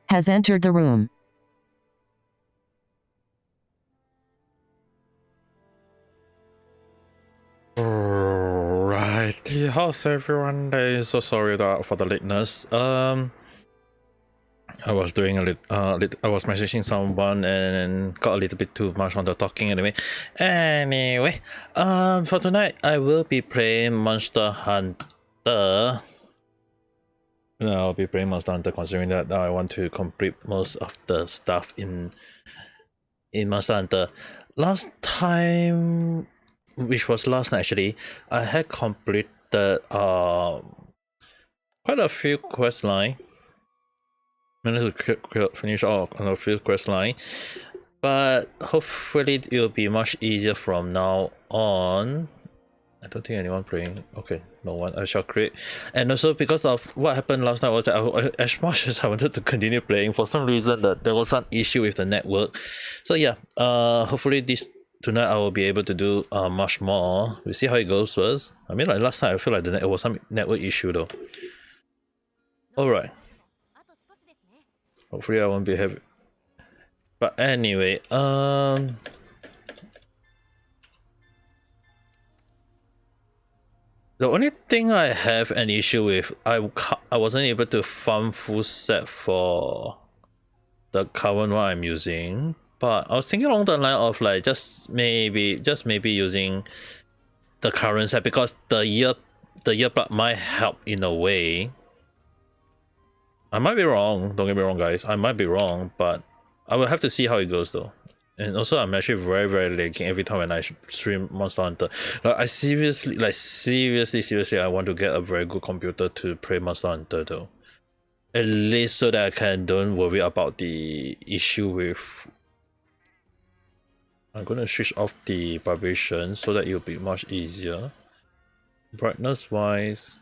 has entered the room. Right, how's everyone? So sorry for the lateness. I was doing I was messaging someone and got a little bit too much on the talking anyway. For tonight I will be playing Monster Hunter. I'll be playing Monster Hunter considering that I want to complete most of the stuff in Monster Hunter. Last time, which was last night actually, I had completed quite a few quest line. Managed to finish all on a few quest line, but hopefully it will be much easier from now on. I don't think anyone playing. Okay, no one. I shall create. And also because of what happened last night was that as much as I wanted to continue playing, for some reason that there was some issue with the network. So yeah, hopefully tonight I will be able to do much more. We'll see how it goes first. I mean, like last night I feel like there was some network issue though. Alright. Hopefully I won't be having. But anyway, the only thing I have an issue with, I wasn't able to farm full set for the current one I'm using. But I was thinking along the line of like just maybe using the current set because the earplug might help in a way. I might be wrong, don't get me wrong guys, I might be wrong, but I will have to see how it goes though. And also I'm actually very lagging every time when I stream Monster Hunter. Like I seriously I want to get a very good computer to play Monster Hunter though. At least so that I don't worry about the issue with. I'm gonna switch off the vibration so that it'll be much easier. Brightness wise.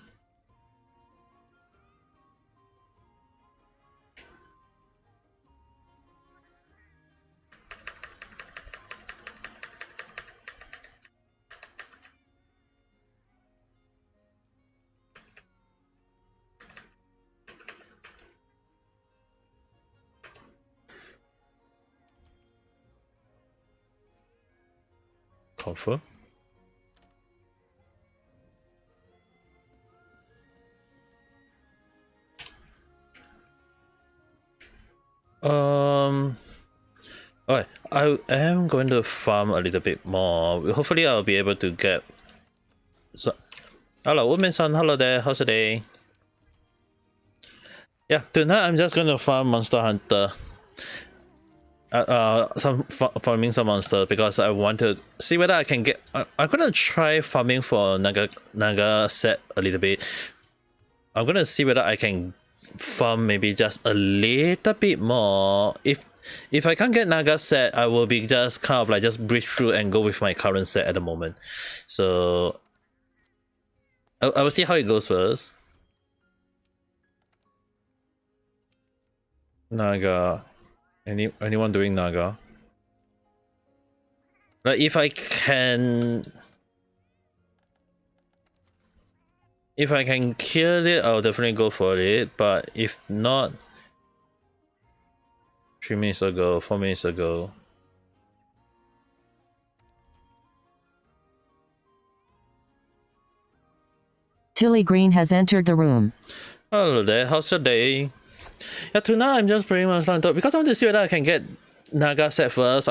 Confirm. Alright, I am going to farm a little bit more. Hopefully I'll be able to get. So, hello, Woman-san. Hello there. How's the day? Yeah, tonight I'm just gonna farm Monster Hunter. Farming some monster because I want to see whether I can get. I'm gonna try farming for Naga set a little bit. I'm gonna see whether I can farm maybe just a little bit more. If I can't get Naga set, I will be just kind of like just breeze through and go with my current set at the moment. So I will see how it goes first. Naga. Anyone doing Naga? Like if I can kill it, I'll definitely go for it. But if not, 3 minutes ago, 4 minutes ago. Tilly Green has entered the room. Hello there, how's your day? Yeah, tonight I'm just playing Monster Hunter because I want to see whether I can get Naga set first.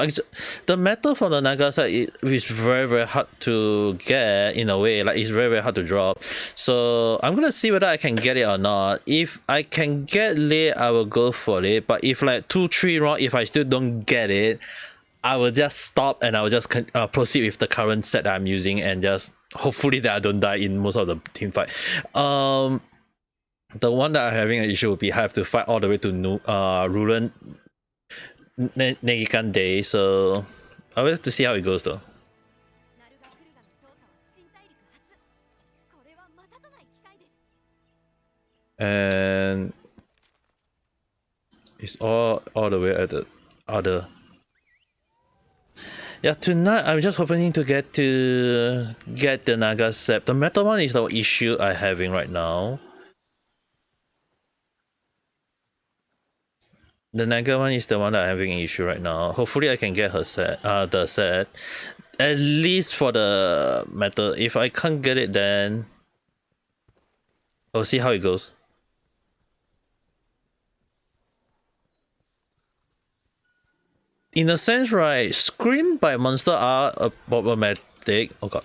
The metal from the Naga set is very hard to get in a way, like it's very hard to drop. So I'm gonna see whether I can get it or not. If I can get it, I will go for it. But if like 2-3 rounds, if I still don't get it, I will just stop and I will just proceed with the current set that I'm using and just hopefully that I don't die in most of the team fight. The one that I'm having an issue would be I have to fight all the way to Rulen Negikan Day, so I'll have to see how it goes though. And it's all the way at the other. Yeah, tonight I'm just hoping to get the Naga set. The metal one is the issue I'm having right now. The Naga one is the one that I'm having an issue right now. Hopefully I can get her set, the set. At least for the metal. If I can't get it, then we'll see how it goes. In a sense, right, Scream by Monster are problematic. Oh god.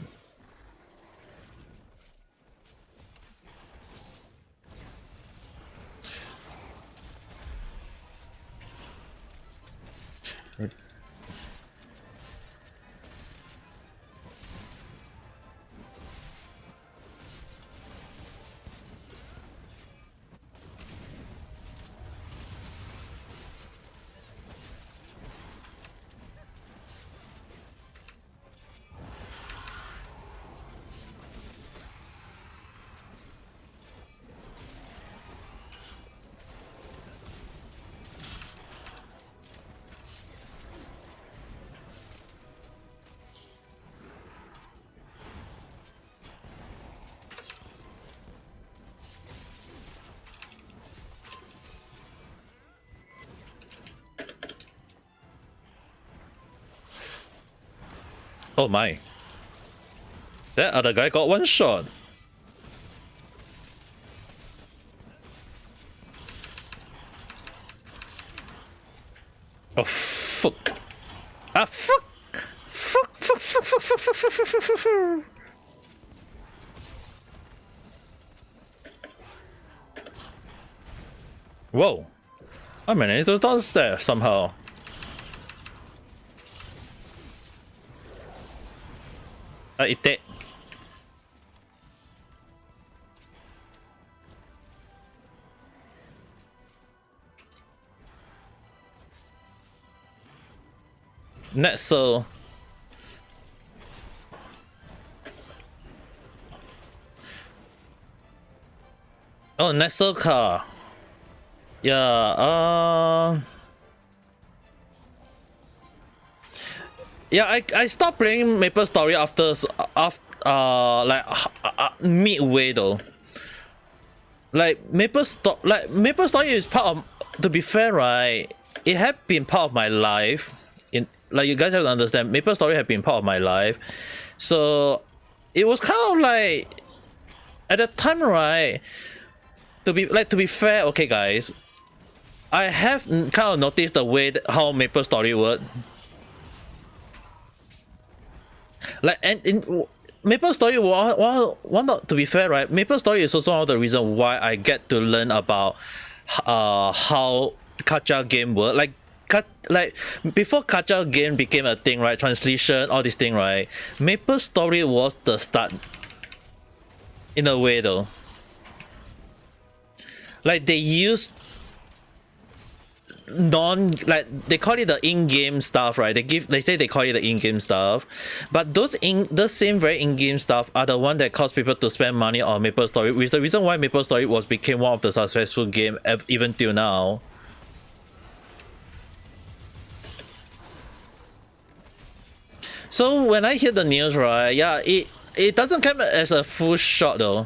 Oh my. That other guy got one shot. Oh fuck. Ah fuck. Fuck. Whoa. I managed to dodge there somehow. It did. Netso. Oh, Netso car. Yeah, yeah, I stopped playing Maple Story after midway though. Like Maple Story is part of. To be fair, right, it had been part of my life. In like you guys have to understand, Maple Story had been part of my life, so it was kind of like at the time, right. To be fair, okay, guys, I have kind of noticed the way how Maple Story worked. Like, and in Maple Story, one to be fair, right? Maple Story is also one of the reasons why I get to learn about how gacha game work. Like before gacha game became a thing, right? Translation, all this thing, right? Maple Story was the start. In a way, though. Like they use they call it the in-game stuff, right? They say they call it the in-game stuff, but the same very in-game stuff are the one that cause people to spend money on Maple Story, which is the reason why Maple Story became one of the successful game even till now. So when I hear the news, right, yeah, it doesn't come as a full shot though.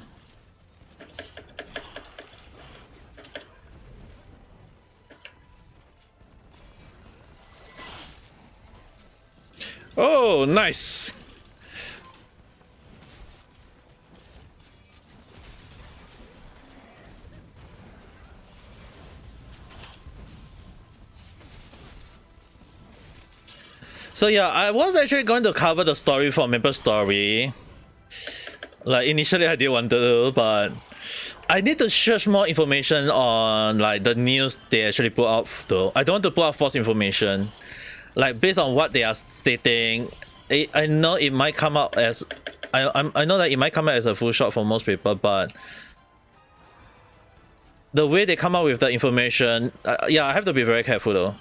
Oh, nice. So yeah, I was actually going to cover the story for Maple Story. Like initially I did want to, but I need to search more information on like the news they actually put out though. I don't want to put out false information. Like based on what they are stating, I know it might come out as I know that it might come out as a full shot for most people, but the way they come out with the information, yeah, I have to be very careful though.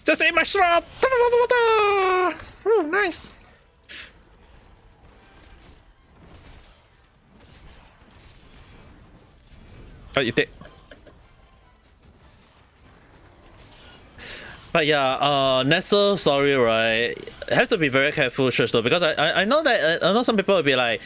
Just ate my shroud! Oh, nice! You take. But yeah, Nestle story, right? Have to be very careful, sure, though, because I know that I know some people will be like,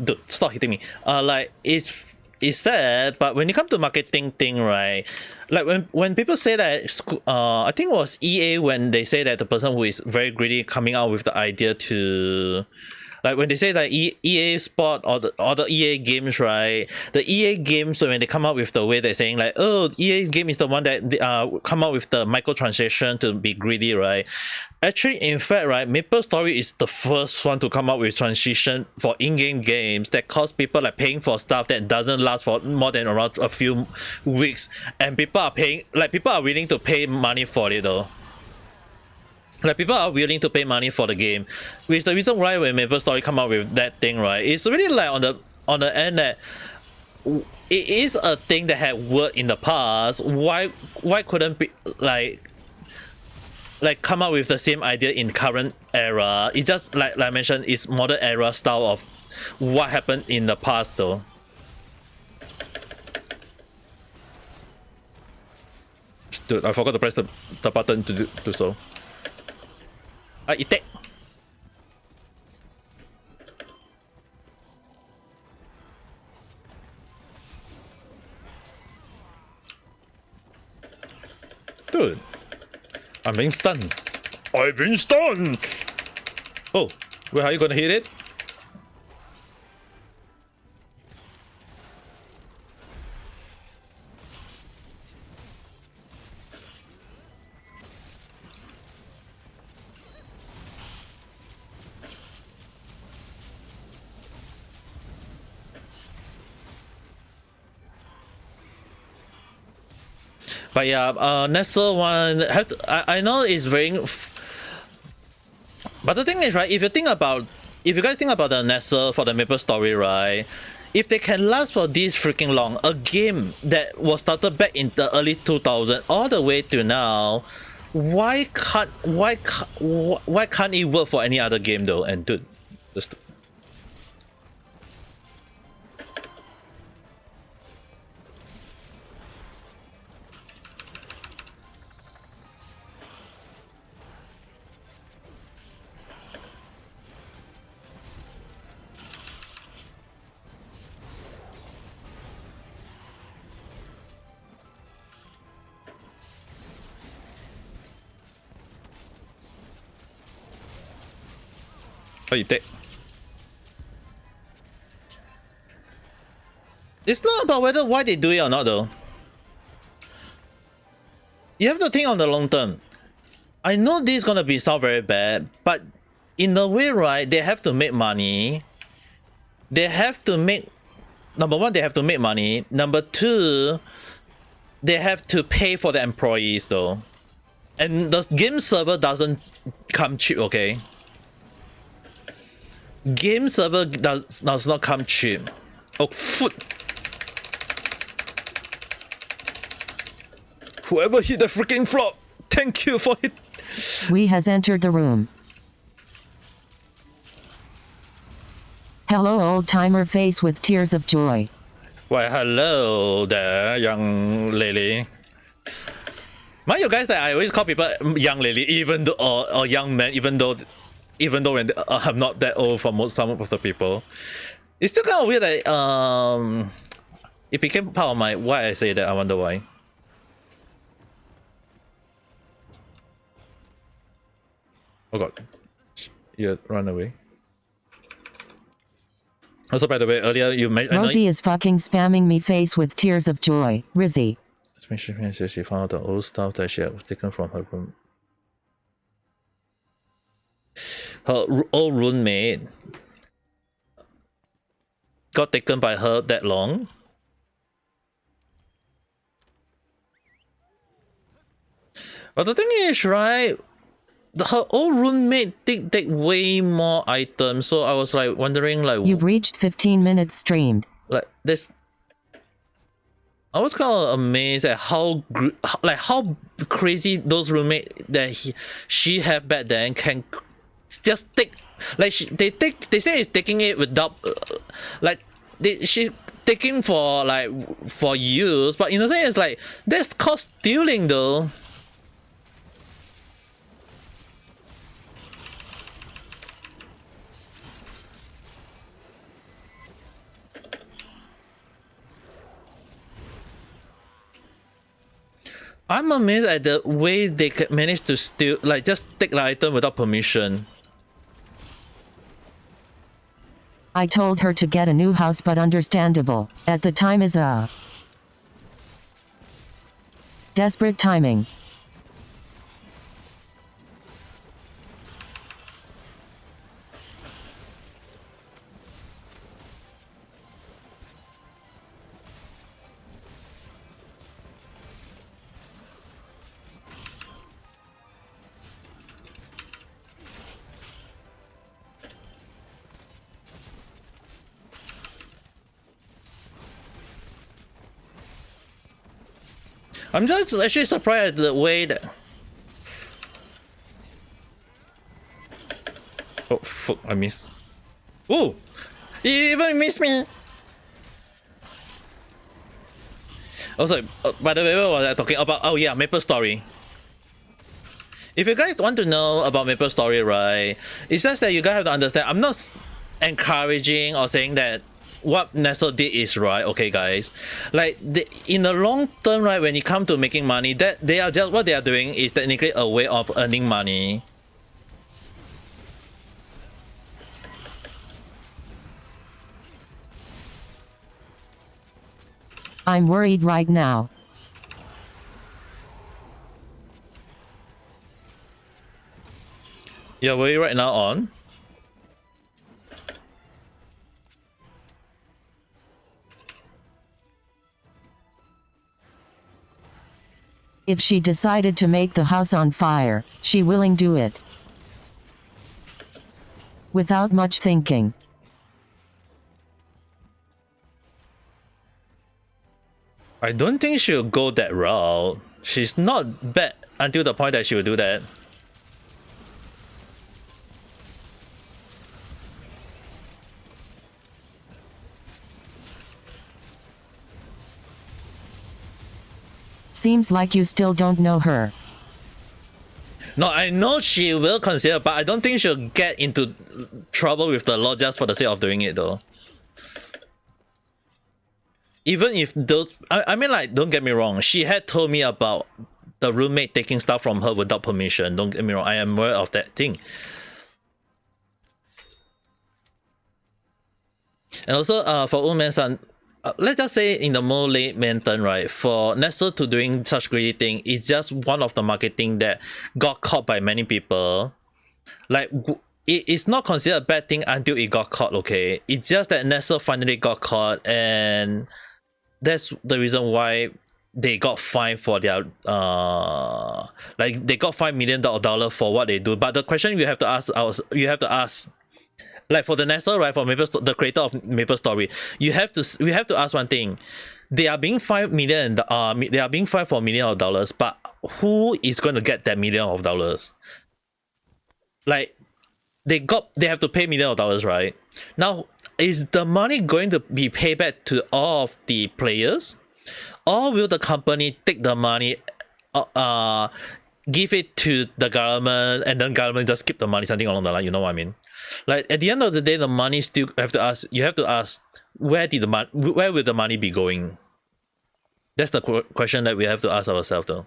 dude, stop hitting me. Like it's sad, but when you come to marketing thing, right? Like when people say that, I think it was EA when they say that the person who is very greedy coming out with the idea to. Like when they say like EA Sport or the EA games, right? The EA games, so when they come up with the way they're saying like, oh, EA game is the one that come up with the microtransaction to be greedy, right? Actually, in fact, right, MapleStory is the first one to come up with transition for in-game games that cause people like paying for stuff that doesn't last for more than around a few weeks, and people are paying, like people are willing to pay money for it though. Like people are willing to pay money for the game, which is the reason why when MapleStory come up with that thing, right? It's really like on the end that it is a thing that had worked in the past. Why couldn't be like come up with the same idea in current era? It's just like I mentioned, it's modern era style of what happened in the past though. Dude, I forgot to press the button to do so. Eat it. Dude, I'm being stunned. I've been stunned. Oh, where are you gonna hit it? But yeah, Nestle one have to, I know it's very, but the thing is, right, if you guys think about the Nestle for the MapleStory, right, if they can last for this freaking long, a game that was started back in the early 2000s all the way to now, why can't it work for any other game though? And dude, just. Oh, you take. It's not about why they do it or not though. You have to think on the long term. I know this is gonna sound very bad, but in a way, right, they have to make money. They have to make, number one, they have to make money. Number two, they have to pay for the employees though. And the game server doesn't come cheap, okay? Game server does not come cheap. Oh, foot! Whoever hit the freaking floor, thank you for it. We has entered the room. Hello, old timer face with tears of joy. Why, hello there, young lady. Mind you guys that I always call people young lady, even though or young man, even though when I'm not that old for some of the people. It's still kind of weird that it became part of my why I say that. I wonder why. Oh god, you run away. Also, by the way, earlier you mentioned Rosie is fucking spamming me face with tears of joy. Rizzy. She says she found out the old stuff that she had taken from her room. Her old roommate got taken by her that long. But the thing is, right, her old roommate did take way more items, so I was like wondering, like, you've reached 15 minutes streamed. Like this, I was kind of amazed at how crazy those roommates that she have back then can just take, like they say it's taking it without like they taking for like for use, but in a sense, it's like that's called stealing, though. I'm amazed at the way they manage to steal, like just take the item without permission. I told her to get a new house, but understandable. At the time is a desperate timing. I'm just actually surprised at the way that. Oh fuck! I missed. Oh, you even missed me. Also, by the way, what was I talking about? Oh yeah, Maple Story. If you guys want to know about Maple Story, right, it's just that you guys have to understand. I'm not encouraging or saying that what Nestle did is right, okay, guys. Like in the long term, right, when it comes to making money, that they are just what they are doing is technically a way of earning money. I'm worried right now. You're worried right now on? If she decided to make the house on fire, she willing do it. Without much thinking. I don't think she'll go that route. She's not bad until the point that she will do that. Seems like you still don't know her. No, I know she will consider, but I don't think she'll get into trouble with the law just for the sake of doing it, though. Even if those, I mean, like, don't get me wrong, she had told me about the roommate taking stuff from her without permission. Don't get me wrong, I am aware of that thing. And also, for Old Man Son, let's just say in the more layman term, right, for Nestle to doing such greedy thing is just one of the marketing that got caught by many people. Like, it's not considered a bad thing until it got caught, okay? It's just that Nestle finally got caught, and that's the reason why they got fined for their like they got $5 million for what they do. But the question you have to ask, like for the Nestle, right, for the creator of Maple Story, we have to ask one thing. They are being fined they are being fined for $1 million, but who is going to get that $1 million? Like they have to pay $1 million, right? Now, is the money going to be paid back to all of the players, or will the company take the money, give it to the government, and then government just keep the money, something along the line? You know what I mean? Like at the end of the day, the money still have to ask. You have to ask where will the money be going? That's the question that we have to ask ourselves, though.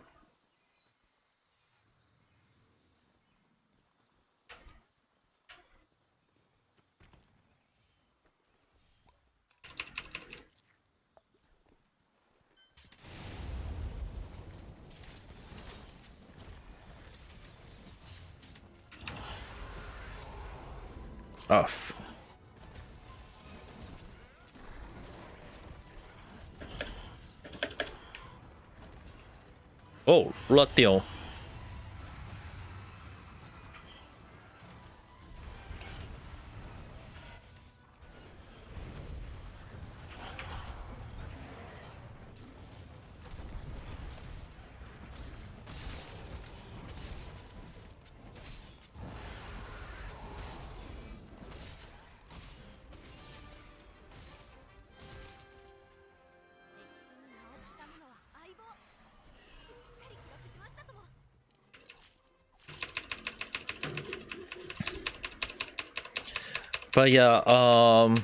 Oh. Oh, Lotio. But yeah,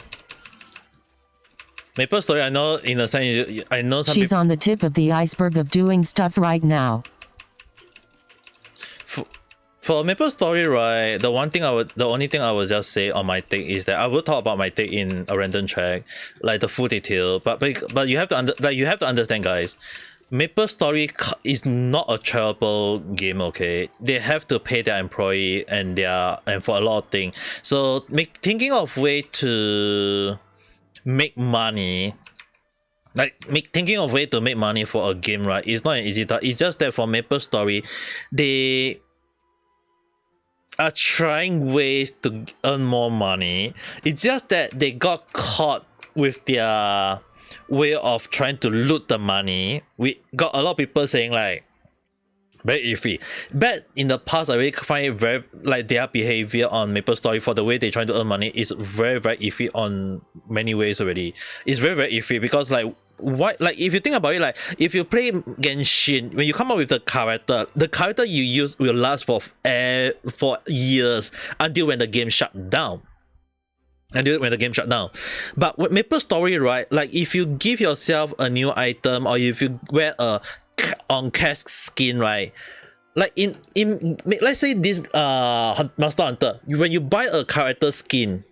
Maple Story, I know in a sense, I know some She's on the tip of the iceberg of doing stuff right now. For Maple Story, right, the only thing I would just say on my take is that I will talk about my take in a random track, like the full detail. But you have to understand, guys. Maple Story is not a charitable game. Okay, they have to pay their employee and for a lot of things. So thinking of way to make money. Thinking of way to make money for a game, right? It's not an easy task. It's just that for Maple Story, they are trying ways to earn more money. It's just that they got caught with their way of trying to loot the money. We got a lot of people saying like very iffy. But in the past, I really find it very like their behavior on Maple Story for the way they trying to earn money is very iffy on many ways already. It's very iffy because like what, like if you think about it, like if you play Genshin, when you come up with the character you use will last for years until when the game shut down. But with Maple Story, right, like if you give yourself a new item or if you wear a on cask skin, right, like in let's say this Master Hunter, when you buy a character skin,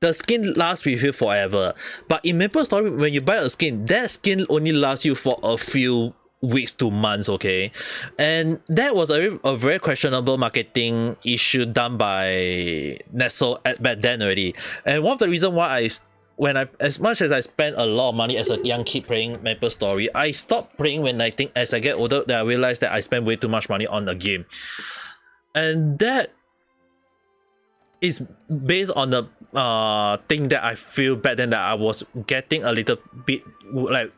the skin lasts with you forever. But in Maple Story, when you buy a skin, that skin only lasts you for a few weeks to months, okay? And that was a very questionable marketing issue done by Netso back then already. And one of the reasons why as much as I spent a lot of money as a young kid playing Maple Story, I stopped playing when I think as I get older that I realized that I spent way too much money on the game. And that is based on the thing that I feel back then, that I was getting a little bit like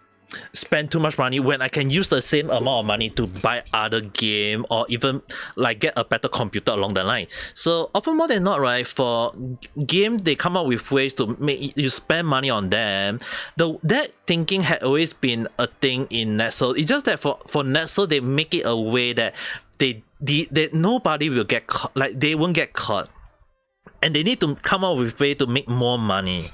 spend too much money when I can use the same amount of money to buy other game or even like get a better computer along the line. So often more than not, right, for game they come up with ways to make you spend money on them. That thinking had always been a thing in Netso. It's just that for Netso they make it a way that they nobody will get caught, like they won't get caught. And they need to come up with way to make more money.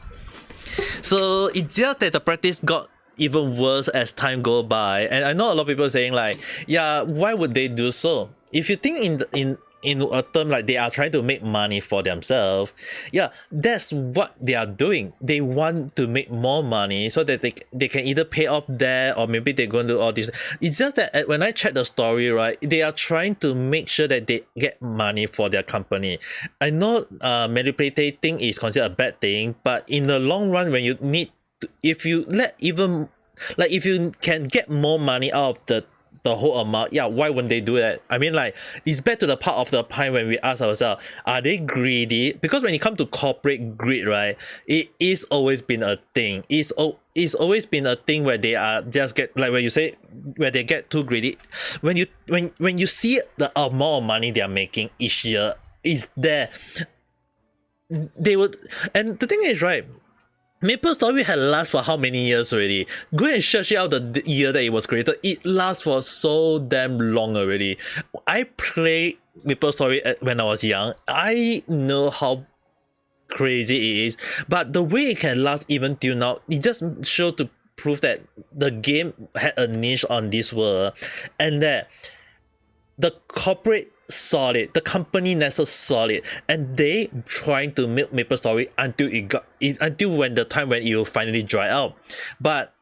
So it's just that the practice got even worse as time go by. And I know a lot of people saying like, yeah, why would they do so? If you think in a term like they are trying to make money for themselves, yeah, that's what they are doing. They want to make more money so that they can either pay off debt or maybe they're going to do all this. It's just that when I check the story, right, they are trying to make sure that they get money for their company. I know manipulating is considered a bad thing, but in the long run, when you need to, if you can get more money out of the whole amount, yeah, why wouldn't they do that? I mean, like, it's back to the part of the pie when we ask ourselves, are they greedy? Because when it comes to corporate greed, right, it is always been a thing. It's always been a thing where they are just get, like when you say where they get too greedy. When you see the amount of money they are making each year is there, they would. And the thing is, right, Maple Story had last for how many years already? Go and search out the year that it was created. It lasts for so damn long already. I played Maple Story when I was young. I know how crazy it is. But the way it can last even till now, it just shows to prove that the game had a niche on this world. And that the corporate solid, the company Nestle solid, and they trying to milk Maple Story until when the time when it will finally dry out. But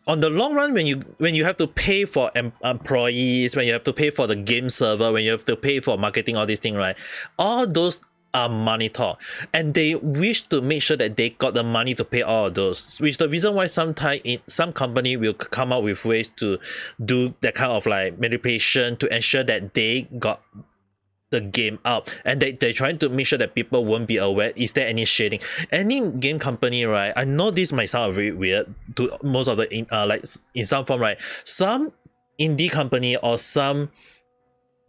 on the long run, when you have to pay for employees, when you have to pay for the game server, when you have to pay for marketing, all these things, right, all those are money talk, and they wish to make sure that they got the money to pay all of those, which the reason why sometimes some company will come up with ways to do that kind of like manipulation to ensure that they got the game out, and they're trying to make sure that people won't be aware is there any shading. Any game company, right, I know this might sound very weird to most of the like in some form, right, some indie company or some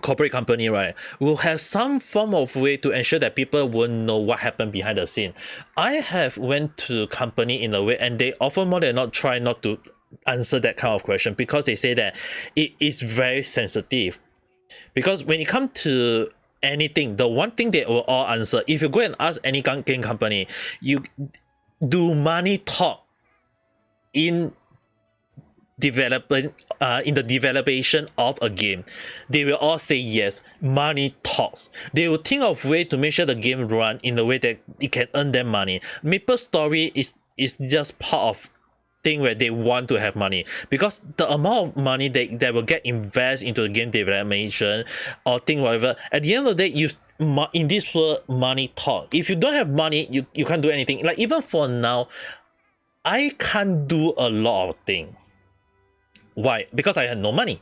corporate company, right, will have some form of way to ensure that people won't know what happened behind the scene. I have went to company in a way, and they often more than not try not to answer that kind of question because they say that it is very sensitive. Because when it comes to anything, the one thing they will all answer, if you go and ask any game company, you do money talk in development, in the development of a game, they will all say yes, money talks. They will think of way to make sure the game run in a way that it can earn them money. Maple Story is just part of thing where they want to have money, because the amount of money they will get invest into the game development or thing whatever, at the end of the day, you in this world, money talk. If you don't have money, you can't do anything. Like even for now, I can't do a lot of things. Why? Because I had no money.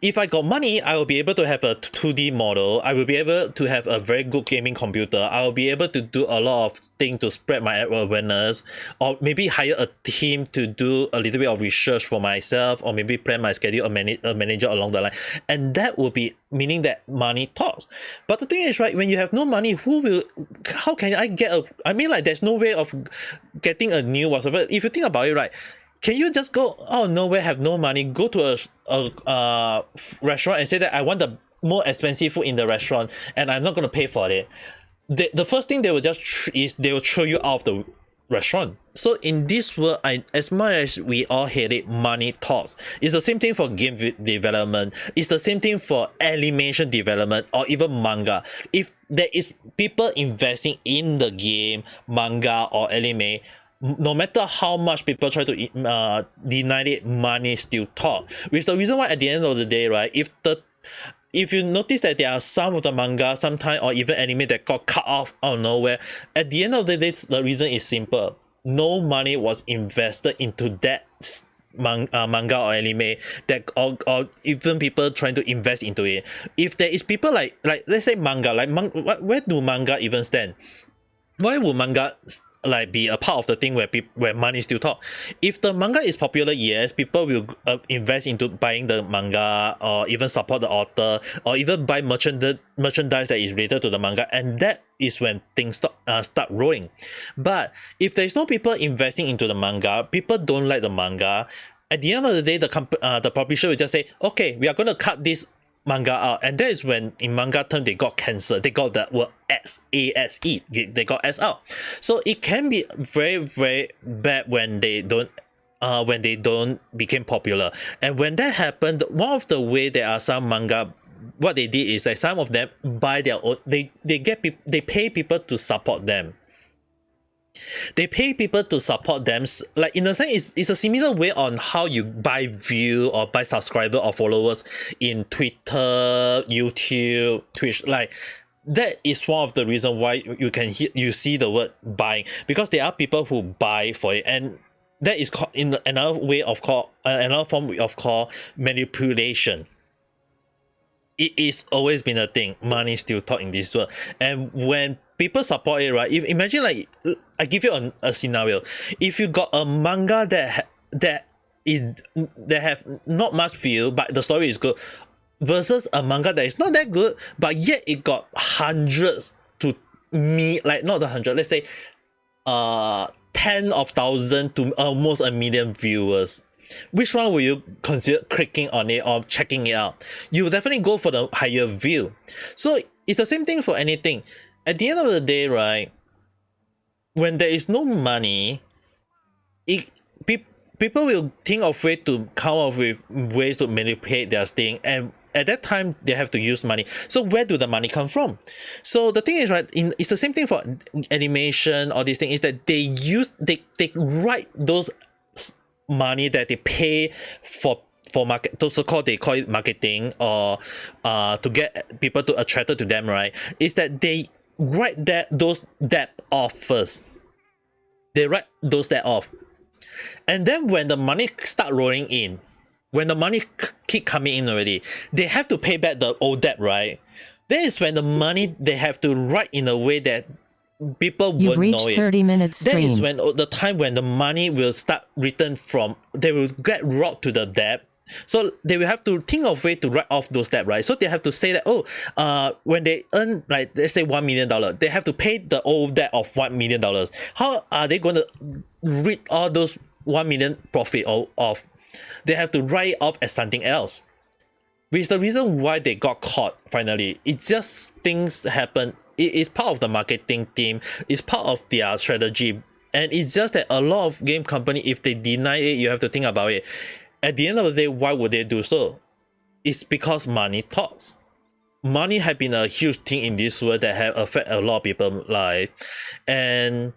If I got money, I will be able to have a 2D model. I will be able to have a very good gaming computer. I will be able to do a lot of things to spread my awareness, or maybe hire a team to do a little bit of research for myself, or maybe plan my schedule, a manager along the line. And that will be meaning that money talks. But the thing is, right, when you have no money, how can I get there's no way of getting a new whatsoever. If you think about it, right, can you just go out of nowhere, have no money, go to a restaurant and say that I want the more expensive food in the restaurant and I'm not going to pay for it? The first thing they will just is they will throw you out of the restaurant. So in this world, as much as we all hate it, money talks. It's the same thing for game development. It's the same thing for animation development or even manga. If there is people investing in the game, manga or anime, no matter how much people try to deny it, money still talk. Which is the reason why at the end of the day, right, if you notice that there are some of the manga, sometimes or even anime that got cut off out of nowhere, at the end of the day, the reason is simple. No money was invested into that manga or anime, that or even people trying to invest into it. If there is people like let's say manga, where do manga even stand? Why would manga like be a part of the thing where money still talk? If the manga is popular, yes, people will invest into buying the manga, or even support the author, or even buy merchandise that is related to the manga, and that is when things start growing. But if there's no people investing into the manga, people don't like the manga, at the end of the day, the publisher will just say, okay, we are going to cut this manga out, and that is when in manga term they got cancelled. They got that word ASE. They got S out. So it can be very, very bad when they don't become popular. And when that happened, one of the way there are some manga, what they did is like some of them buy their own. They pay people to support them. They pay people to support them. Like in a sense, it's a similar way on how you buy view or buy subscriber or followers in Twitter, YouTube, Twitch. Like that is one of the reasons why you see the word buying, because there are people who buy for it, and that is called in another form of call manipulation. It is always been a thing. Money still talk in this world, and when people support it, right? Imagine, like, I give you a scenario. If you got a manga that have not much view, but the story is good, versus a manga that is not that good, but yet it got hundreds to like not the hundred, let's say, 10,000 to almost 1 million viewers. Which one will you consider clicking on it or checking it out? You will definitely go for the higher view. So it's the same thing for anything. At the end of the day, right, when there is no money, people will think of ways to come up with ways to manipulate their thing, and at that time they have to use money. So where do the money come from? So the thing is, right, it's the same thing for animation. All these things is that they write those money that they pay for market, they call it marketing, or to get people to attracted to them, right? Is that they write those debt off first. They write those debt off, and then when the money start rolling in, when the money keep coming in already, they have to pay back the old debt, right? That is when the money they have to write in a way that people You've won't know reached it. 30 minutes That stream. is when the time when the money will start return from, they will get robbed to the debt. So they will have to think of way to write off those debt, right? So they have to say that, when they earn, like, let's say $1 million, they have to pay the old debt of $1 million. How are they going to read all those 1 million profit off? They have to write it off as something else. which is the reason why they got caught finally. It's just things happen. It is part of the marketing team. It's part of their strategy. And it's just that a lot of game company, if they deny it, you have to think about it. At the end of the day, why would they do so? It's because money talks. Money has been a huge thing in this world that have affected a lot of people's life. And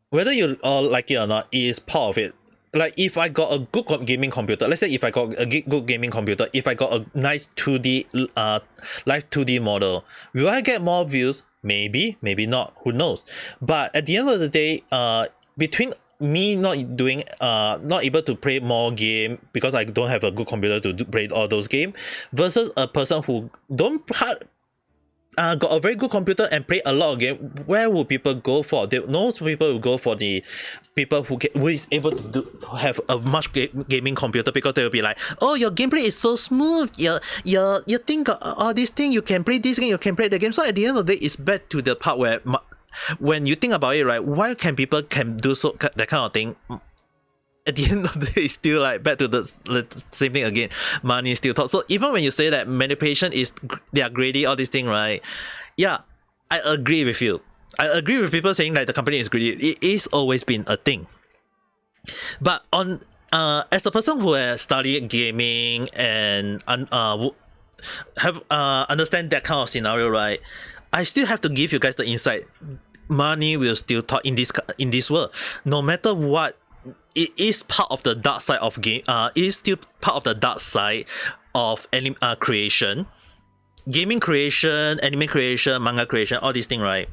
whether you all like it or not, it is part of it. Like if I got a good gaming computer, let's say if I got a good gaming computer, if I got a nice 2D live 2D model, will I get more views? Maybe, maybe not, who knows. But at the end of the day, between me not able to play more game because I don't have a good computer to play all those games, versus a person who got a very good computer and play a lot of game, where will people go for? Most people will go for the people who is able to have a much gaming computer, because they will be like, oh, your gameplay is so smooth, you think all these things, you can play this game, you can play the game. So at the end of the day, it's back to the part where when you think about it, right, why can people do so that kind of thing? At the end of the day, it's still like back to the same thing again. Money is still talk. So even when you say that manipulation is, they are greedy, all these things, right? Yeah, I agree with you. I agree with people saying that the company is greedy. It is always been a thing. But on as a person who has studied gaming and have understand that kind of scenario, right? I still have to give you guys the insight. Money will still talk in this world. No matter what, it is part of the dark side of game. It is still part of the dark side of creation, gaming creation, anime creation, manga creation, all these things, right?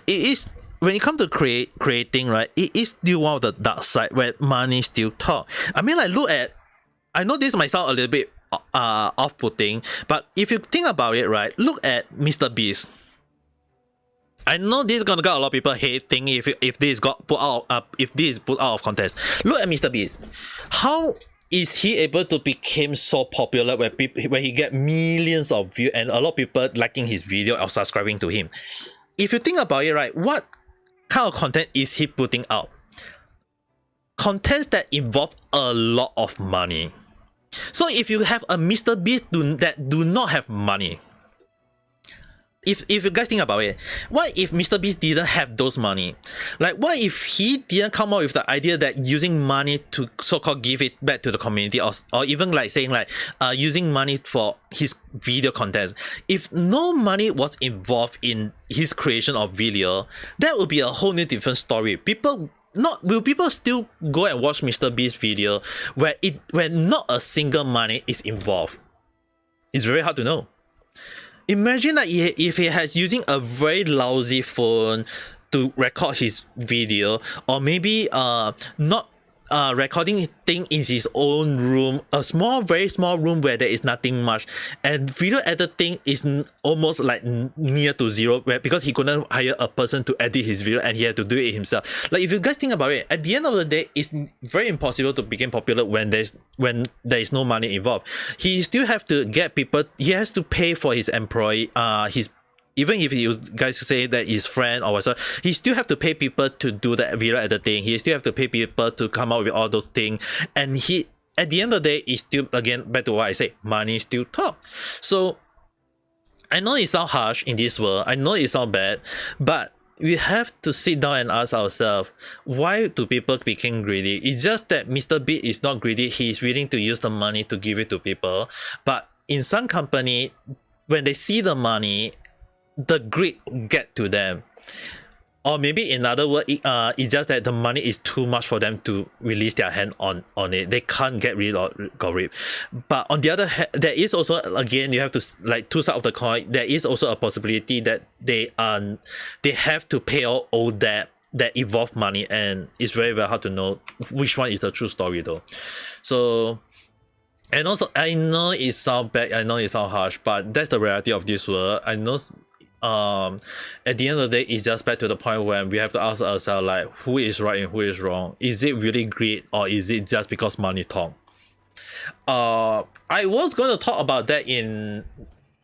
It is, when it comes to creating, right? It is still one of the dark side where money still talk. I mean, like, look at, I know this might sound a little bit off-putting, but if you think about it, right? Look at Mr. Beast. I know this is gonna get a lot of people hating if this is put out of context. Look at Mr. Beast. How is he able to become so popular where he get millions of views and a lot of people liking his video or subscribing to him? If you think about it, right, what kind of content is he putting out? Contents that involve a lot of money. So if you have a Mr. Beast that do not have money, if you guys think about it, what if Mr. Beast didn't have those money? Like, what if he didn't come up with the idea that using money to so-called give it back to the community, or even like saying like using money for his video content? If no money was involved in his creation of video, that would be a whole new different story. Will people still go and watch Mr. Beast's video where not a single money is involved? It's very hard to know. Imagine that if he has using a very lousy phone to record his video, or maybe not recording thing in his own room, a very small room where there is nothing much, and video editing is almost like near to zero, because he couldn't hire a person to edit his video and he had to do it himself. Like, if you guys think about it, at the end of the day, it's very impossible to become popular when there is no money involved. He still have to get people. He has to pay for his employee, even if you guys say that his friend or whatever, he still have to pay people to do the video editing. He still have to pay people to come up with all those things. And he, at the end of the day, is still, again, back to what I say, money still talk. So I know it sounds harsh in this world. I know it sounds bad, but we have to sit down and ask ourselves, why do people become greedy? It's just that Mr. B is not greedy. He is willing to use the money to give it to people. But in some company, when they see the money, the greed get to them. Or maybe in other words, it's just that the money is too much for them to release their hand on it. They can't get rid of it. But on the other hand, there is also, again, you have to, like, two sides of the coin. There is also a possibility that they have to pay all that involve money, and it's very, very hard to know which one is the true story though. So, and also, I know it sounds bad, I know it sounds harsh, but that's the reality of this world. I know at the end of the day, it's just back to the point where we have to ask ourselves, like, who is right and who is wrong? Is it really greed, or is it just because money talk? I was going to talk about that in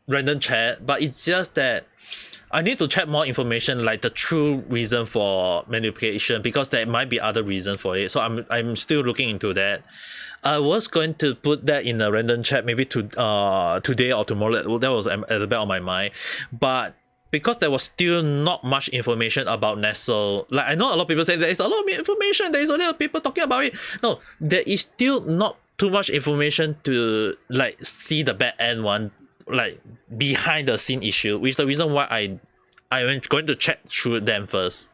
random chat, but it's just that I need to check more information, like the true reason for manipulation, because there might be other reasons for it. So I'm still looking into that. I was going to put that in a random chat maybe today or tomorrow. That was at the back of my mind, but because there was still not much information about Nestle. Like I know a lot of people say there is a lot of information. There is only people talking about it. No, there is still not too much information to like see the back end one, like behind the scene issue, which is the reason why I'm going to check through them first.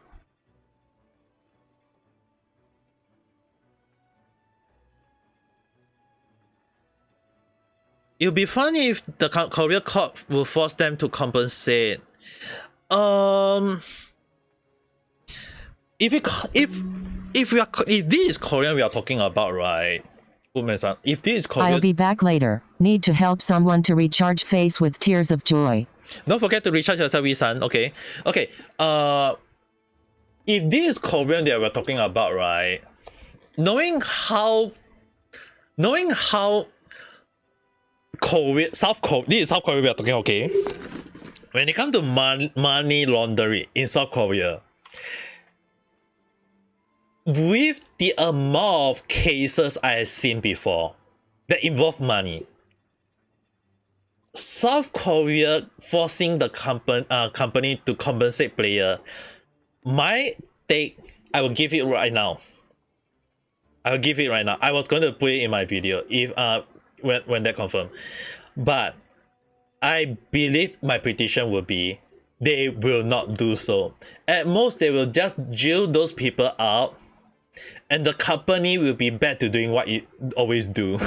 It'll be funny if the Korea court will force them to compensate. If this is Korean we are talking about, right? If this is Korean, I'll be back later. Need to help someone to recharge face with tears of joy. Don't forget to recharge yourself, Wee-san. Okay. Okay. If this is Korean that we're talking about, right? Knowing how Korea, South Korea, this is South Korea we are talking, okay? When it comes to money laundering in South Korea, with the amount of cases I have seen before that involve money, South Korea forcing the company to compensate player, my take, I will give it right now. I was going to put it in my video if when that confirmed, but I believe my prediction will be they will not do so. At most, they will just jail those people out, and the company will be back to doing what it always do.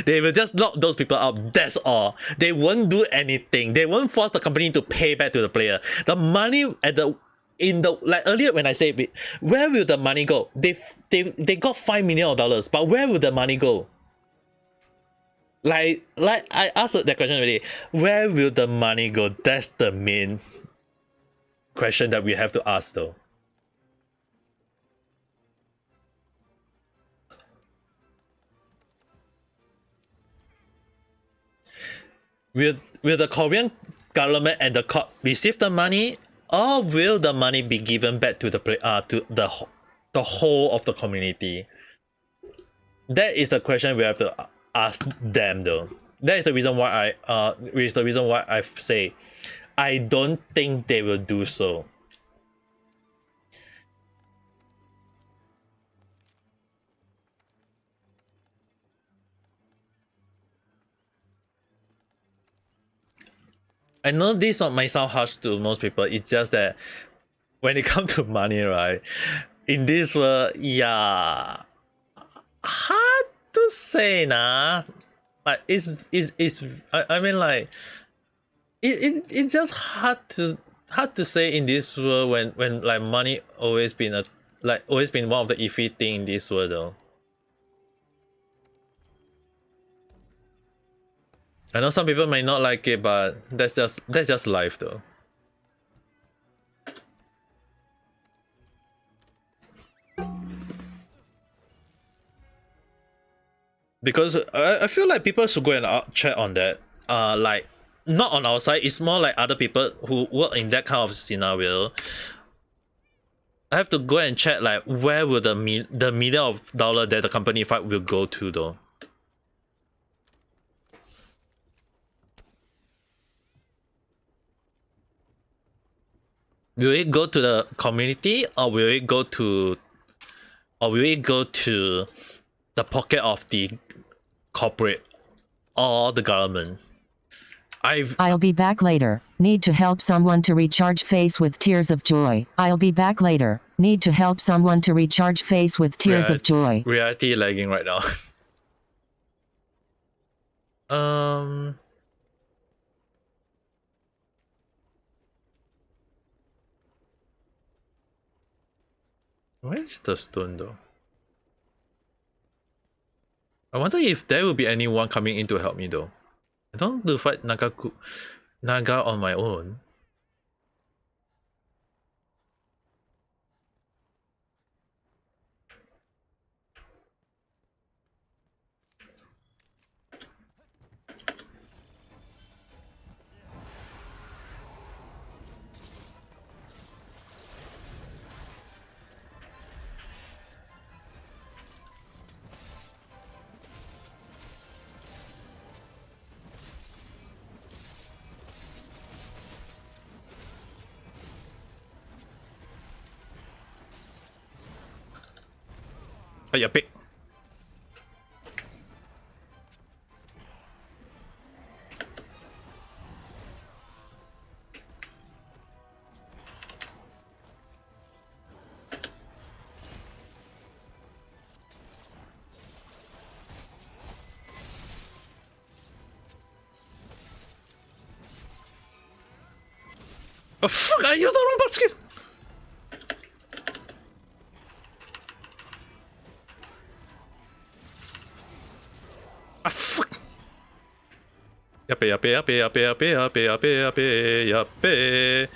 They will just lock those people out. That's all. They won't do anything. They won't force the company to pay back to the player. The money at the like earlier when I said, where will the money go? They got $5 million, but where will the money go? Like I asked that question already. Where will the money go? That's the main question that we have to ask, though. Will the Korean government and the court receive the money, or will the money be given back to the whole of the community? That is the question we have to ask them, though. That is the reason why I say I don't think they will do so. I know this might sound harsh to most people. It's just that when it comes to money, right? In this world, yeah, hard to say, nah. Like it's I mean like it's just hard to say in this world when like money always been one of the iffy thing in this world, though. I know some people may not like it, but that's just life, though. Because I feel like people should go and chat on that. Like not on our side. It's more like other people who work in that kind of scenario. I have to go and check like where will the million of dollar that the company fight will go to, though. Will it go to the community, or will it go to the pocket of the corporate or the government? I'll be back later. Need to help someone to recharge face with tears of joy. I'll be back later. Need to help someone to recharge face with tears of joy. Reality lagging right now. Where's the stone, though? I wonder if there will be anyone coming in to help me, though. I don't want to fight Naga on my own. 哎呀，逼！ Oh fuck, I used the wrong button skill! Ah fuck! Yappe, yappe, yappe, yappe, yappe, yappe, yappe, yappe, yappe.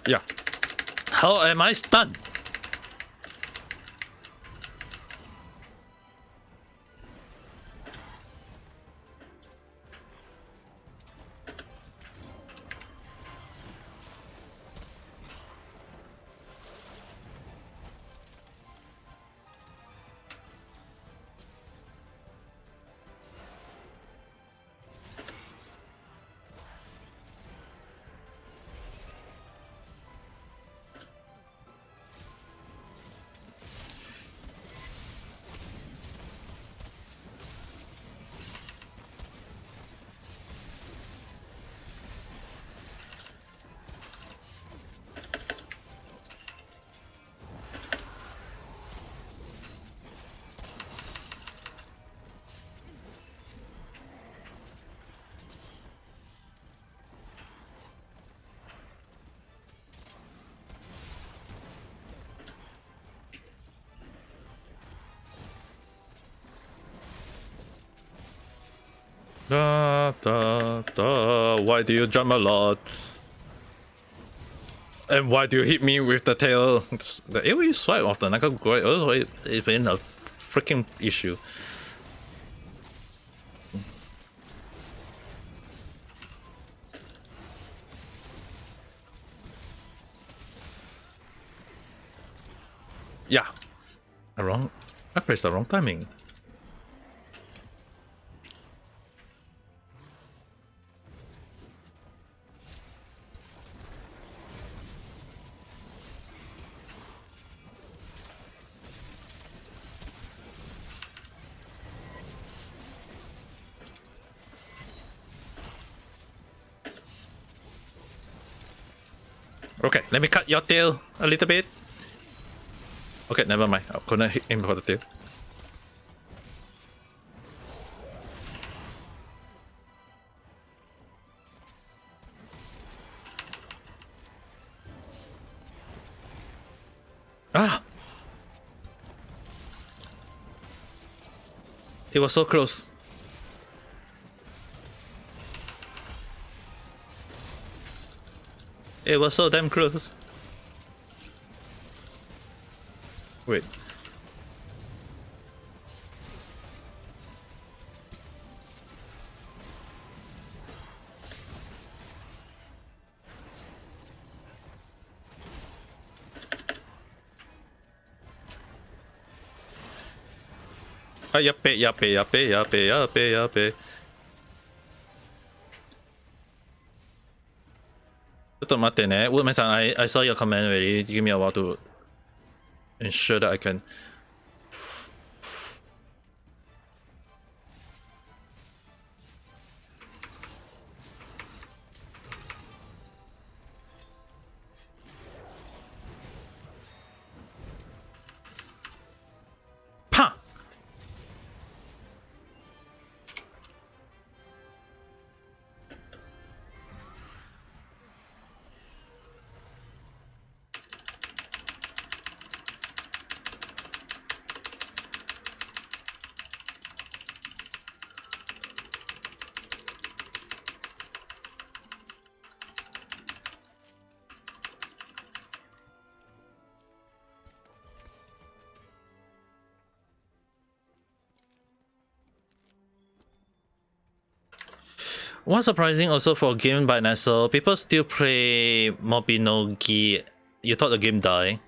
Yeah. How am I stunned? Da, da, da. Why do you jump a lot? And why do you hit me with the tail? The AoE swipe of the Naka Goi also has been a freaking issue. Yeah. I pressed the wrong timing. Okay, let me cut your tail a little bit. Okay, never mind. I'm gonna hit him for the tail. Ah! It was so close. It was so damn close. Wait. Ah, yappe, yappe, yappe, yappe, yappe, yappe. ちょっと待ってね。Woodman さん、I saw your comment already. Give me a while to ensure that I can. Pa! What's surprising also for a game by Nestle, people still play Mobinogi. You thought the game died?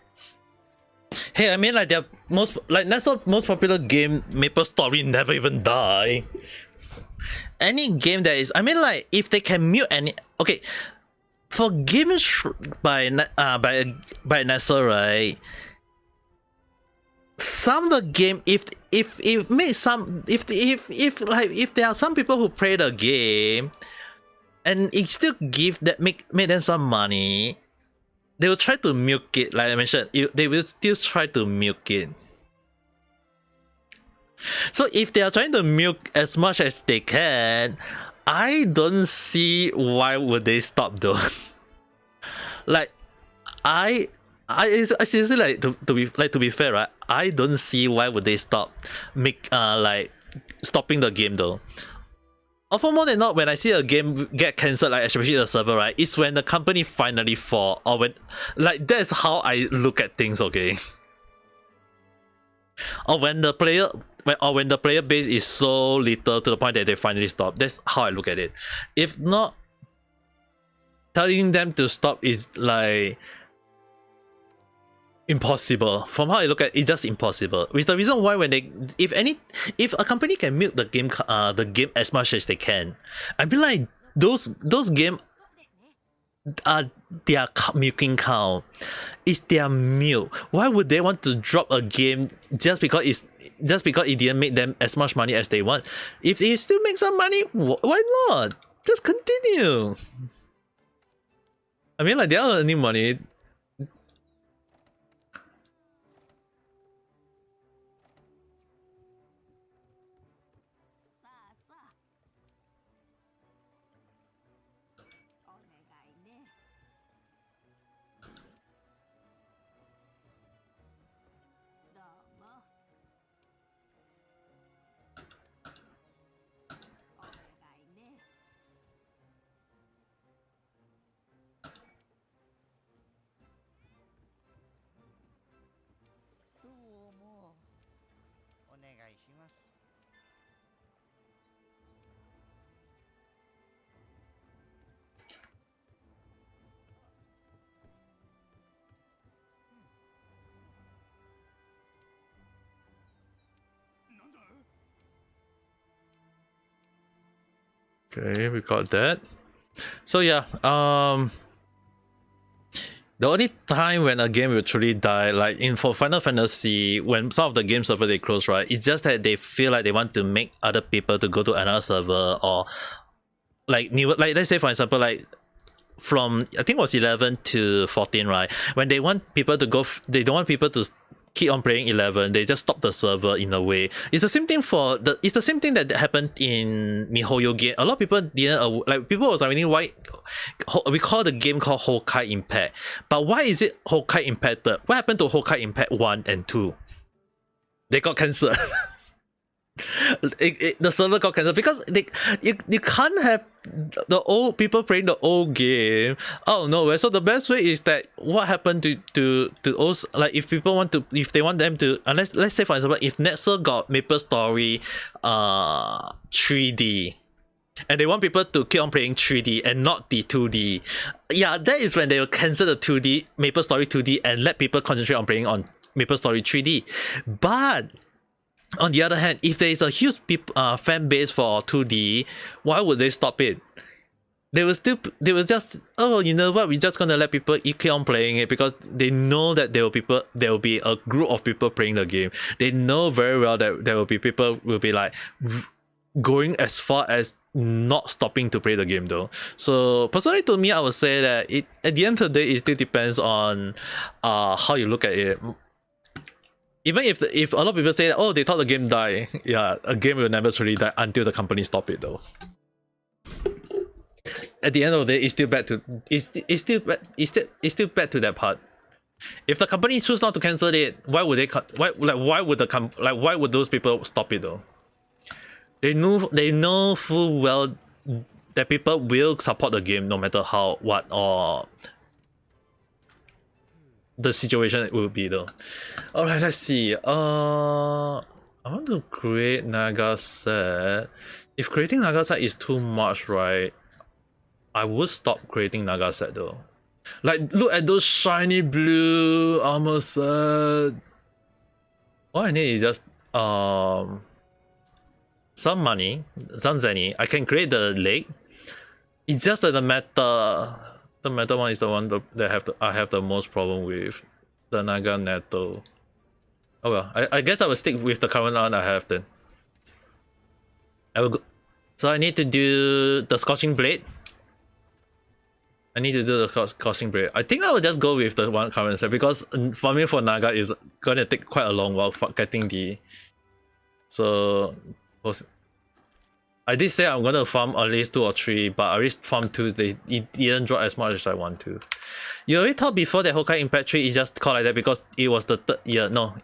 Hey, I mean like their most like Nestle most popular game, Maple Story, never even die. Any game that is, I mean like if they can mute any, okay, for games by Nestle, right? Some of the game, if make some if like if there are some people who play the game and it still give that make them some money, they will try to milk it. Like I mentioned, they will still try to milk it. So if they are trying to milk as much as they can, I don't see why would they stop though. Like I seriously like to be fair, right? I don't see why would they stop like stopping the game though. Or for more than not, when I see a game get cancelled, like especially the server, right? It's when the company finally fall, or when like that's how I look at things, okay? Or when the player base is so little to the point that they finally stop. That's how I look at it. If not, telling them to stop is like impossible. From how I look at it, it's just impossible. Which is the reason why when they, if a company can milk the game as much as they can, I feel like those game are their milking cow. It's their milk. Why would they want to drop a game just because it didn't make them as much money as they want? If they still make some money, why not? Just continue. I mean, like, they are earning money. Okay, we got that. So yeah, the only time when a game will truly die, like for Final Fantasy, when some of the game server they close, right, it's just that they feel like they want to make other people to go to another server, or like let's say for example, like from I think it was 11 to 14, right? When they want people to go, they don't want people to keep on playing 11, they just stop the server in a way. It's the same thing it's the same thing that happened in MiHoYo game. A lot of people didn't like, people was wondering why we call the game called Honkai Impact, but why is it Honkai Impacted? What happened to Honkai Impact 1 and 2? They got cancelled. The server got cancelled because you can't have the old people playing the old game. Oh no! So the best way is that what happened to also, like, if people want to, if they want them to, unless let's say for example, if Netzel got Maple Story 3D, and they want people to keep on playing 3D and not the 2D, yeah, that is when they will cancel the 2D Maple Story 2D and let people concentrate on playing on Maple Story 3D. But on the other hand, if there is a huge fan base for 2D, why would they stop it? They will just, oh, you know what, we're just gonna let people keep on playing it because they know that there will be a group of people playing the game. They know very well that there will be people will be like going as far as not stopping to play the game though. So personally, to me, I would say that it, at the end of the day, it still depends on how you look at it. Even if a lot of people say that, oh, they thought the game died, yeah, a game will never truly die until the company stop it though. At the end of the day, it's still back to that part. If the company choose not to cancel it, why would why would those people stop it though? They know full well that people will support the game no matter what or the situation it will be though. Alright, let's see. I want to create Naga set. If creating Naga set is too much, right, I would stop creating Naga set though. Like, look at those shiny blue armor set. All I need is just some money, some zenny. I can create the leg. It's just that the meta one is the one that I have the most problem with. The Naga Netto. Oh well, I guess I will stick with the current one I have then. I will go. So I need to do the Scorching Blade. I need to do the Scorching Blade. I think I will just go with the one current set because farming for Naga is gonna take quite a long while for getting the. So I did say I'm gonna farm at least 2 or 3, but I already farmed 2. It didn't drop as much as I want to. You already thought before that Honkai Impact 3 is just called like that because it was the 3rd year. No,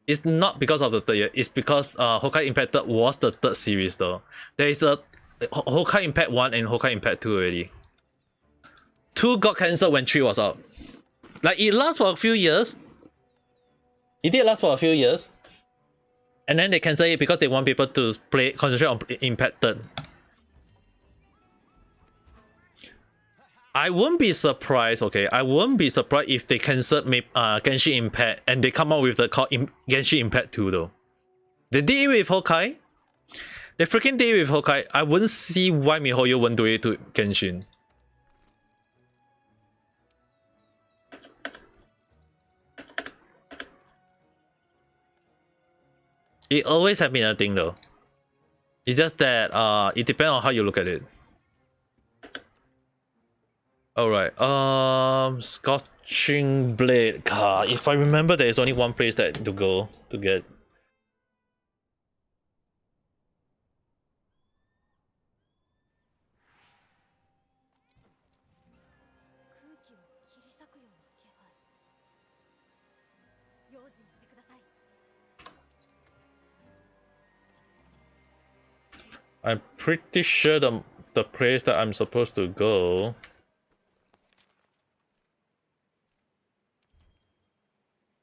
it's not because of the 3rd year. It's because Honkai Impact 3 was the 3rd series though. There is a Honkai Impact 1 and Honkai Impact 2 already. 2 got cancelled when 3 was out. Like, it lasts for a few years. It did last for a few years. And then they cancel it because they want people to concentrate on Impact 3. I wouldn't be surprised, okay? I wouldn't be surprised if they cancelled Genshin Impact and they come out with the called Genshin Impact 2 though. They did it with Honkai. They freaking did it with Honkai. I wouldn't see why MiHoYo won't do it to Genshin. It always has been a thing though. It's just that it depends on how you look at it. Alright, Scorching Blade. God, if I remember, there is only one place that to go to get. I'm pretty sure the place that I'm supposed to go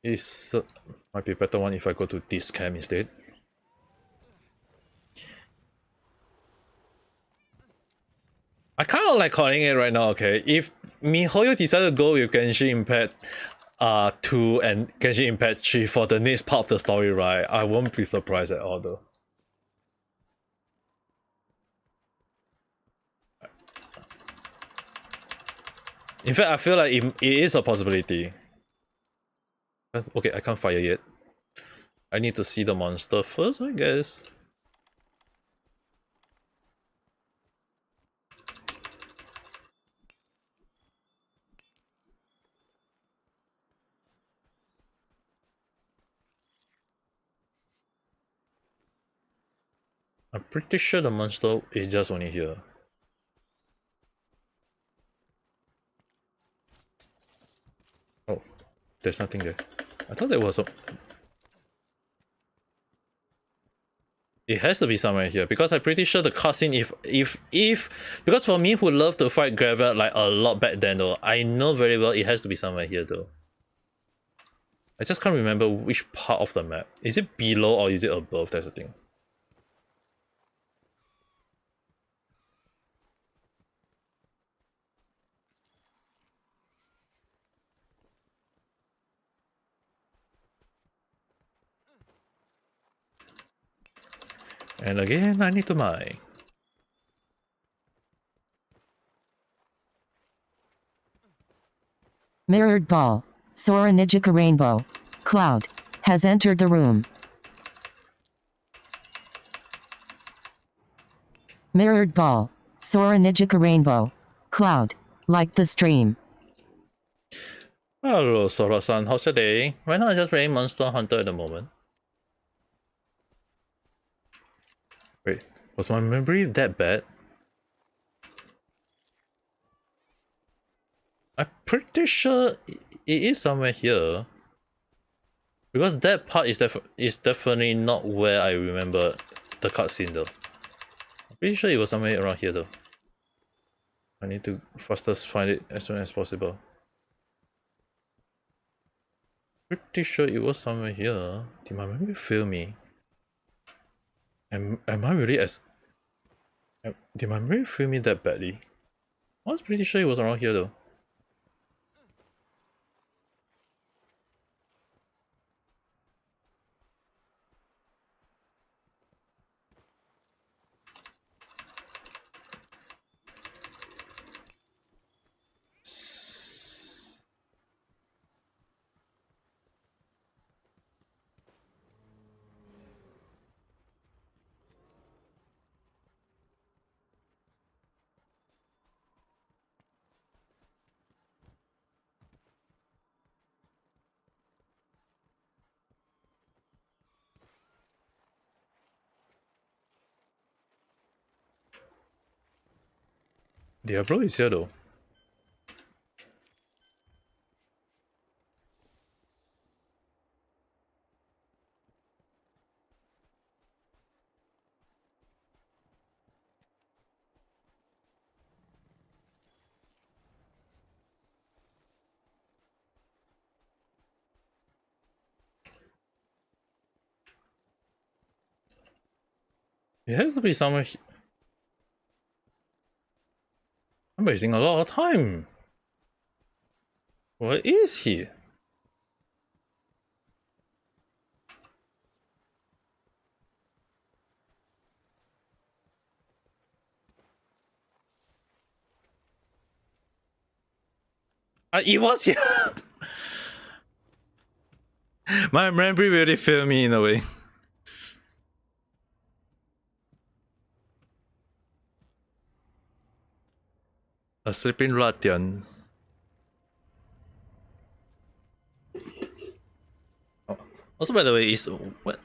is might be a better one if I go to this camp instead. I kind of like calling it right now, okay? If MiHoYo decided to go with Genshin Impact 2 and Genshin Impact 3 for the next part of the story, right? I won't be surprised at all though. In fact, I feel like it is a possibility. Okay, I can't fire yet. I need to see the monster first, I guess. I'm pretty sure the monster is just only here. Oh, there's nothing there. I thought there was a... It has to be somewhere here because I'm pretty sure the cutscene if because for me who love to fight Graveyard like a lot back then though, I know very well it has to be somewhere here though. I just can't remember which part of the map. Is it below or is it above? That's the thing. And again, I need to mine. Mirrored ball. Sora Nijika Rainbow. Cloud. Has entered the room. Mirrored ball. Sora Nijika Rainbow. Cloud. Like the stream. Hello, Sora-san. How's your day? Right now, I'm just playing Monster Hunter at the moment. Wait, was my memory that bad? I'm pretty sure it is somewhere here. Because that part is definitely not where I remember the cutscene though. I'm pretty sure it was somewhere around here though. I need to fastest find it as soon as possible. Pretty sure it was somewhere here. Did my memory fail me? Am I really did my memory feel me that badly? I was pretty sure it was around here though. Diablo is here though. It has to be somewhere. I'm wasting a lot of time. Where is he? It was here. My memory really failed me in a way. A sleeping Ratian. Oh. Also, by the way, is what?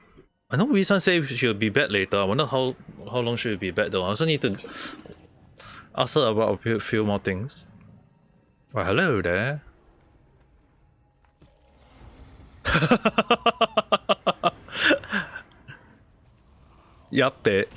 I know Wisan said she'll be back later. I wonder how long she'll be back though. I also need to ask her about a few more things. Well, hello there. Yup, it.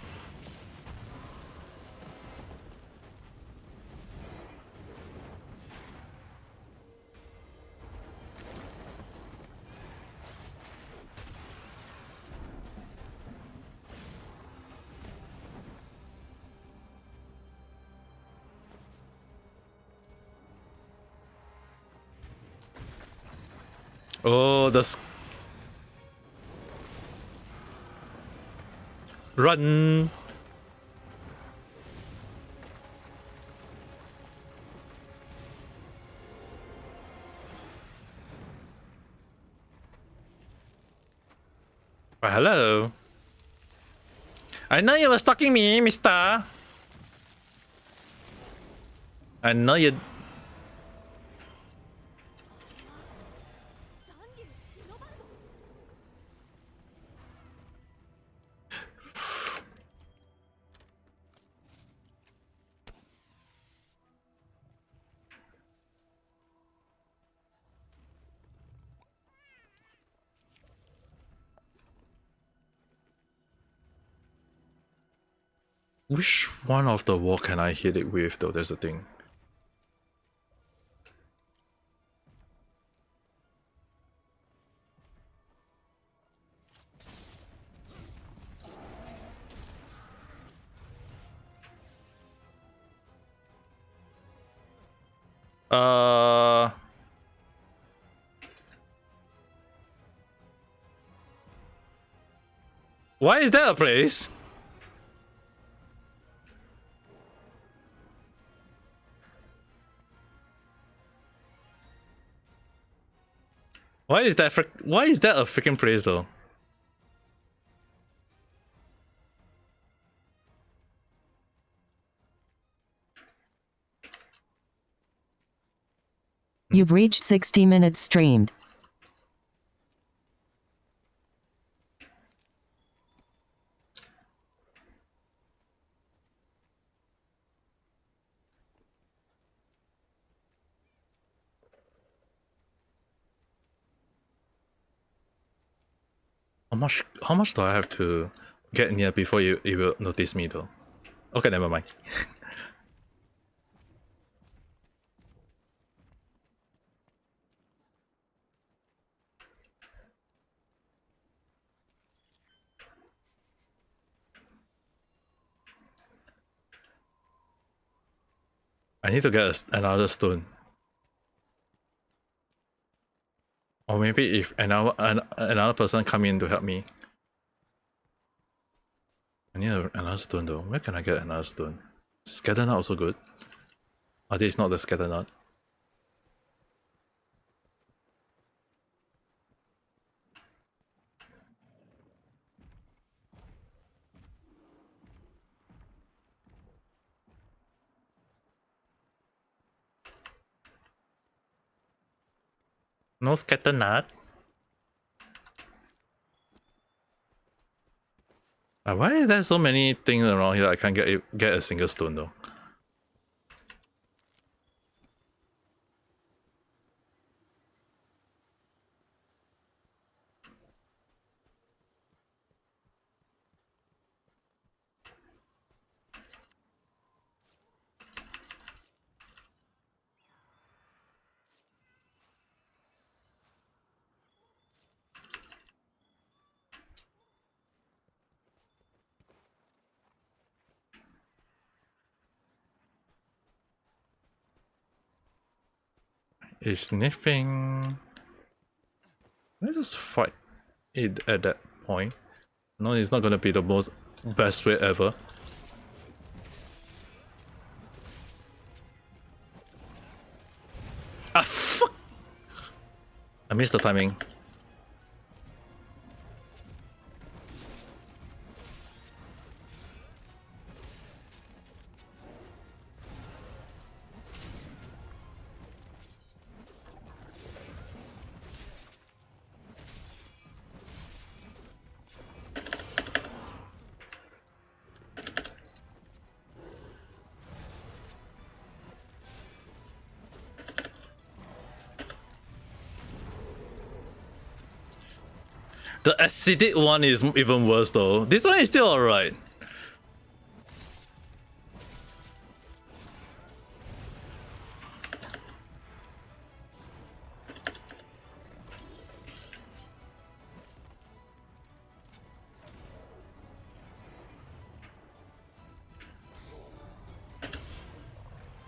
Oh, run. Well, hello. I know you were stalking me, mister. I know you. Which one of the wall can I hit it with though? There's the thing. Why is that a place? Why is that a freaking place though? You've reached 60 minutes streamed. How much do I have to get near before you will notice me though? Okay, never mind. I need to get another stone. Or maybe if another person come in to help me. I need another stone though. Where can I get another stone? Scatter nut also good. Oh, this is not the scatter nut. No scatter nut. Why is there so many things around here? I can't get a single stone though. It's sniffing. Let's just fight it at that point. No, it's not gonna be the most best way ever. Ah, fuck! I missed the timing. The acidic one is even worse though. This one is still alright.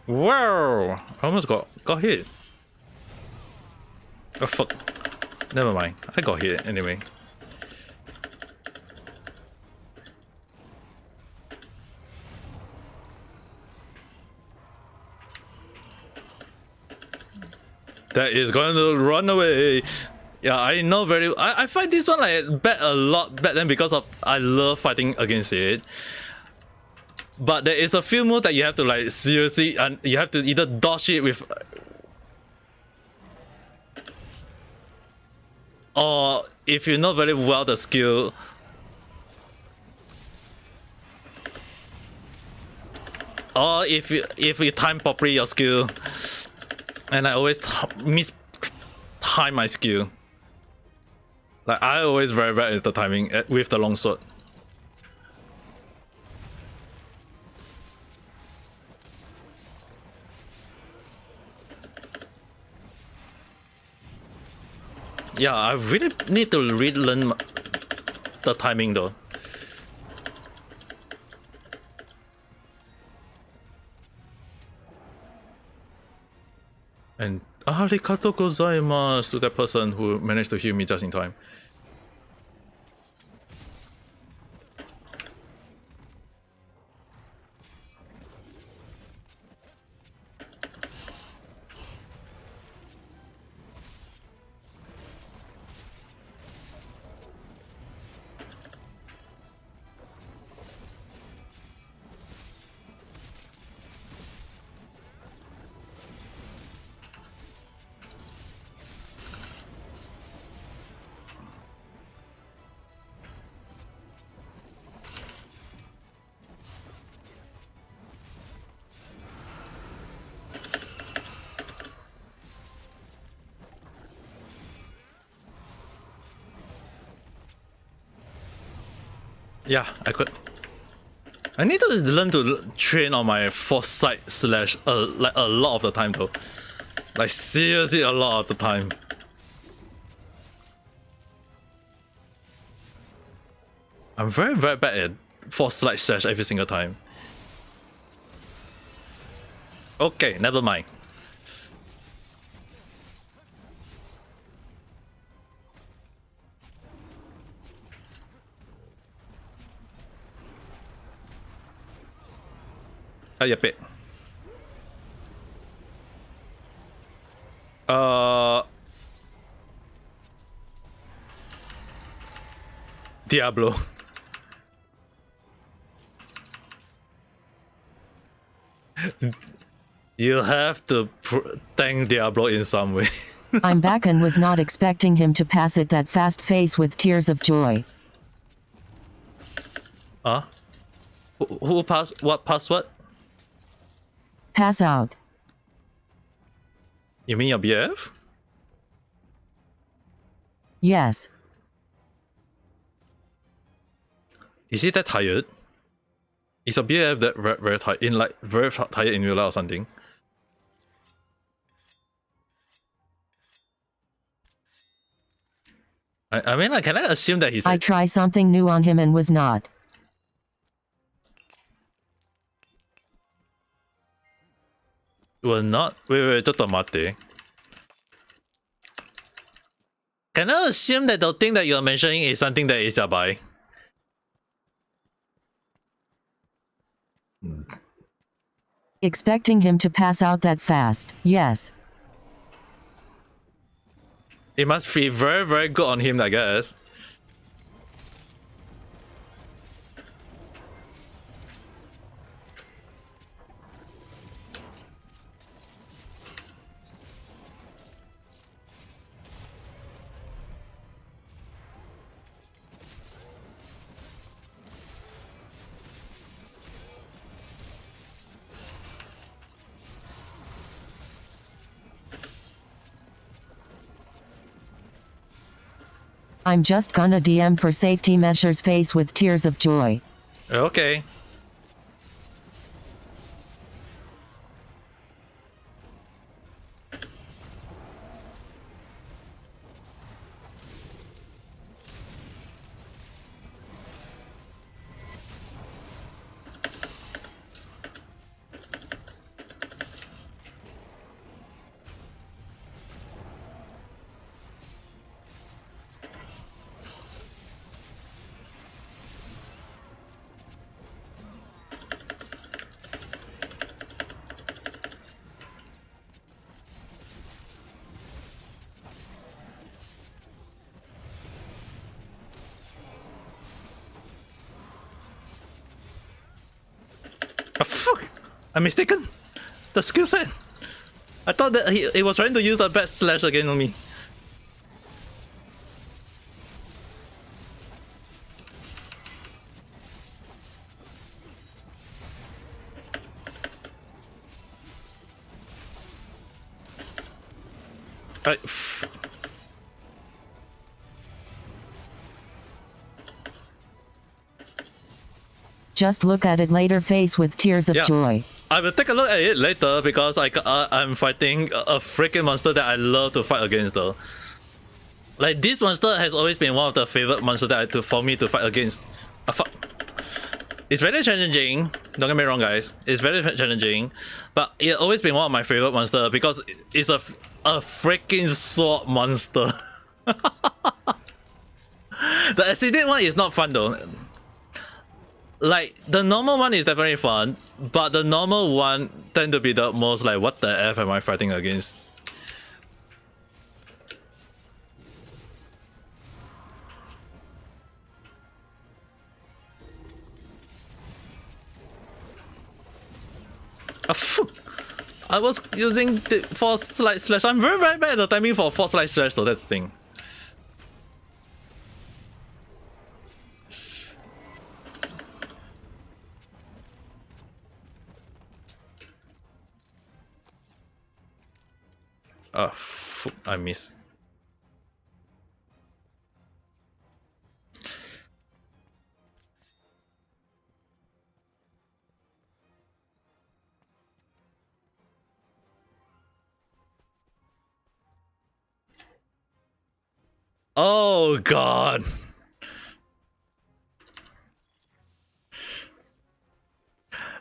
Wow! I almost got hit. Oh fuck. Never mind. I got hit anyway. That is going to run away. Yeah, I know very. I fight this one like a lot back then because of I love fighting against it. But there is a few moves that you have to like seriously, and you have to either dodge it with, or if you know very well the skill, or if you time properly your skill. And I always time my skill. Like I always very bad at the timing with the longsword. Yeah, I really need to relearn the timing though. And arigatou gozaimasu to that person who managed to heal me just in time. Yeah, I could. I need to learn to train on my foresight slash like a lot of the time though. Like seriously a lot of the time. I'm very bad at foresight slash every single time. Okay, never mind. Yep it. Diablo. You have to thank Diablo in some way. I'm back and was not expecting him to pass it that fast. Face with tears of joy. Who passed what password? Pass out. You mean your BF? Yes. Is he that tired? Is your BF that very tired in like very tired in real life or something? I mean, like, can I assume that he's? I try something new on him and was not. Will not. Wait, just mate. Can I assume that the thing that you're mentioning is something that is yabai? Expecting him to pass out that fast. Yes. It must feel very, very good on him, I guess. I'm just gonna DM for safety measures. Face with tears of joy. Okay. Fuck! I'm mistaken. The skill set. I thought that he was trying to use the back slash again on me. Just look at it later. Face with tears of joy. I will take a look at it later because I'm fighting a freaking monster that I love to fight against though. Like, this monster has always been one of the favorite monsters that for me to fight against. It's very challenging, don't get me wrong guys, it's very challenging, but it's always been one of my favorite monsters because it's a freaking sword monster. The acidic one is not fun though. Like, the normal one is definitely fun, but the normal one tend to be the most like, what the F am I fighting against? I was using the force slash. I'm very bad at the timing for force slash, so that's the thing. I missed. Oh god.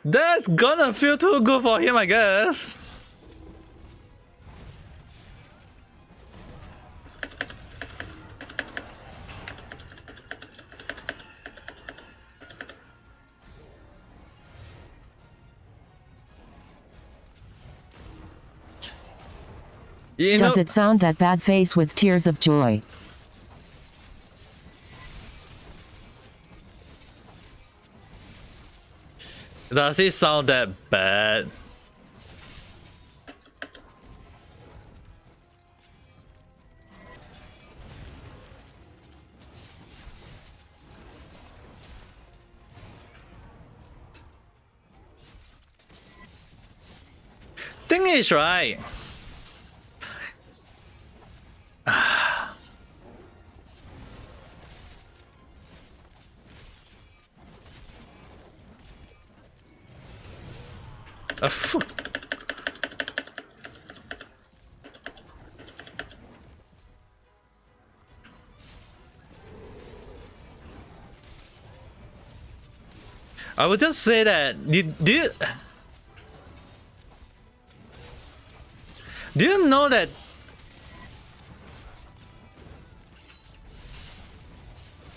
That's gonna feel too good for him, I guess. Does it sound that bad? Face with tears of joy. Does it sound that bad? Thing is, right? I would just say that do you know that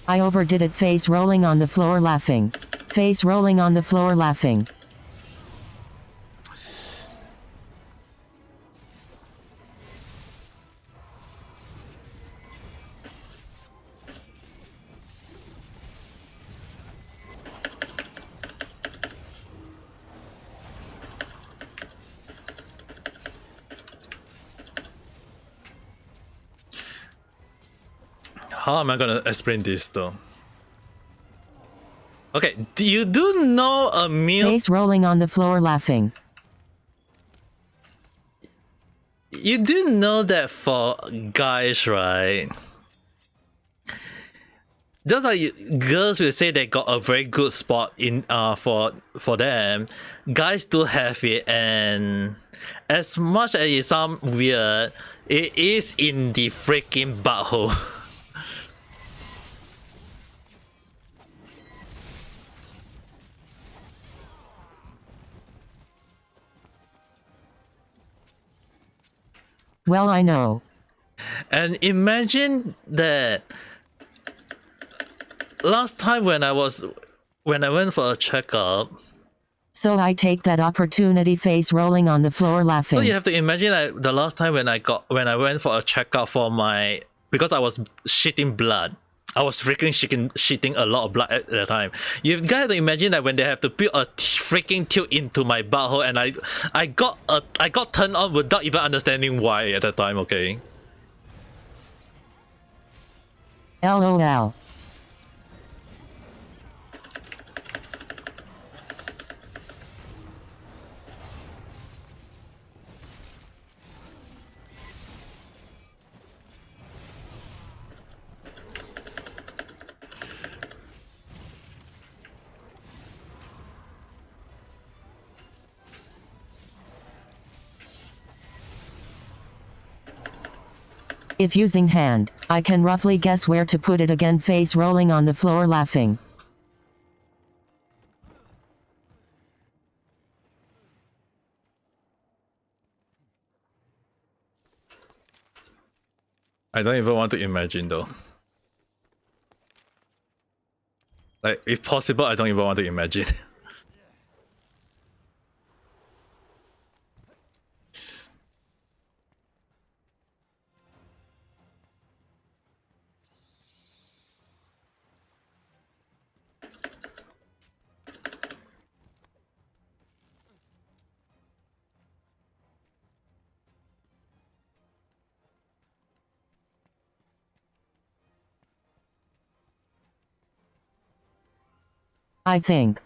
I overdid it. Face rolling on the floor laughing. Face rolling on the floor laughing. How am I gonna explain this though? Okay, you do know a meal. Face rolling on the floor laughing. You do know that for guys, right? Just like girls will say they got a very good spot in for them, guys do have it, and as much as it sounds weird, it is in the freaking butthole. Well, I know. And imagine that last time when I went for a checkup. So I take that opportunity. Face rolling on the floor laughing. So you have to imagine the last time when I went for a checkup for because I was shitting blood. I was freaking shitting a lot of blood at the time. You've got to imagine that when they have to put a freaking tube into my butthole, and I got turned on without even understanding why at the time. Okay. LOL. If using hand, I can roughly guess where to put it again. Face rolling on the floor laughing. I don't even want to imagine though. Like, if possible, I don't even want to imagine. I think.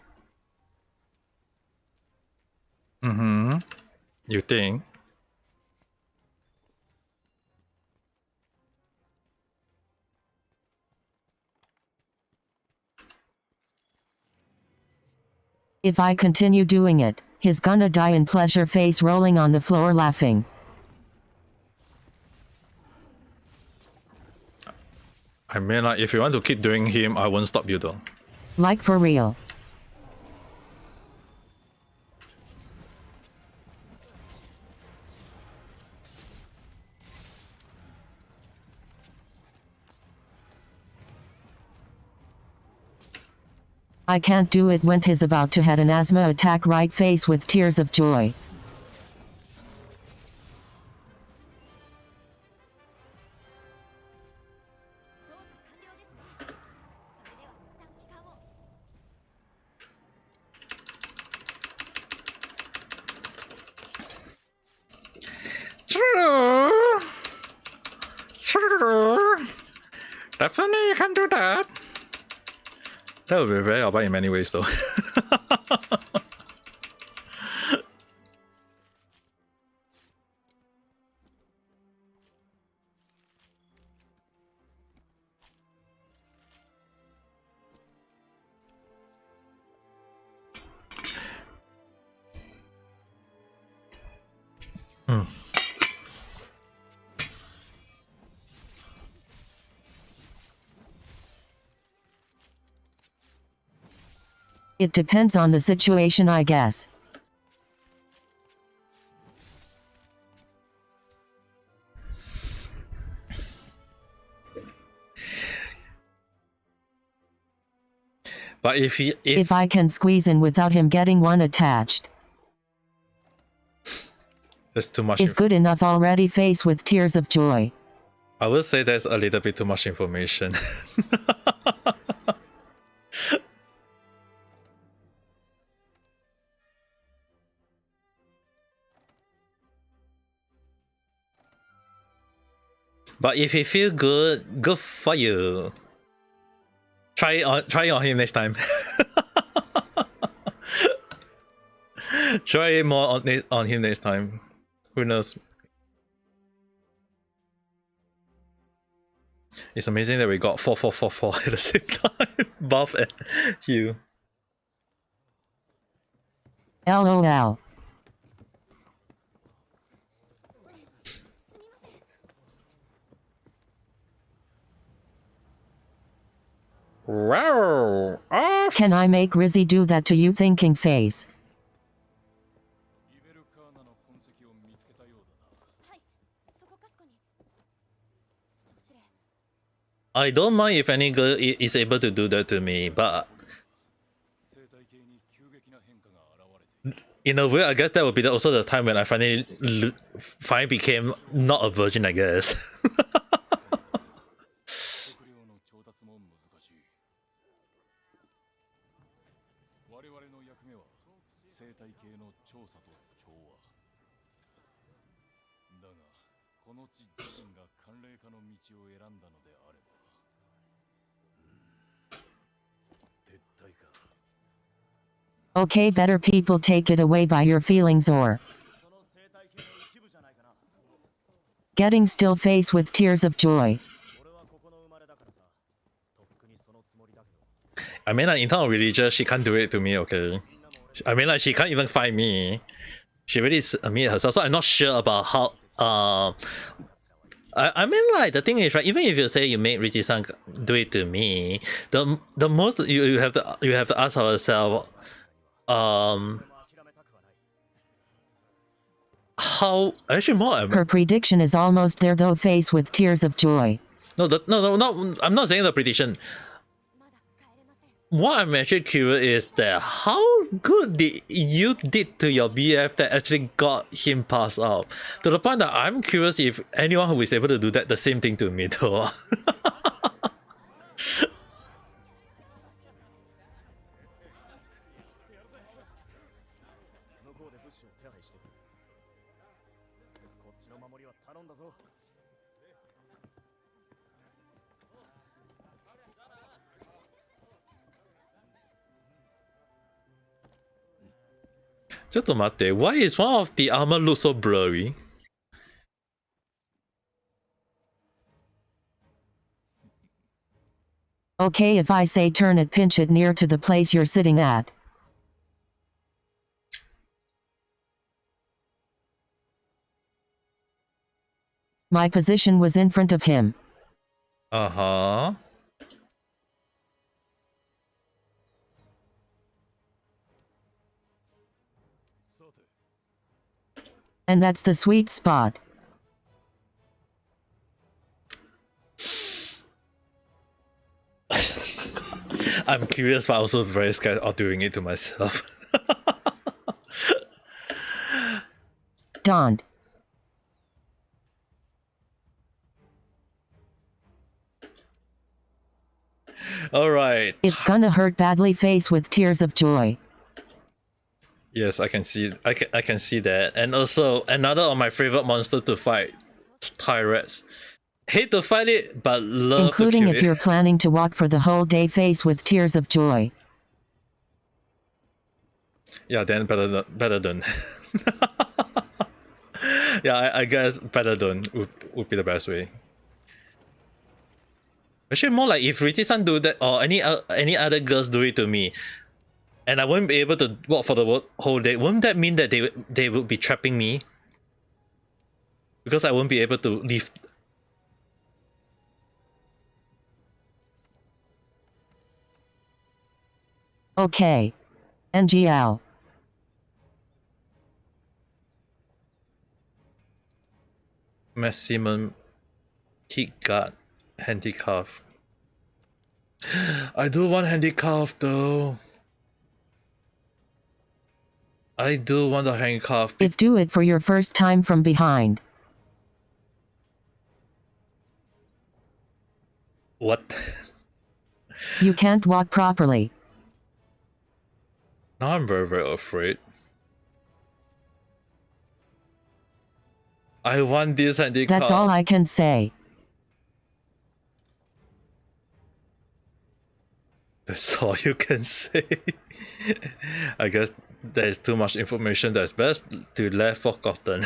You think? If I continue doing it, he's gonna die in pleasure. Face rolling on the floor laughing. I mean, like, if you want to keep doing him, I won't stop you though. Like for real. I can't do it when 'tis about to had an asthma attack. Right face with tears of joy. True. True. Definitely you can do that. That would be very odd in many ways though. It depends on the situation, I guess. But if I can squeeze in without him getting one attached, that's too much. Is good enough already. Face with tears of joy. I would say there's a little bit too much information. But if you feel good, good for you. Try it on him next time. Try it more on him next time. Who knows? It's amazing that we got 4 at the same time. Buff and Hugh. LOL. Wow. Off. Can I make Rizzy do that to you? Thinking face. I don't mind if any girl is able to do that to me, but in a way, I guess that would be also the time when I finally became not a virgin, I guess. Okay, better people take it away by your feelings or getting still. Face with tears of joy. I mean, like, in terms of religious, she can't do it to me, okay? I mean, like, she can't even find me. She really admitted herself, so I'm not sure about how. I mean, like, the thing is, right? Even if you say you make Richie-san do it to me, the most you have to ask yourself, how actually more. Her prediction is almost there though. Face with tears of joy. No, I'm not saying the prediction. What I'm actually curious is that how good did you did to your BF that actually got him passed out? To the point that I'm curious if anyone who is able to do that the same thing to me though. Why is one of the armor look so blurry? Okay, if I say turn it, pinch it near to the place you're sitting at. My position was in front of him. Uh-huh. And that's the sweet spot. I'm curious, but also very scared of doing it to myself. Dawned. All right. It's gonna hurt badly. Face with tears of joy. Yes, I can see. I can see that, and also another of my favorite monster to fight, Tyrets. Hate to fight it, but love Including to if kill you're it. planning to walk for the whole day. Face with tears of joy. Yeah, then better don't. Yeah, I guess better don't would be the best way. Actually, more like if Richi-san do that or any other girls do it to me, and I won't be able to walk for the whole day, won't that mean that they will be trapping me? Because I won't be able to leave. Okay. NGL. Maximum hit guard handicraft. I do want handicraft though. I do want a handicraft. If do it for your first time from behind. What? You can't walk properly. Now I'm very afraid. I want this handicraft. That's all I can say. That's all you can say. I guess there's too much information that's best to let forgotten.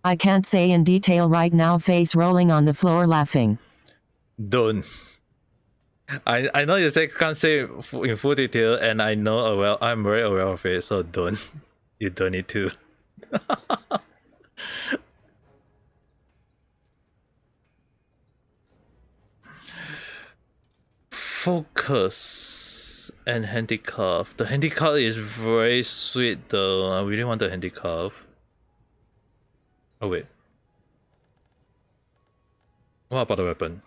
I can't say in detail right now. Face rolling on the floor laughing. Don't. I know you say can't say in full detail, and I know I'm very aware of it, so don't. You don't need to. Focus and handicraft. The handicraft is very sweet though. I really want the handicraft. Oh wait. What about the weapon?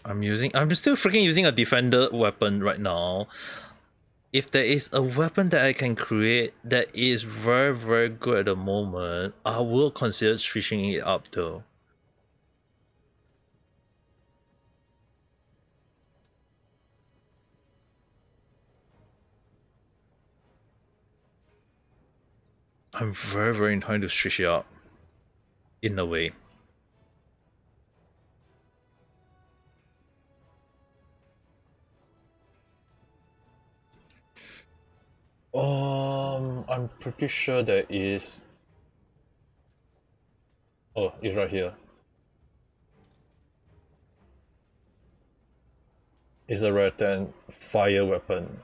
I'm still freaking using a defender weapon right now. If there is a weapon that I can create that is very good at the moment, I will consider switching it up though. I'm very inclined to switch it up in a way. I'm pretty sure there is. Oh, it's right here. It's a rattan fire weapon.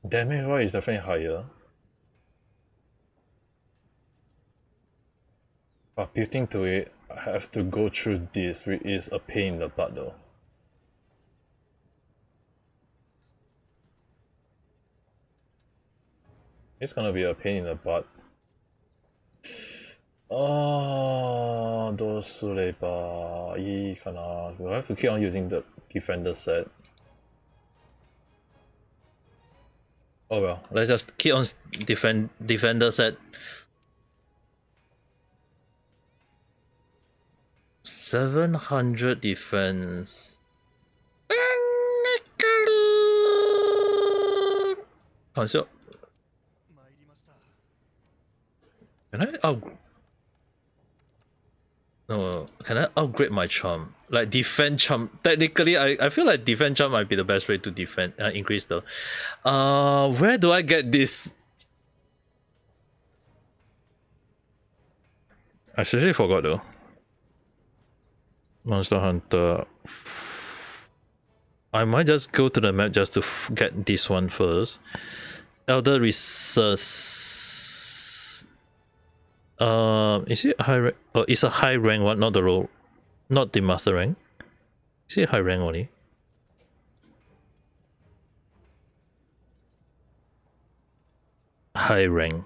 Damage wise is definitely higher. But building to it, I have to go through this, which is a pain in the butt though. It's gonna be a pain in the butt. Oh, どうすればいいかな? Do I have to keep on using the defender set? Oh well, let's just keep on defender set. 700 defense. Console. Can I upgrade? No, can I upgrade my charm? Like defend charm. Technically, I feel like defend charm might be the best way to defend increase though. Where do I get this? I seriously forgot though. Monster Hunter. I might just go to the map just to get this one first. Elder Resource. Is it high rank? Oh, it's a high rank one, not the master rank. Is it high rank only? high rank.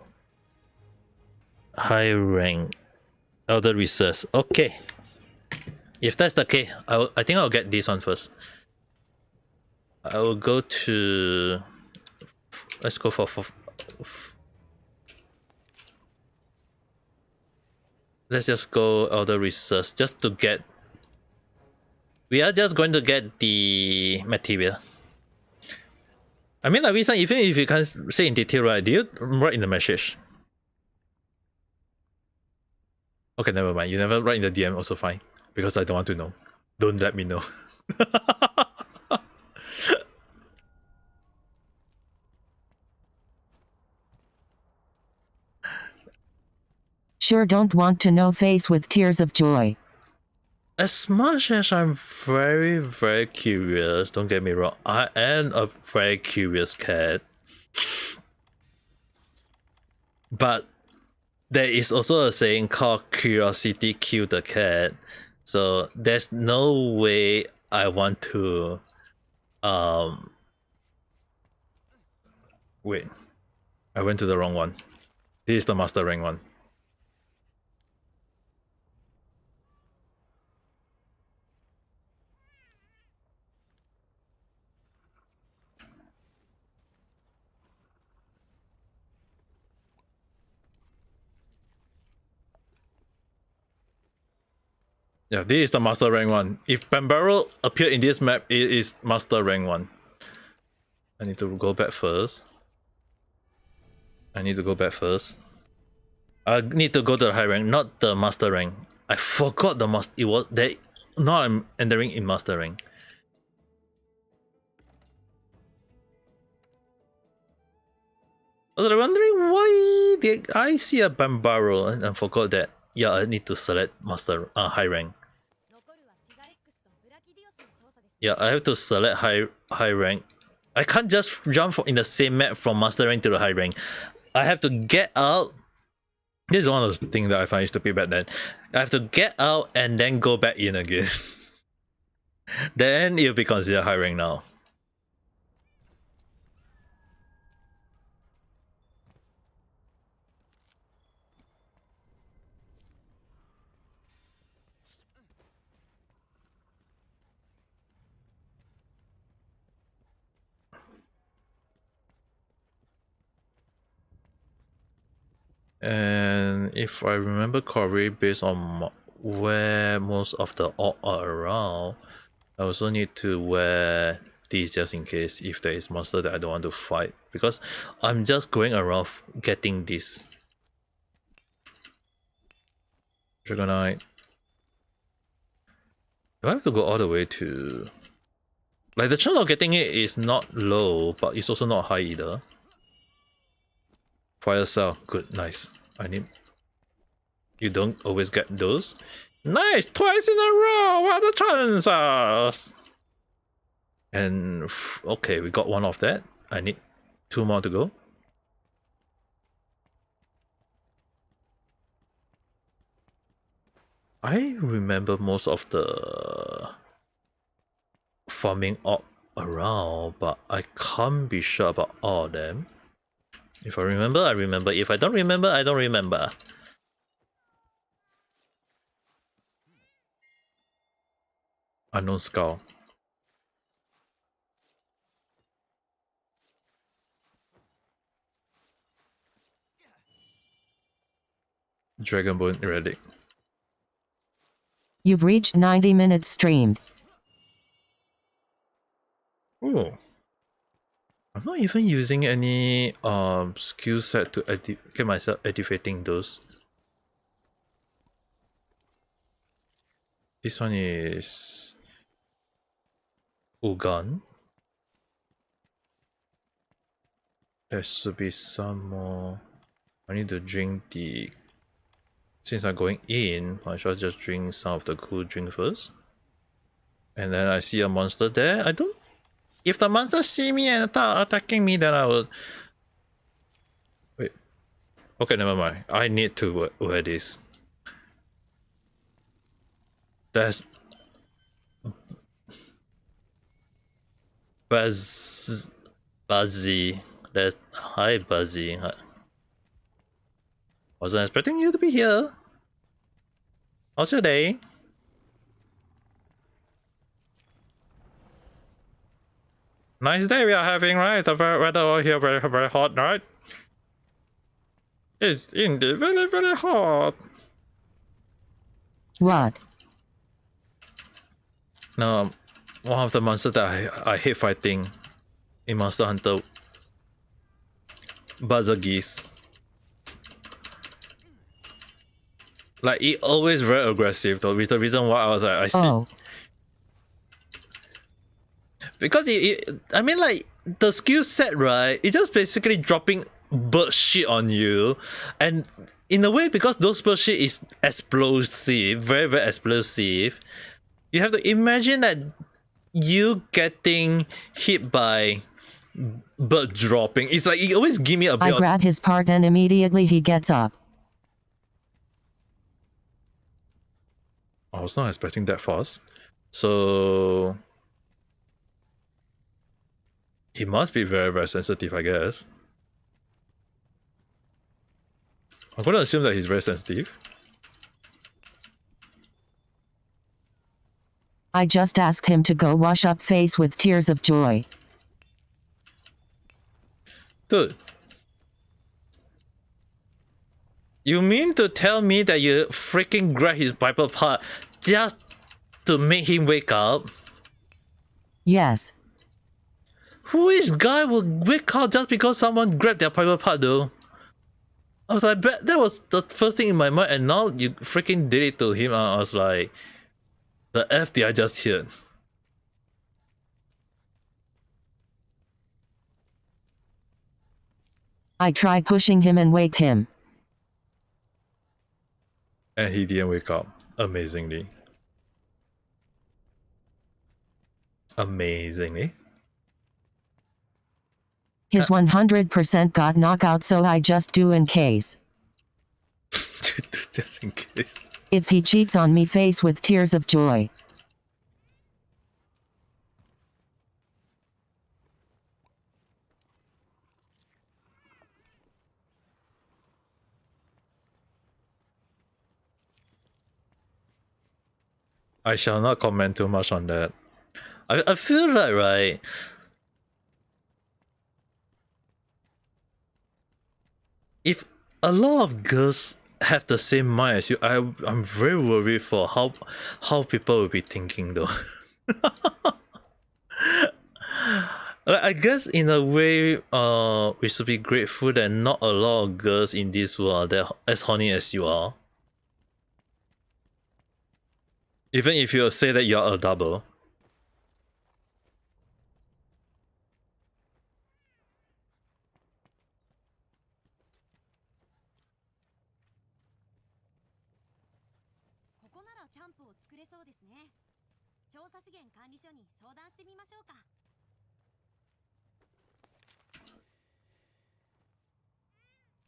High rank. Elder Recess. Okay. If that's the case, I think I'll get this one first. I will go to. Let's go for. Let's just go Elder Recess just to get. We are just going to get the material. I mean, like, even if you can't say in detail, right? Do you write in the message? Okay, never mind. You never write in the DM, also fine. Because I don't want to know. Don't let me know. Sure don't want to know face with tears of joy. As much as I'm very, very curious, don't get me wrong, I am a very curious cat. But there is also a saying called curiosity killed the cat. So there's no way I want to wait. I went to the wrong one. This is the master rank one. Yeah, this is the master rank one. If Bambaro appeared in this map, it is master rank one. I need to go back first. I need to go to the high rank, not the master rank. I forgot the master. It was that. Now I'm entering in master rank. I was wondering why did I see a Bambaro and I forgot that. Yeah, I need to select master high rank. Yeah, I have to select high rank. I can't just jump in the same map from master rank to the high rank. I have to get out. This is one of the things that I find stupid back then. I have to get out and then go back in again. Then it'll be considered high rank now. And if I remember correctly, based on where most of the orc are around, I also need to wear these just in case if there is monster that I don't want to fight, because I'm just going around getting this. Dragonite. Do I have to go all the way to... Like, the chance of getting it is not low, but it's also not high either. Fire cell, good, nice. I need. You don't always get those. Nice, twice in a row. What are the chances? And okay, we got one of that. I need 2 more to go. I remember most of the farming orc around, but I can't be sure about all of them. If I remember, I remember. If I don't remember, I don't remember. Unknown Skull. Dragonbone Relic. You've reached 90 minutes streamed. Oh. I'm not even using any skill set to get myself activating those. This one is Ugan. There should be some more. I need to drink the... Since I'm going in, I should just drink some of the cool drink first. And then I see a monster there. I don't... If the monster see me and start attacking me, then I will... Wait. Okay, never mind. I need to wear this. That's... Buzzy. That's... Hi, Buzzy. Wasn't expecting you to be here. How's your day? Nice day we are having, right? The weather out here very hot, right? It's indeed very hot. What? No, one of the monsters that I hate fighting in Monster Hunter. Buzzer geese. Like, it always very aggressive though, with the reason why I was like, I see. Oh. Because I mean, like, the skill set, right? It's just basically dropping bird shit on you, and in a way, because those bird shit is explosive, very explosive. You have to imagine that you getting hit by bird dropping. It's like, it always give me a bit. I grab his part and immediately he gets up. I was not expecting that fast, so he must be very sensitive, I guess. I'm gonna assume that he's very sensitive. I just ask him to go wash up face with tears of joy. Dude. You mean to tell me that you freaking grab his Bible part just to make him wake up? Yes. Which guy would wake up just because someone grabbed their Bible part though? I was like, that was the first thing in my mind, and now you freaking did it to him. I was like, the F did I just hear? I try pushing him and wake him. And he didn't wake up. Amazingly. Amazingly. His 100% got knockout, so I just do in case. Just in case. If he cheats on me, face with tears of joy. I shall not comment too much on that. I feel like, right, if a lot of girls have the same mind as you, I'm very worried for how people will be thinking though. Like, I guess in a way, we should be grateful that not a lot of girls in this world are that as horny as you are. Even if you say that you're a double.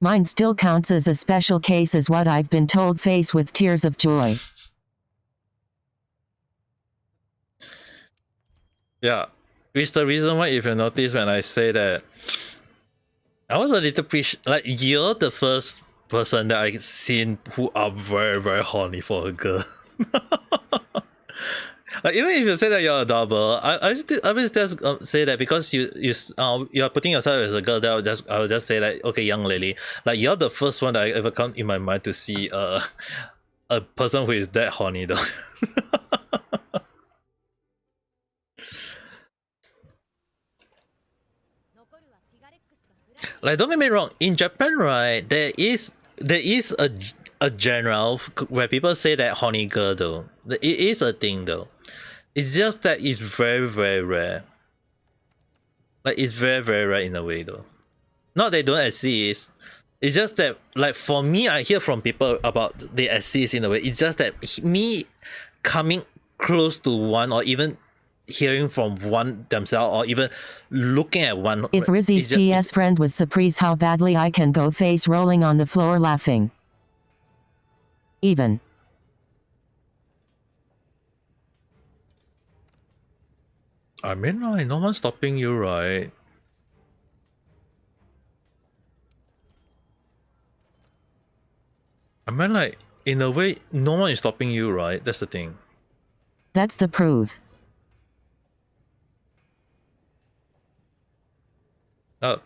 Mine still counts as a special case, is what I've been told, face with tears of joy. Yeah, which the reason why, if you notice, when I say that, I was a little bit like, you're the first person that I've seen who are very horny for a girl. Like, even if you say that you're a double, I will just say that because you're putting yourself as a girl, that I will just say like, okay, young lady, like, you're the first one that I ever come in my mind to see a person who is that horny though. Like, don't get me wrong, in Japan, right, there is a genre where people say that horny girl though. It is a thing though. It's just that it's very rare. Like, it's very rare in a way though. Not they don't exist. It's just that, like, for me, I hear from people about they exist in a way. It's just that me coming close to one, or even hearing from one themselves, or even looking at one. If Rizzy's PS friend was surprised how badly I can go, face rolling on the floor laughing. Even. I mean, like, no one's stopping you, right? I mean, like, in a way, no one is stopping you, right? That's the thing. That's the proof.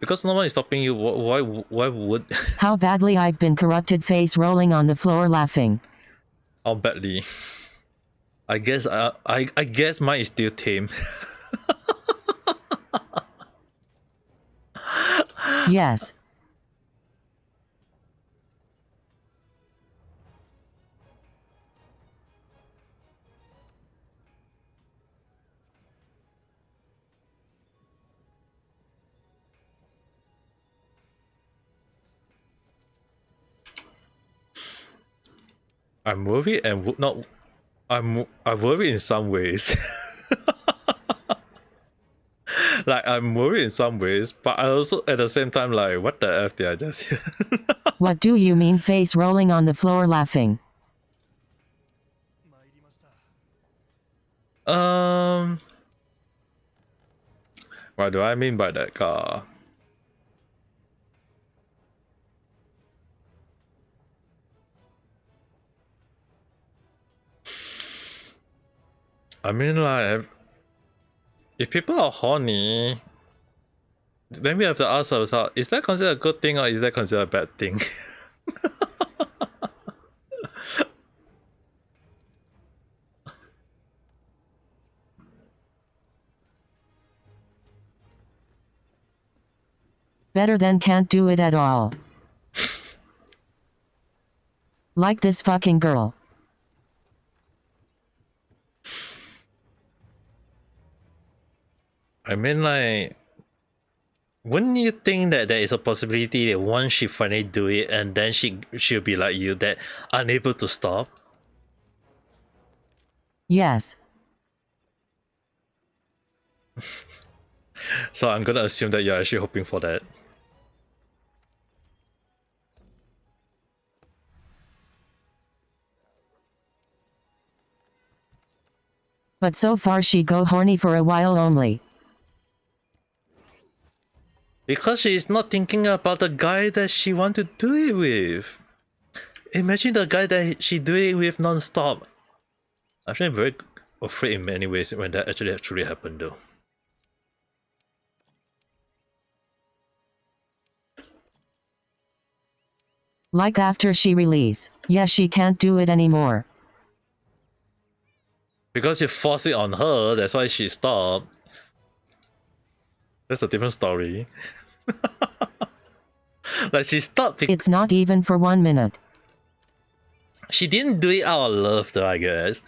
Because no one is stopping you, why would... How badly I've been corrupted, face rolling on the floor laughing. How badly? I guess I guess mine is still tame. Yes. I'm worried and not. I'm worried in some ways. Like, I'm worried in some ways, but I also at the same time like, what the F did I just hear? What do you mean, face rolling on the floor laughing? What do I mean by that, car? I mean, like, if people are horny, then we have to ask ourselves, is that considered a good thing or is that considered a bad thing? Better than can't do it at all. Like this fucking girl. I mean, like, wouldn't you think that there is a possibility that once she finally do it and then she'll be like you, that unable to stop? Yes. So I'm gonna assume that you're actually hoping for that. But so far she go horny for a while only. Because she is not thinking about the guy that she want to do it with. Imagine the guy that she do it with non-stop. Actually, I'm very afraid in many ways when that actually truly happened though. Like after she release. Yeah, she can't do it anymore. Because you force it on her, that's why she stopped. That's a different story. Like, she stopped. It's not even for 1 minute. She didn't do it out of love though, I guess.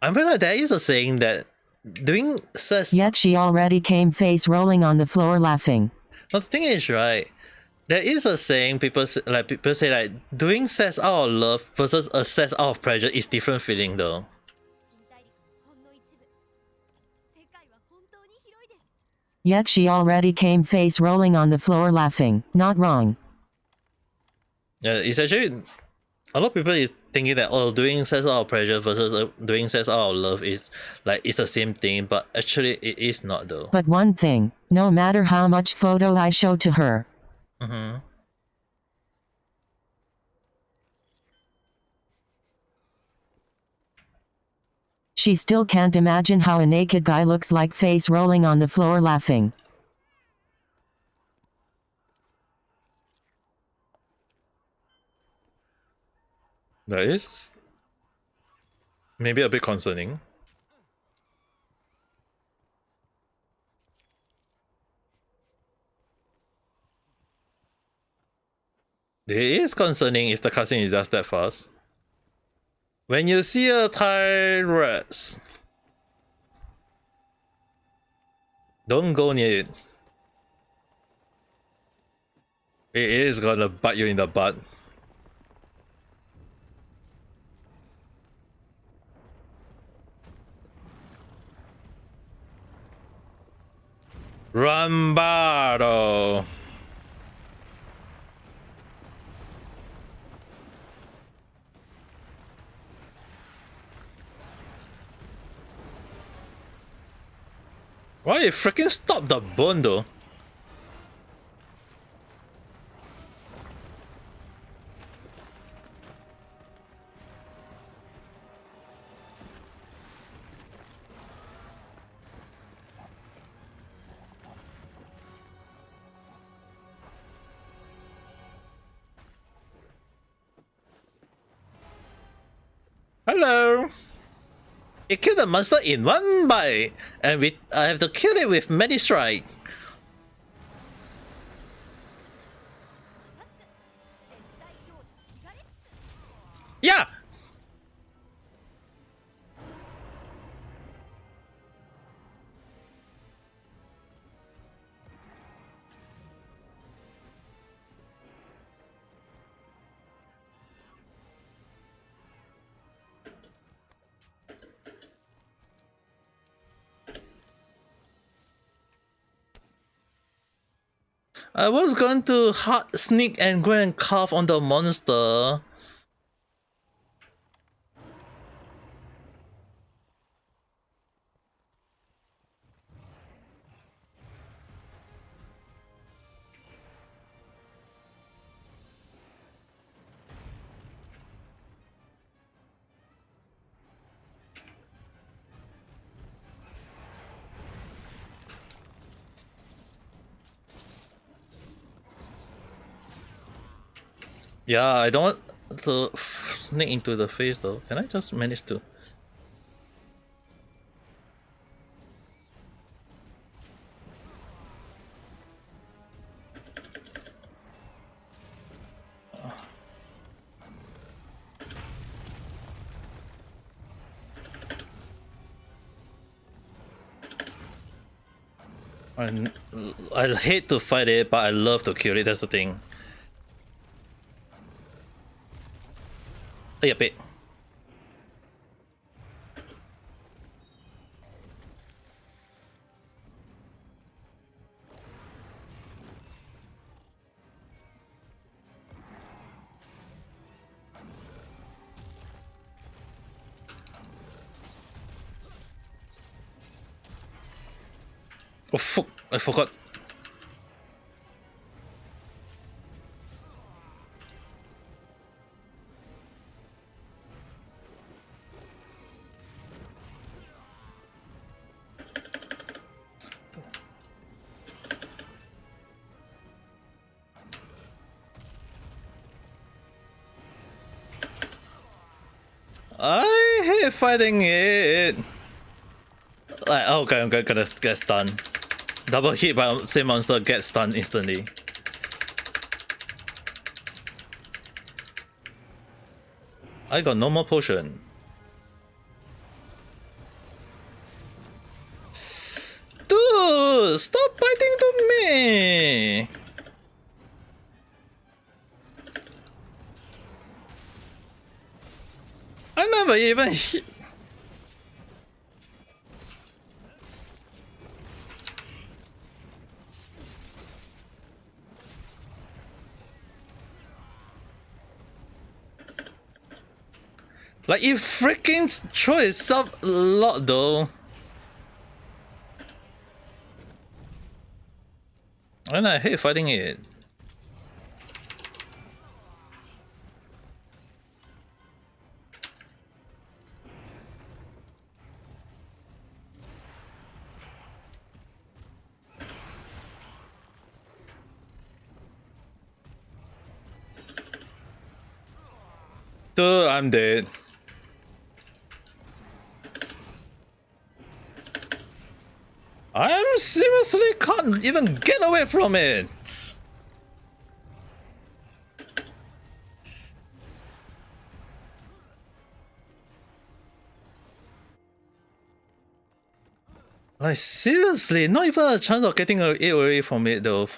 I mean, like, there is a saying that doing sex... Yet she already came face rolling on the floor laughing. The thing is, right, there is a saying people say like doing sex out of love versus a sex out of pleasure is different feeling though. Yet she already came face rolling on the floor laughing. Not wrong. Yeah, it's actually a lot of people is thinking that, oh, doing sex out of pleasure versus doing sex out of love is like it's the same thing, but actually it is not though. But one thing, no matter how much photo I show to her, she still can't imagine how a naked guy looks like face rolling on the floor laughing. That is maybe a bit concerning. It is concerning if the cutscene is just that fast. When you see a Tyrus, don't go near it. It is gonna bite you in the butt. Rambardo. Why you freaking stop the burn though? Hello. It killed the monster in one bite, and I have to kill it with many strikes. Yeah. I was going to sneak and go and carve on the monster. Yeah, I don't want to sneak into the face though. Can I just manage to? I hate to fight it, but I love to kill it. That's the thing. Yep, it. Oh fuck! I forgot. I hate fighting it. Like, oh, okay, I'm gonna get stunned. Double hit by same monster, get stunned instantly. I got no more potion. Dude, stop biting to me! I never even hit. Like, it freaking throw itself a lot though. And I hate fighting it. Dude, I'm dead. I seriously can't even get away from it. Like, seriously, not even a chance of getting away from it though.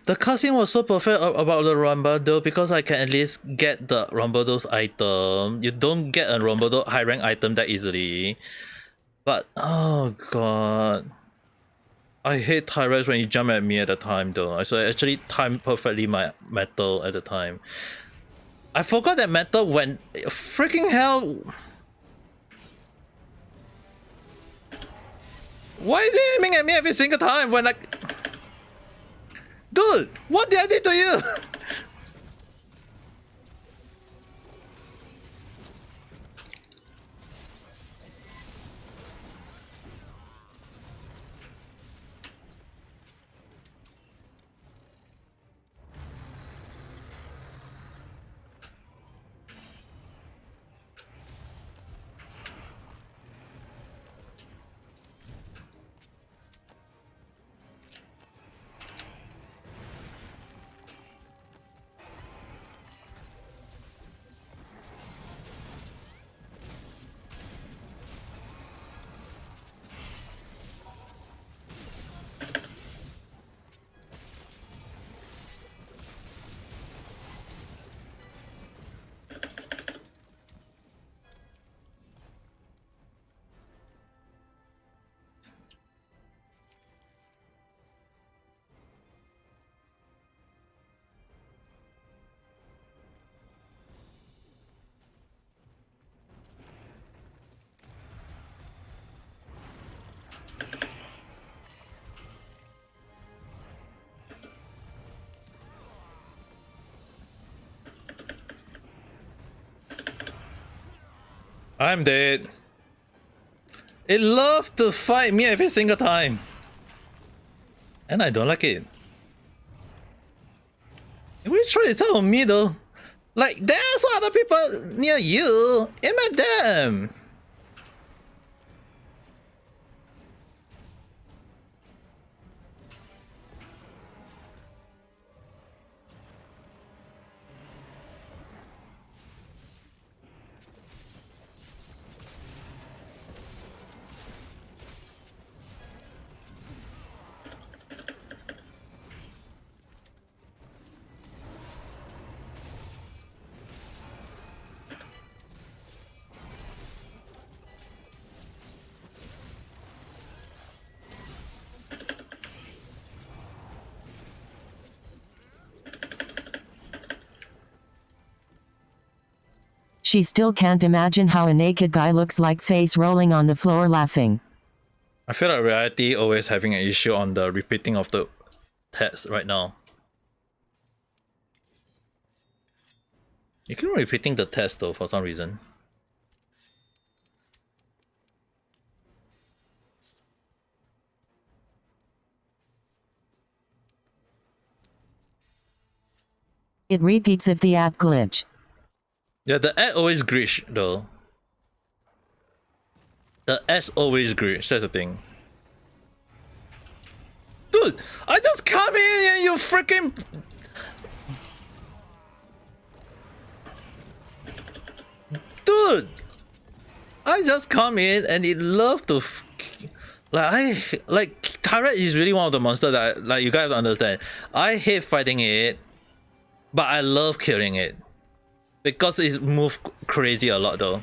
The cutscene was so perfect about the Rumble though, because I can at least get the Rumble item. You don't get a Rumble high rank item that easily. But oh god. I hate Tyrese when you jump at me at the time though. So I actually timed perfectly my metal at the time. I forgot that metal went freaking hell. Why is he aiming at me every single time when I... Dude, what did I do to you? I'm dead. It loves to fight me every single time. And I don't like it. Which try to tell me though? Like, there's other people near you. Aim at them. She still can't imagine how a naked guy looks like, face rolling on the floor laughing. I feel like reality always having an issue on the repeating of the text right now. You keep repeating the text though for some reason. It repeats if the app glitch. Yeah, the ad always glitch though. The ads always glitch, that's the thing. Dude, I just come in and you freaking... Dude! I just come in and it love to... Like, Tyrant is really one of the monsters that, like, you guys understand. I hate fighting it, but I love killing it. Because it moves crazy a lot though.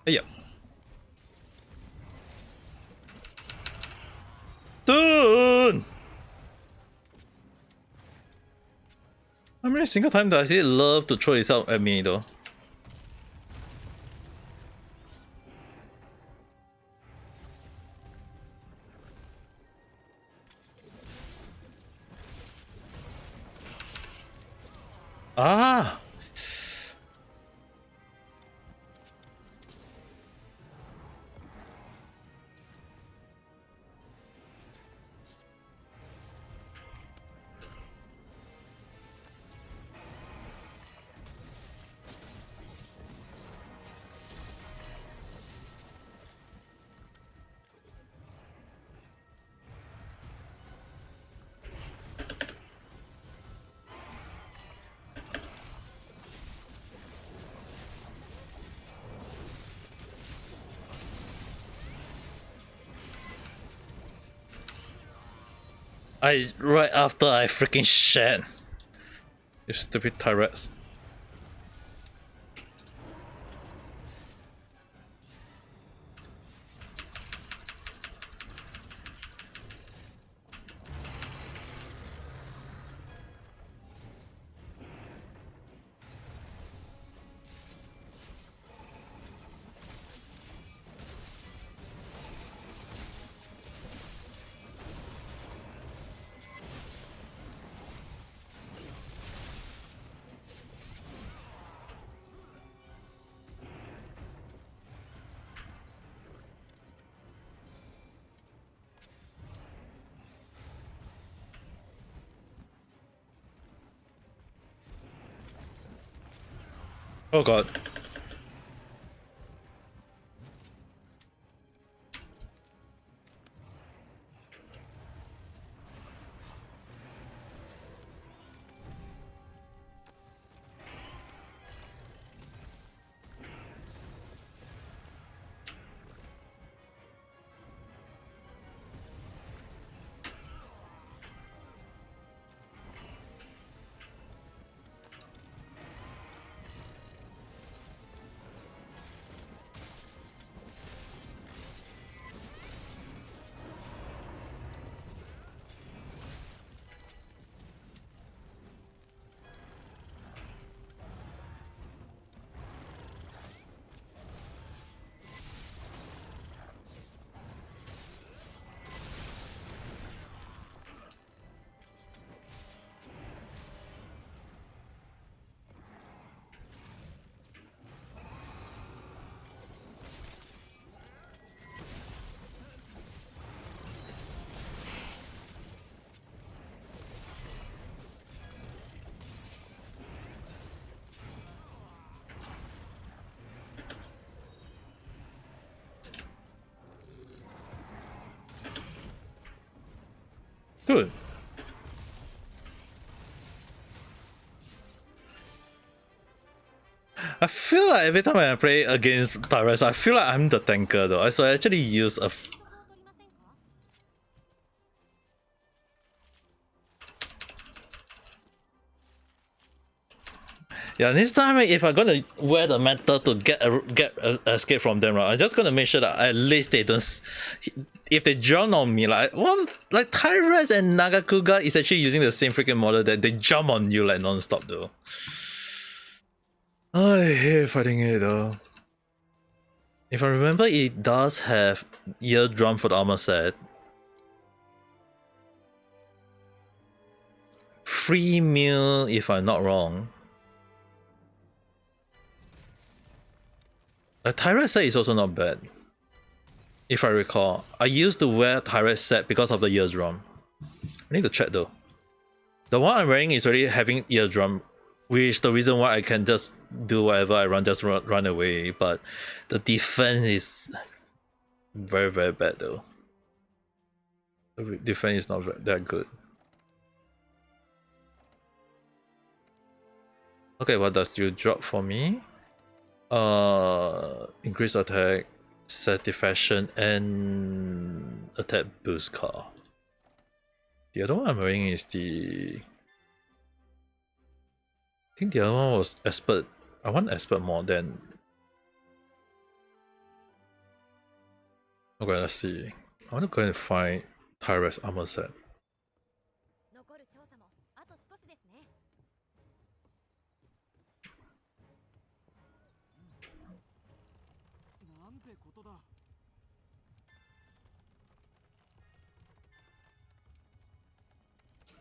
Yep. many single time does it love to throw itself at me though? Ah! Right after I freaking shat. You stupid turrets. Oh god. Good. I feel like every time I play against turrets, I feel like I'm the tanker though. So I actually use a. Yeah, this time if I'm gonna wear the metal to get escape from them, right, I'm just gonna make sure that at least they don't. If they jump on me, like Tyrus and Nagakuga is actually using the same freaking model that they jump on you like non-stop though. I hate fighting it though. If I remember, it does have eardrum for the armor set. Free meal, if I'm not wrong. The Tyrant set is also not bad. If I recall, I used to wear Tyrant set because of the eardrum. I need to check though. The one I'm wearing is already having eardrum, which is the reason why I can just do whatever I run, just run away. But the defense is very, very bad though. The defense is not that good. Okay, what does you drop for me? Increase attack, satisfaction, and attack boost card. The other one I'm wearing is the. I think the other one was expert. I want expert more than. Okay, let's see. I want to go and find Tyrus armor set.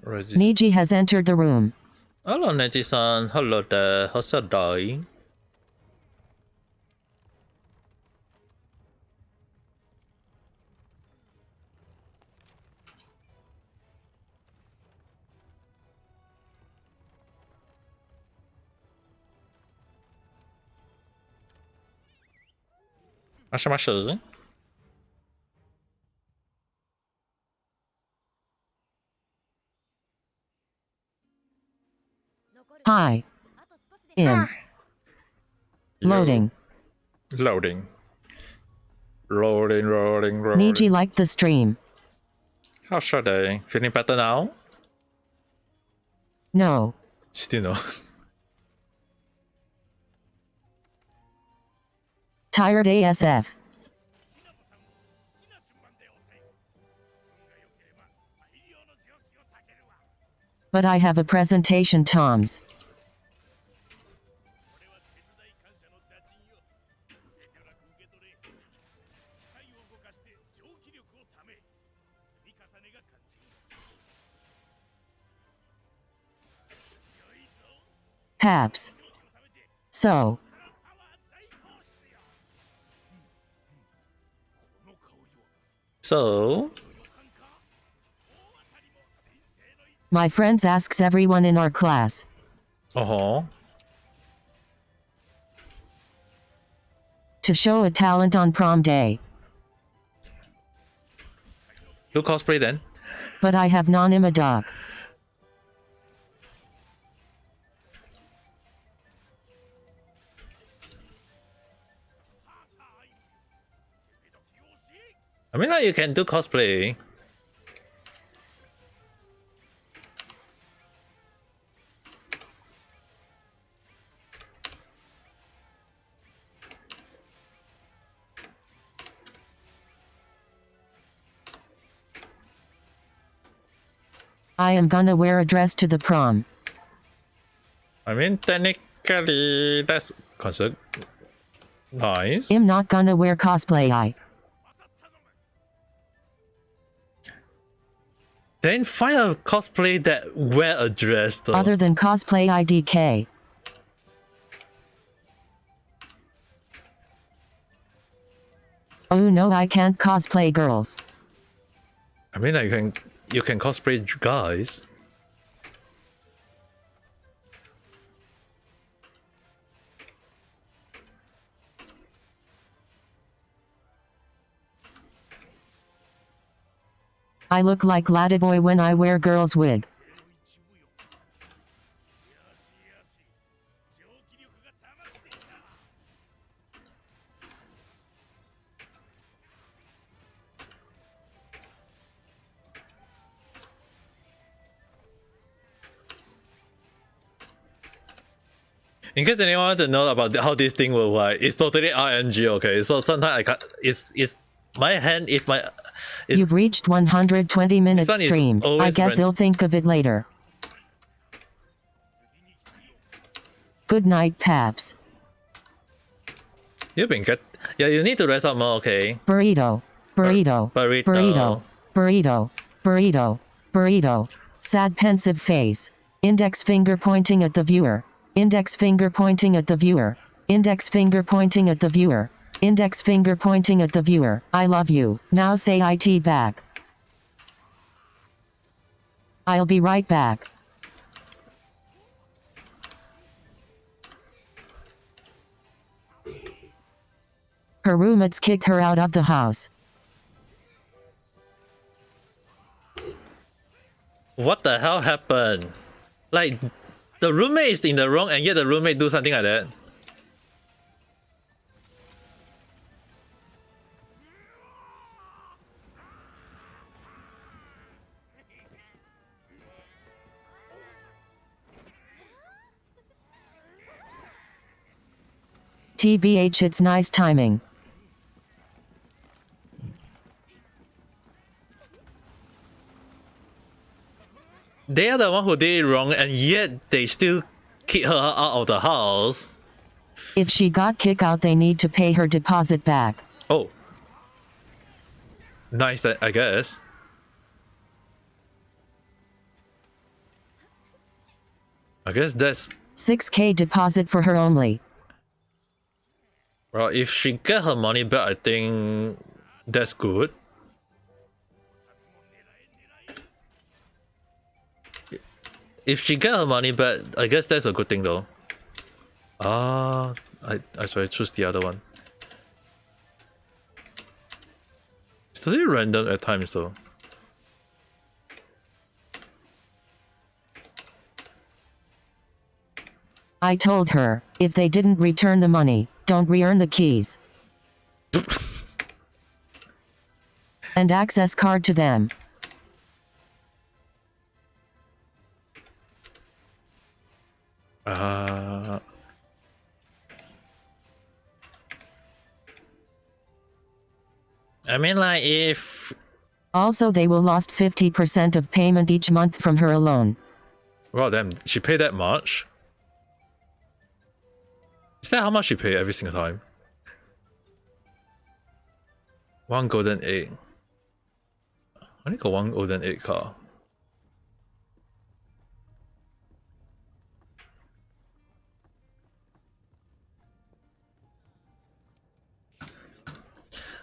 Niji has entered the room. Hello, Neji-san. Hello there. How's your day? Masha. Hi. In. Loading. Loading. Niji liked the stream. How's your day? Feeling better now? No. Still no. Tired ASF. But I have a presentation, Toms. Paps. So. My friends asks everyone in our class. To show a talent on prom day. Do cosplay then. But I have non-imadoc. I mean, like, you can do cosplay. I am gonna wear a dress to the prom. I mean, technically, that's considered nice. I'm not gonna wear cosplay. Then find a cosplay that wear a dress though. Other than cosplay IDK. Oh no, I can't cosplay girls. I mean, like, you can cosplay guys. I look like Ladyboy when I wear girl's wig. In case anyone wants to know about how this thing will work, it's totally RNG, okay? So sometimes I can't. It's my hand. If my. You've reached 120 minutes stream. I guess you'll think of it later. Good night, Paps. You've been good. Yeah, you need to rest up more, okay? Burrito. Burrito. Burrito. Burrito. Burrito. Burrito. Sad pensive face. Index finger pointing at the viewer. Index finger pointing at the viewer. Index finger pointing at the viewer. Index finger pointing at the viewer. I love you. Now say IT back. I'll be right back. Her roommates kick her out of the house. What the hell happened? Like, the roommate is in the wrong and yet the roommate do something like that. TBH, it's nice timing. They are the one who did it wrong and yet they still kick her out of the house. If she got kicked out, they need to pay her deposit back. Oh. Nice, I guess. I guess that's... 6K deposit for her only. Well, if she get her money back, I think that's good. If she get her money back, I guess that's a good thing though. I sorry, choose the other one. It's totally random at times though. I told her, if they didn't return the money, don't re-earn the keys. And access card to them. I mean, like, if... Also, they will lost 50% of payment each month from her alone. Well, damn, she paid that much? Is that how much she pay every single time? 1 golden egg. I only got 1 golden egg car.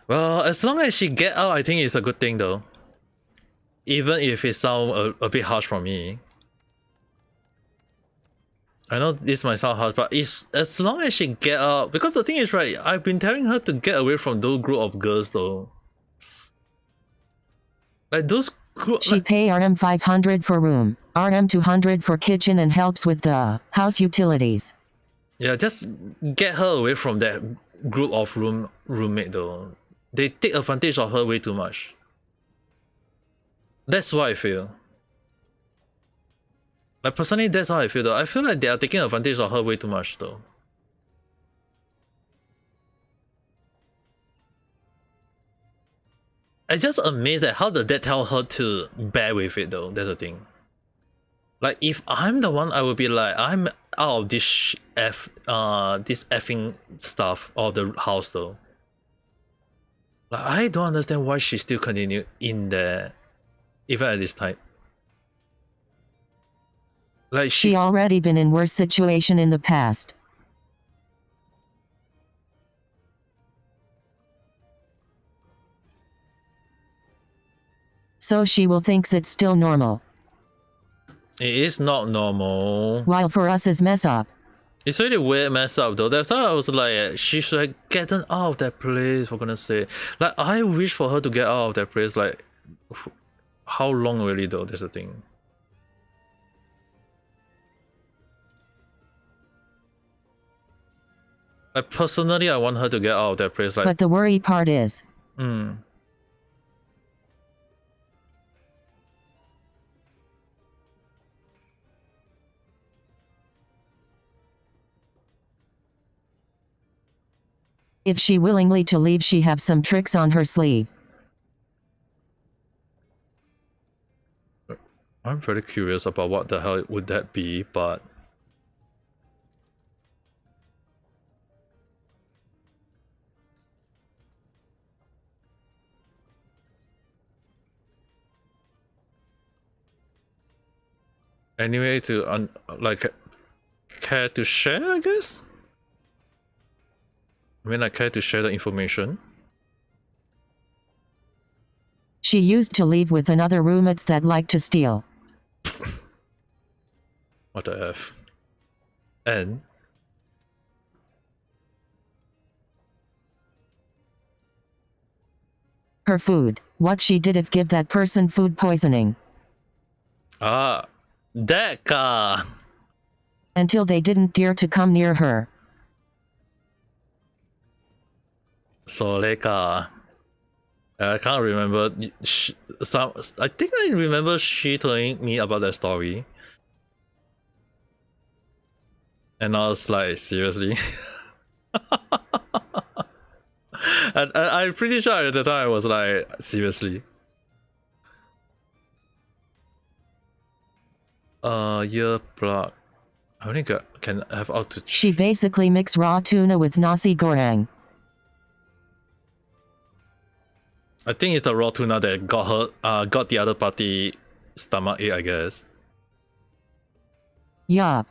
Well, as long as she get out, I think it's a good thing though. Even if it sounds a bit harsh for me. I know this might sound harsh, but it's, as long as she get out, because the thing is, right, I've been telling her to get away from those group of girls though. Like those group... She pay RM 500 for room, RM 200 for kitchen and helps with the house utilities. Yeah, just get her away from that group of roommate though. They take advantage of her way too much. That's what I feel. Like personally, that's how I feel though. I feel like they are taking advantage of her way too much though. I'm just amazed at how the dad tell her to bear with it though. That's the thing. Like if I'm the one, I would be like, I'm out of this this effing stuff or the house though. Like I don't understand why she still continue in there, even at this time. Like she already been in worse situation in the past. So she will thinks it's still normal. It is not normal. While for us is mess up. It's really weird mess up though. That's why I was like, she should have gotten out of that place, for goodness sake. Like I wish for her to get out of that place. Like how long really though? That's the thing. Like personally, I want her to get out of that place. Like, but the worry part is, if she willingly to leave, she have some tricks on her sleeve. I'm very curious about what the hell would that be, but anyway, to like care to share, I guess. I mean, I care to share the information. She used to live with another roommates that like to steal. What the F? And her food. What she did if give that person food poisoning. that car. Until they didn't dare to come near her. Soleka. I can't remember. I think I remember she telling me about that story. And I was like, seriously? and I'm pretty sure at the time I was like, seriously? Ear plug. I only can have out to... She basically mix raw tuna with nasi goreng. I think it's the raw tuna that got her, got the other party stomach ache, I guess. Yup.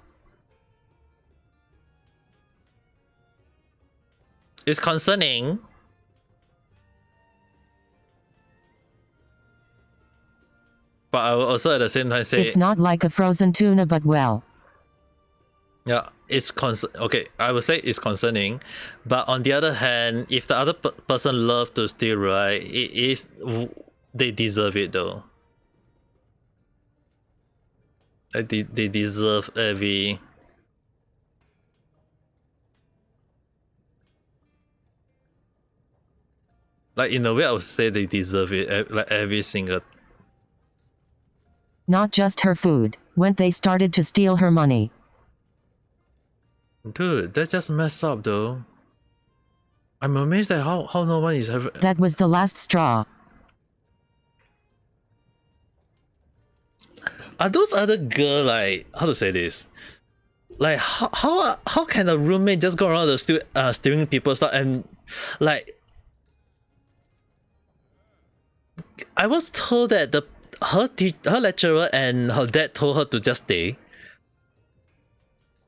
It's concerning. But I will also at the same time say It's not like a frozen tuna, but well. yeah, it's okay. I would say it's concerning, but on the other hand, if the other person love to steal, right, it is they deserve it though. They deserve every. Like in a way, I would say they deserve it. Like every single. Not just her food. When they started to steal her money. Dude, that's just messed up though. I'm amazed at how no one is ever. That was the last straw. Are those other girl like how to say this? Like how can a roommate just go around the stealing people's stuff and like I was told that her lecturer and her dad told her to just stay.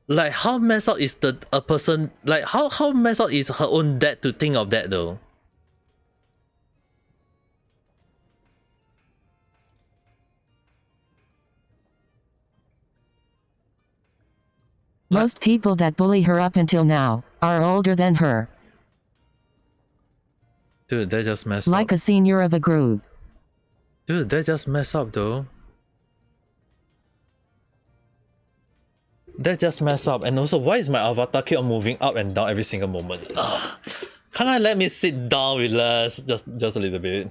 Like how messed up is a person like how messed up is her own dad to think of that though? Most people that bully her up until now are older than her. Dude, that just messed up. Like a senior of a group. Dude, that just messed up though. That just messed up. And also, why is my avatar keep on moving up and down every single moment? Ugh. Can't I let me sit down, relax, just a little bit?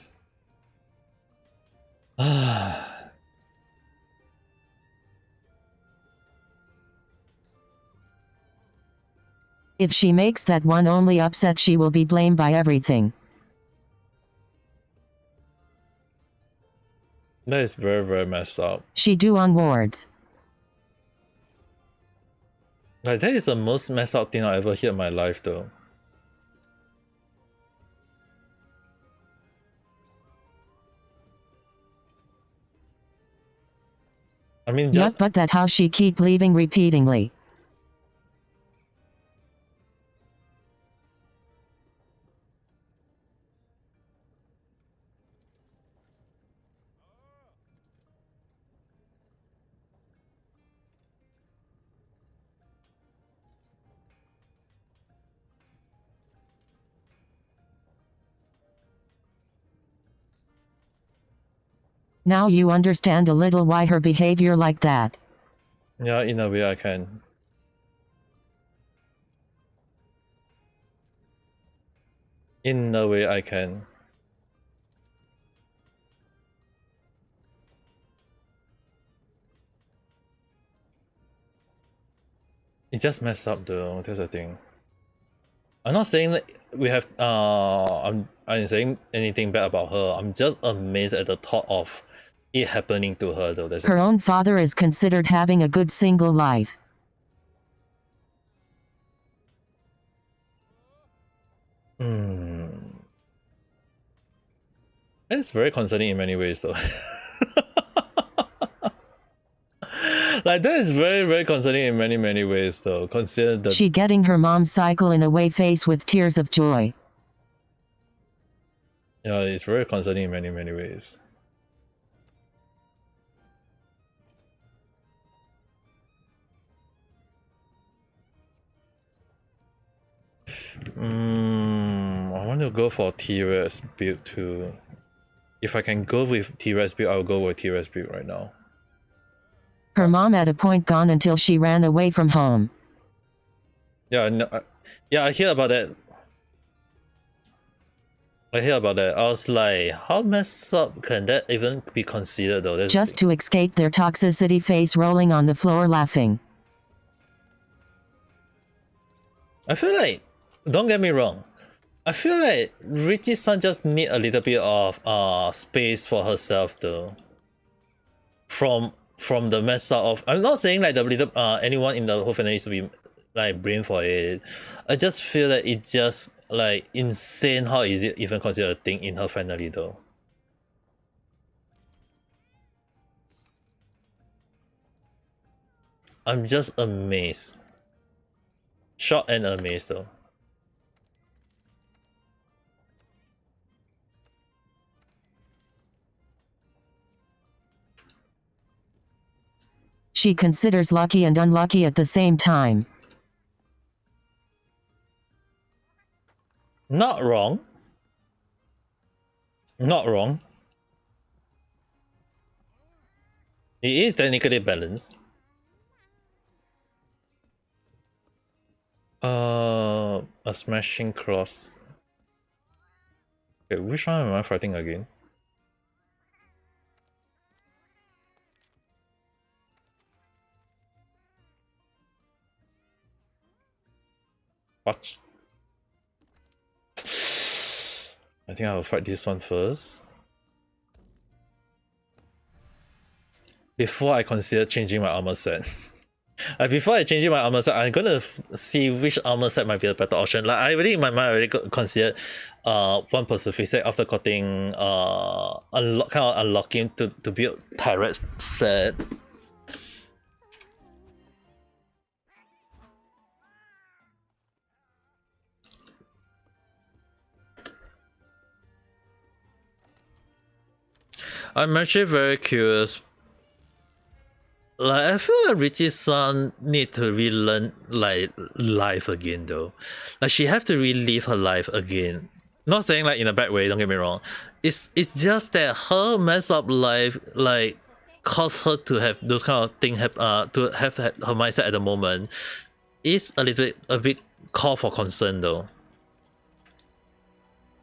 If she makes that one only upset, she will be blamed by everything. That is very, very messed up. She do on wards. Like, that is the most messed up thing I ever heard in my life though. I mean, Yep, but that how she keep leaving repeatedly. Now you understand a little why her behavior like that. yeah, in a way I can. In a way I can. It just messed up though, that's the thing. I'm not saying that we have I'm saying anything bad about her. I'm just amazed at the thought of it happening to her though. That's Her own father is considered having a good single life. It's very concerning in many ways though. Like that is very, very concerning in many, many ways though. Consider the She getting her mom's cycle in a way face with tears of joy. yeah, it's very concerning in many, many ways. I want to go for T-Rex build too. If I can go with T-Rex build, I'll go with T-Rex build right now. Her mom at a point gone until she ran away from home. Yeah, no, yeah, I hear about that. I was like, how messed up can that even be considered though? That's Just to escape their toxicity, face rolling on the floor laughing. I feel like, don't get me wrong, I feel like Richie-san just need a little bit of space for herself though. From the mess up of, I'm not saying like the little anyone in the whole family needs to be like blamed for it. I just feel that it just like insane how is it even considered a thing in her family though. I'm just amazed. Shocked and amazed though. She considers lucky and unlucky at the same time. Not wrong. Not wrong. It is technically balanced. A smashing cross. Okay, which one am I fighting again? What? I think I will fight this one first. Before I consider changing my armor set. Before I changing my armor set, I'm gonna see which armor set might be a better option. Like I already in my mind already considered one Pacific set after cutting unlocking to build turret set. I'm actually very curious. Like I feel like Richie's son need to relearn like life again though. Like she have to relive her life again. Not saying like in a bad way, don't get me wrong. It's just that her messed up life like caused her to have those kind of thing to have her mindset at the moment is a bit call for concern though.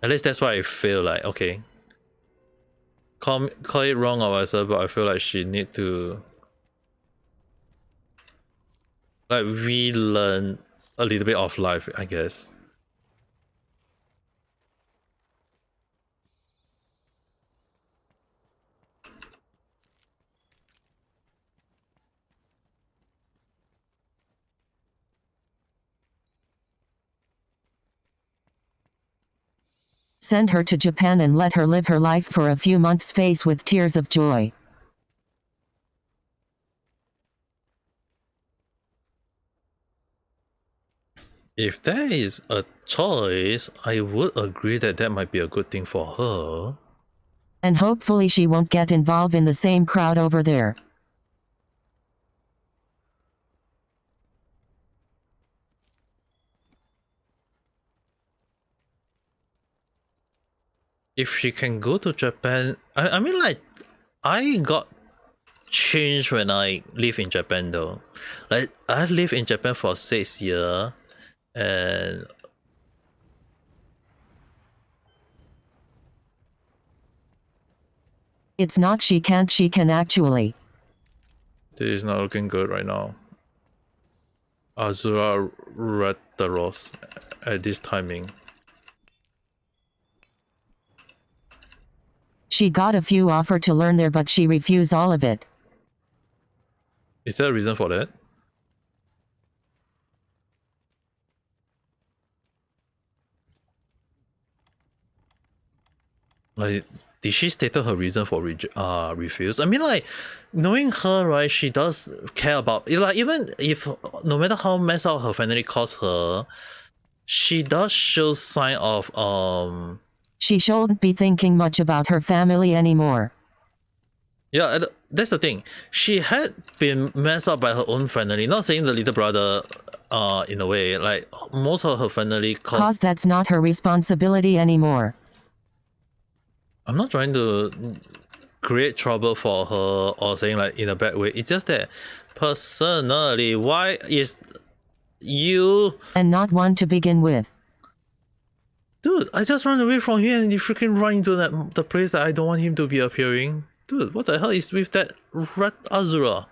At least that's why I feel like okay. Call it wrong or whatever, but I feel like she need to like relearn a little bit of life, I guess. Send her to Japan and let her live her life for a few months, face with tears of joy. If that is a choice, I would agree that that might be a good thing for her. And hopefully she won't get involved in the same crowd over there. If she can go to Japan, I mean like, I got changed when I live in Japan though. Like I lived in Japan for 6 years and It's not she can't, she can actually. this is not looking good right now. Azura Retaros at this timing. She got a few offer to learn there, but she refused all of it. Is there a reason for that? Like, did she state her reason for refuse? I mean, like, knowing her, right, she does care about, like, even if, no matter how messed up her family calls her, she does show sign of, She shouldn't be thinking much about her family anymore. yeah, that's the thing. She had been messed up by her own family. Not saying the little brother, in a way, like most of her family. Cause that's not her responsibility anymore. I'm not trying to create trouble for her or saying like in a bad way. It's just that personally, why is you and not one to begin with? Dude, I just run away from here and you freaking run into the place that I don't want him to be appearing. Dude, what the hell is with that Red Azura?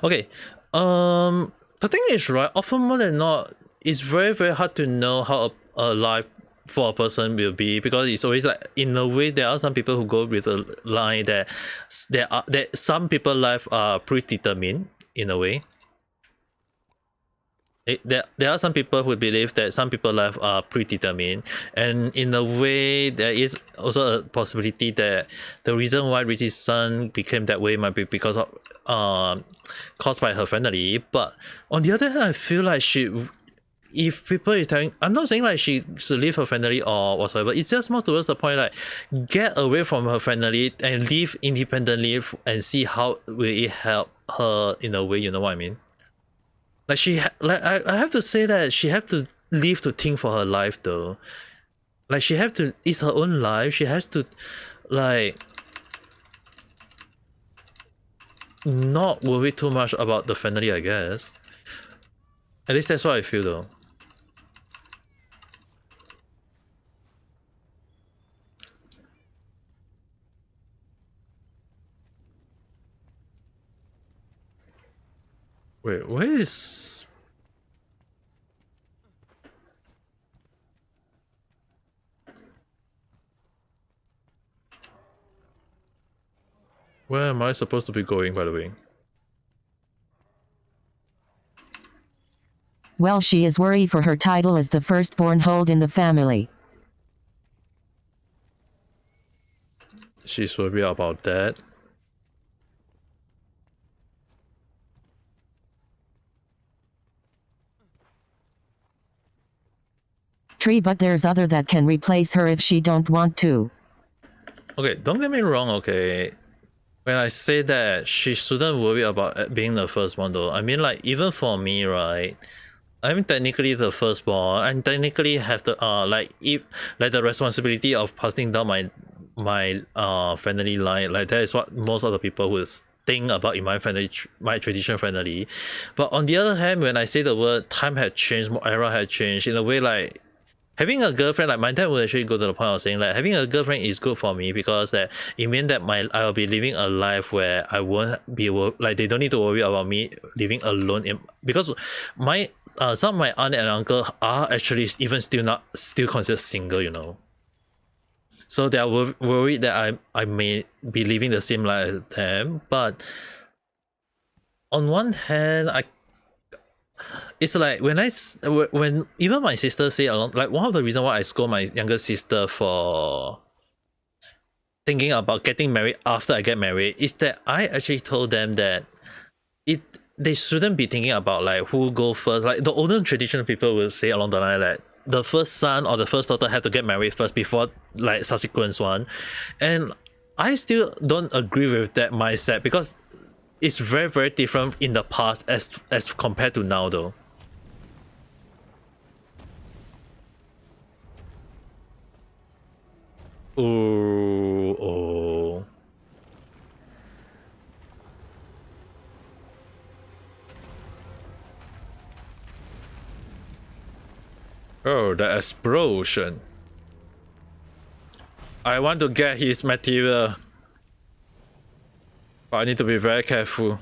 Okay, the thing is, right, often more than not, it's very, very hard to know how a life for a person will be, because it's always like, in a way, there are some people who go with a line that some people life are predetermined, in a way. there are some people who believe that some people's life are predetermined, and in a way there is also a possibility that the reason why Richie's son became that way might be because of caused by her family. But on the other hand, I feel like if people is telling, I'm not saying like she should leave her family or whatsoever, it's just more towards the point like get away from her family and live independently and see how will it help her in a way, you know what I mean? Like I have to say that she have to live to think for her life though. Like she have to, it's her own life, she has to like not worry too much about the family, I guess. At least that's what I feel though. Wait, where is... Where am I supposed to be going, by the way? Well, she is worried for her title as the firstborn hold in the family. She's worried about that. Tree, but there's other that can replace her if she don't want to. Okay, don't get me wrong, okay? When I say that she shouldn't worry about being the firstborn though, I mean like even for me, right? I'm technically the firstborn and technically have the like if like the responsibility of passing down my family line. Like that is what most of the people would think about in my family, my traditional family. But on the other hand, when I say the word time had changed, era had changed, in a way like having a girlfriend, like my dad would actually go to the point of saying like having a girlfriend is good for me because that it means that I'll be living a life where I won't be like they don't need to worry about me living alone because my some of my aunt and uncle are actually even still considered single, you know. So they are worried that I may be living the same life as them. But on one hand, it's like when even my sister say along, like one of the reasons why I scold my younger sister for thinking about getting married after I get married is that I actually told them that they shouldn't be thinking about like who go first. Like the older traditional people will say along the line that the first son or the first daughter have to get married first before like subsequent one, and I still don't agree with that mindset because it's very different in the past as compared to now though. Oh. Oh, the explosion. I want to get his material. But I need to be very careful.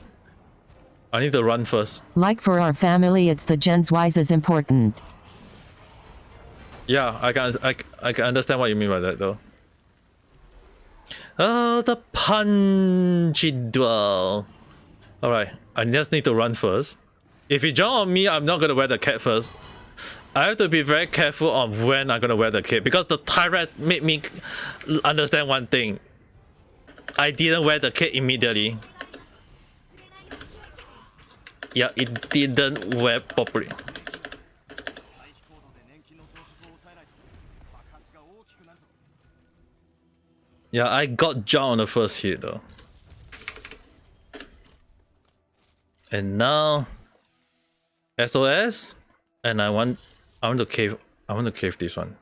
I need to run first. Like for our family, it's the gens wise is important. Yeah, I can understand what you mean by that though. Oh, the punchy duel. Alright, I just need to run first. If you jump on me, I'm not gonna wear the cap first. I have to be very careful on when I'm gonna wear the cape because the tyrant made me understand one thing. I didn't wear the cape immediately. Yeah, it didn't wear properly. Yeah, I got jumped on the first hit though. And now SOS, and I want to cave this one.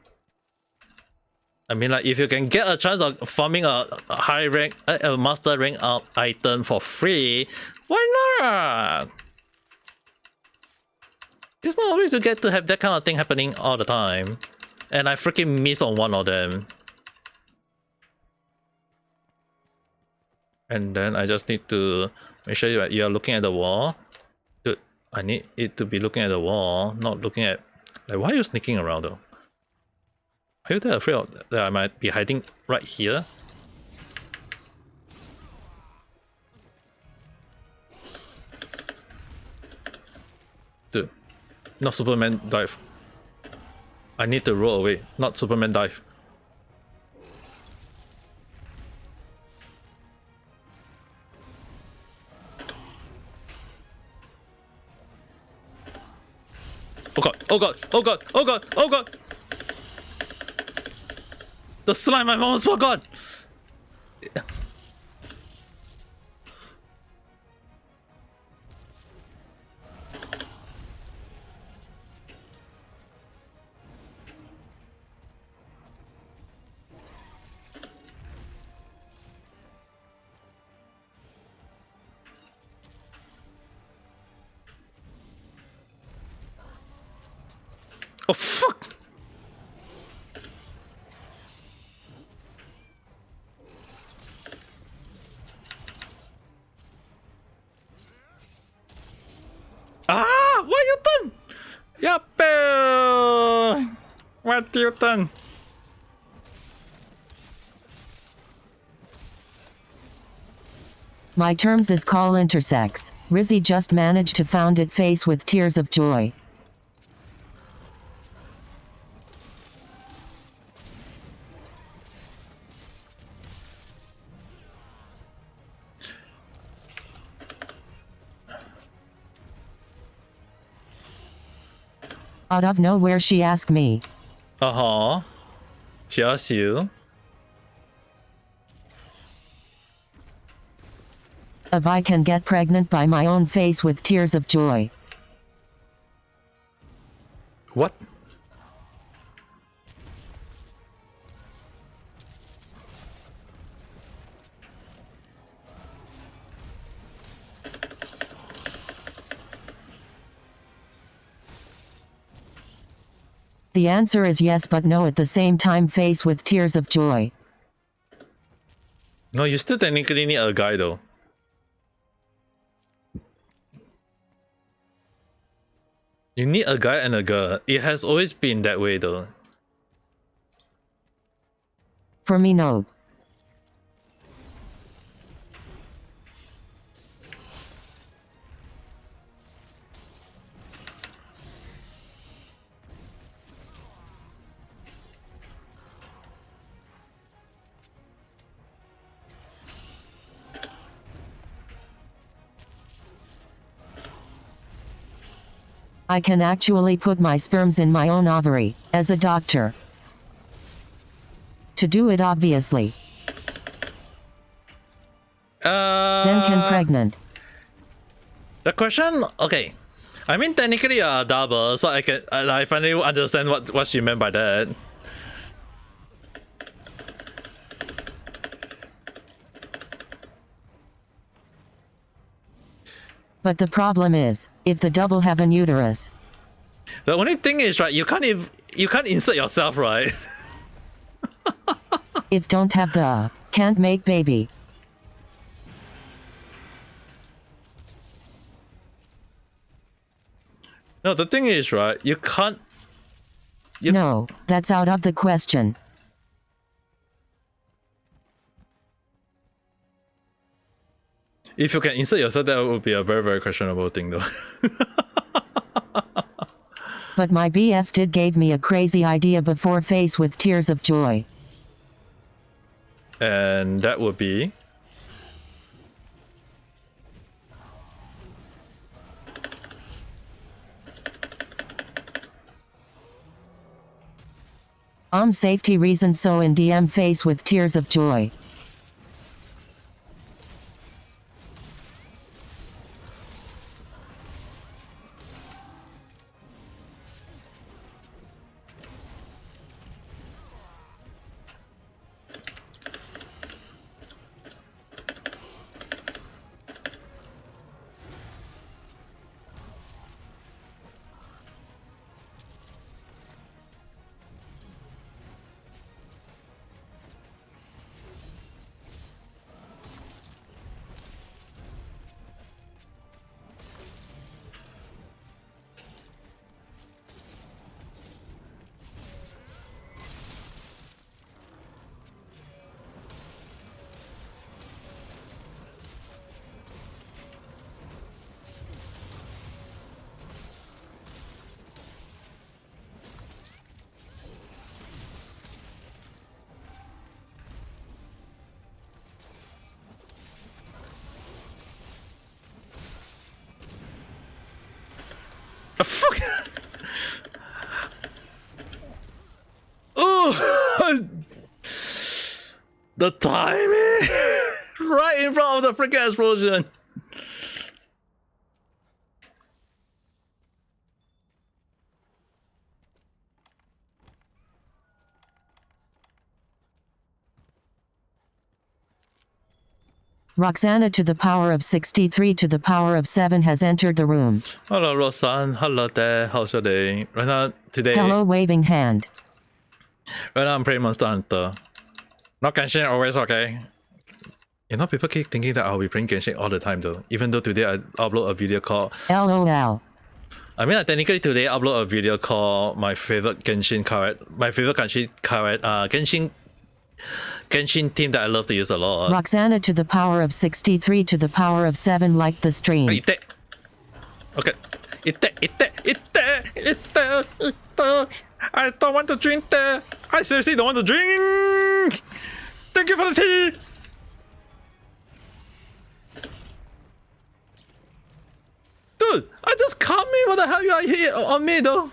I mean, like if you can get a chance of farming a high rank, a master rank up item for free, why not? It's not always you get to have that kind of thing happening all the time, and I freaking miss on one of them. And then I just need to make sure you are looking at the wall. Dude, I need it to be looking at the wall, not looking at... Like, why are you sneaking around though? Are you that afraid that I might be hiding right here? Dude. Not Superman dive. I need to roll away, not Superman dive. Oh god, oh god, oh god, oh god, oh god! The slime I almost forgot! Oh fuck! Ah! What you done? Yup! What you done? My terms is call intersex. Rizzy just managed to found it face with tears of joy. Out of nowhere she asked me. Uh-huh. She asked you. If I can get pregnant by my own face with tears of joy. What? The answer is yes but no at the same time face with tears of joy. No, you still technically need a guy though. You need a guy and a girl. It has always been that way though. For me, no. I can actually put my sperms in my own ovary, as a doctor. To do it obviously. Then can pregnant. The question, okay. I mean technically a double, so I finally understand what she meant by that. But the problem is, if the double have an uterus. The only thing is, right, you can't insert yourself, right? If don't have the, can't make baby. No, the thing is, right, you can't... No, that's out of the question. If you can insert yourself, that would be a very, very questionable thing though. But my BF did gave me a crazy idea before face with tears of joy. And that would be... Safety reason so in DM face with tears of joy. The timing! Right in front of the freaking explosion! Roxana to the power of 63 to the power of 7 has entered the room. Hello, Roxanne. Hello there. How's your day? Right now, today. Hello, waving hand. Right now, I'm playing Monster Hunter. Not Genshin always, okay? You know, people keep thinking that I'll be playing Genshin all the time, though. Even though today I upload a video called. LOL. I mean, technically today I upload a video called my favorite Genshin character. My favorite Genshin character. Genshin team that I love to use a lot. Roxana to the power of 63 to the power of 7 liked the stream. Okay. I don't want to drink that. I seriously don't want to drink. Thank you for the tea. Dude, I just caught me. What the hell you are here on me, though?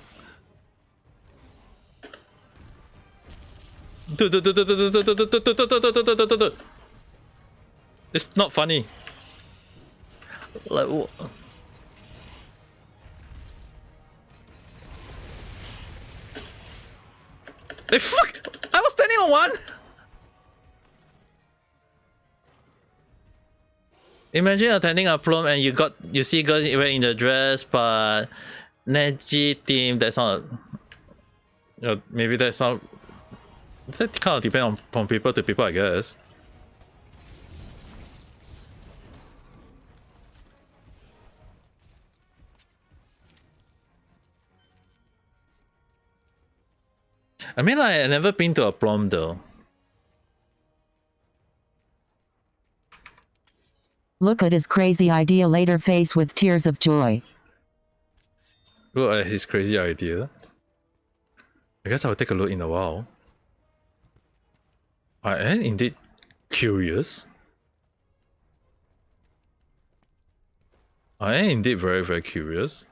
It's not funny. Like, hey, fuck! I was standing on one. Imagine attending a prom and you see girls wearing the dress, but Neji team that's not. Maybe that's not. That kind of depends on people to people, I guess. I mean, like, I've never been to a prom though. Look at his crazy idea later face with tears of joy. Look at his crazy idea. I guess I'll take a look in a while. I am indeed curious. I am indeed very, very curious.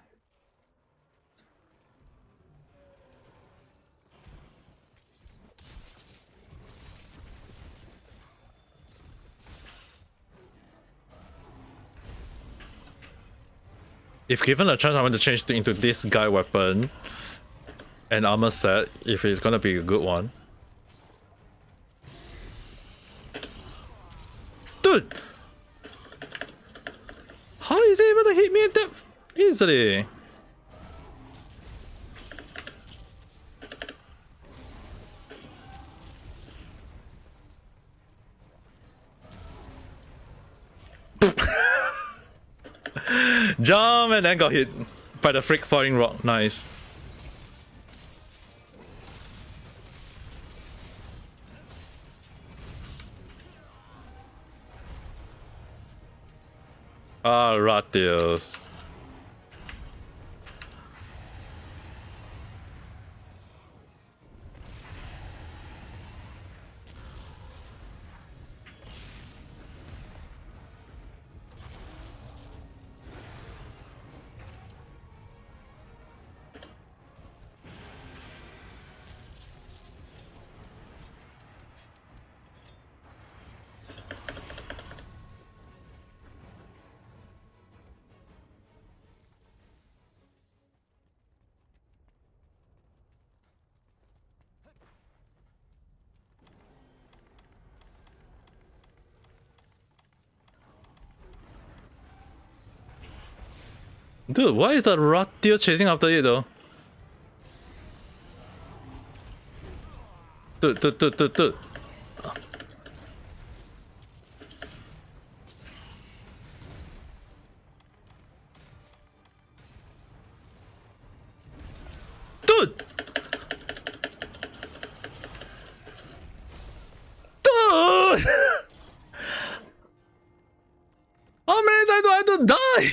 If given a chance, I want to change into this guy weapon and armor set if it's gonna be a good one. Dude! How is he able to hit me that easily? Jump and then got hit by the freak falling rock. Nice. Ah, Ratios. Dude, why is the Ratio chasing after you though? Dude. Dude. Dude! How many times do I have to die?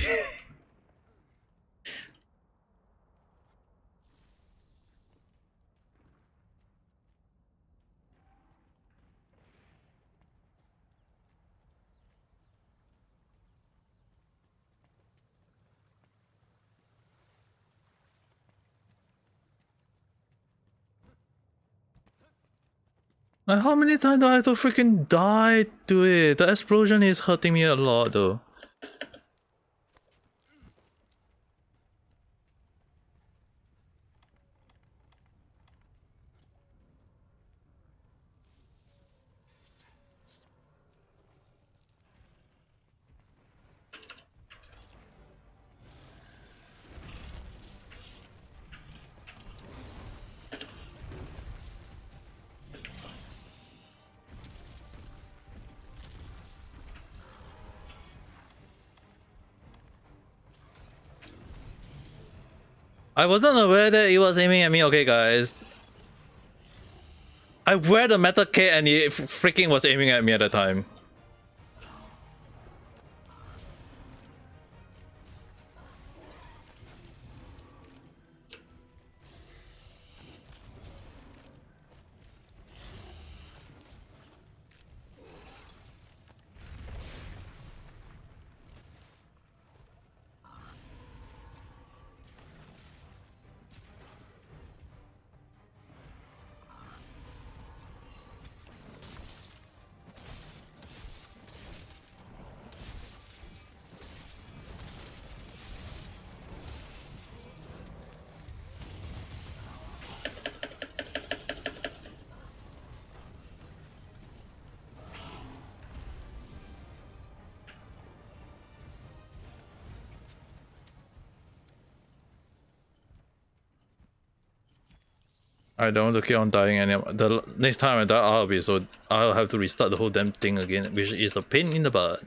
Like, how many times do I have to freaking die to it? The explosion is hurting me a lot though. I wasn't aware that it was aiming at me, okay guys. I wear the metal kit and it freaking was aiming at me at the time. I don't want to keep on dying anymore. The next time I die, I'll have to restart the whole damn thing again, which is a pain in the butt.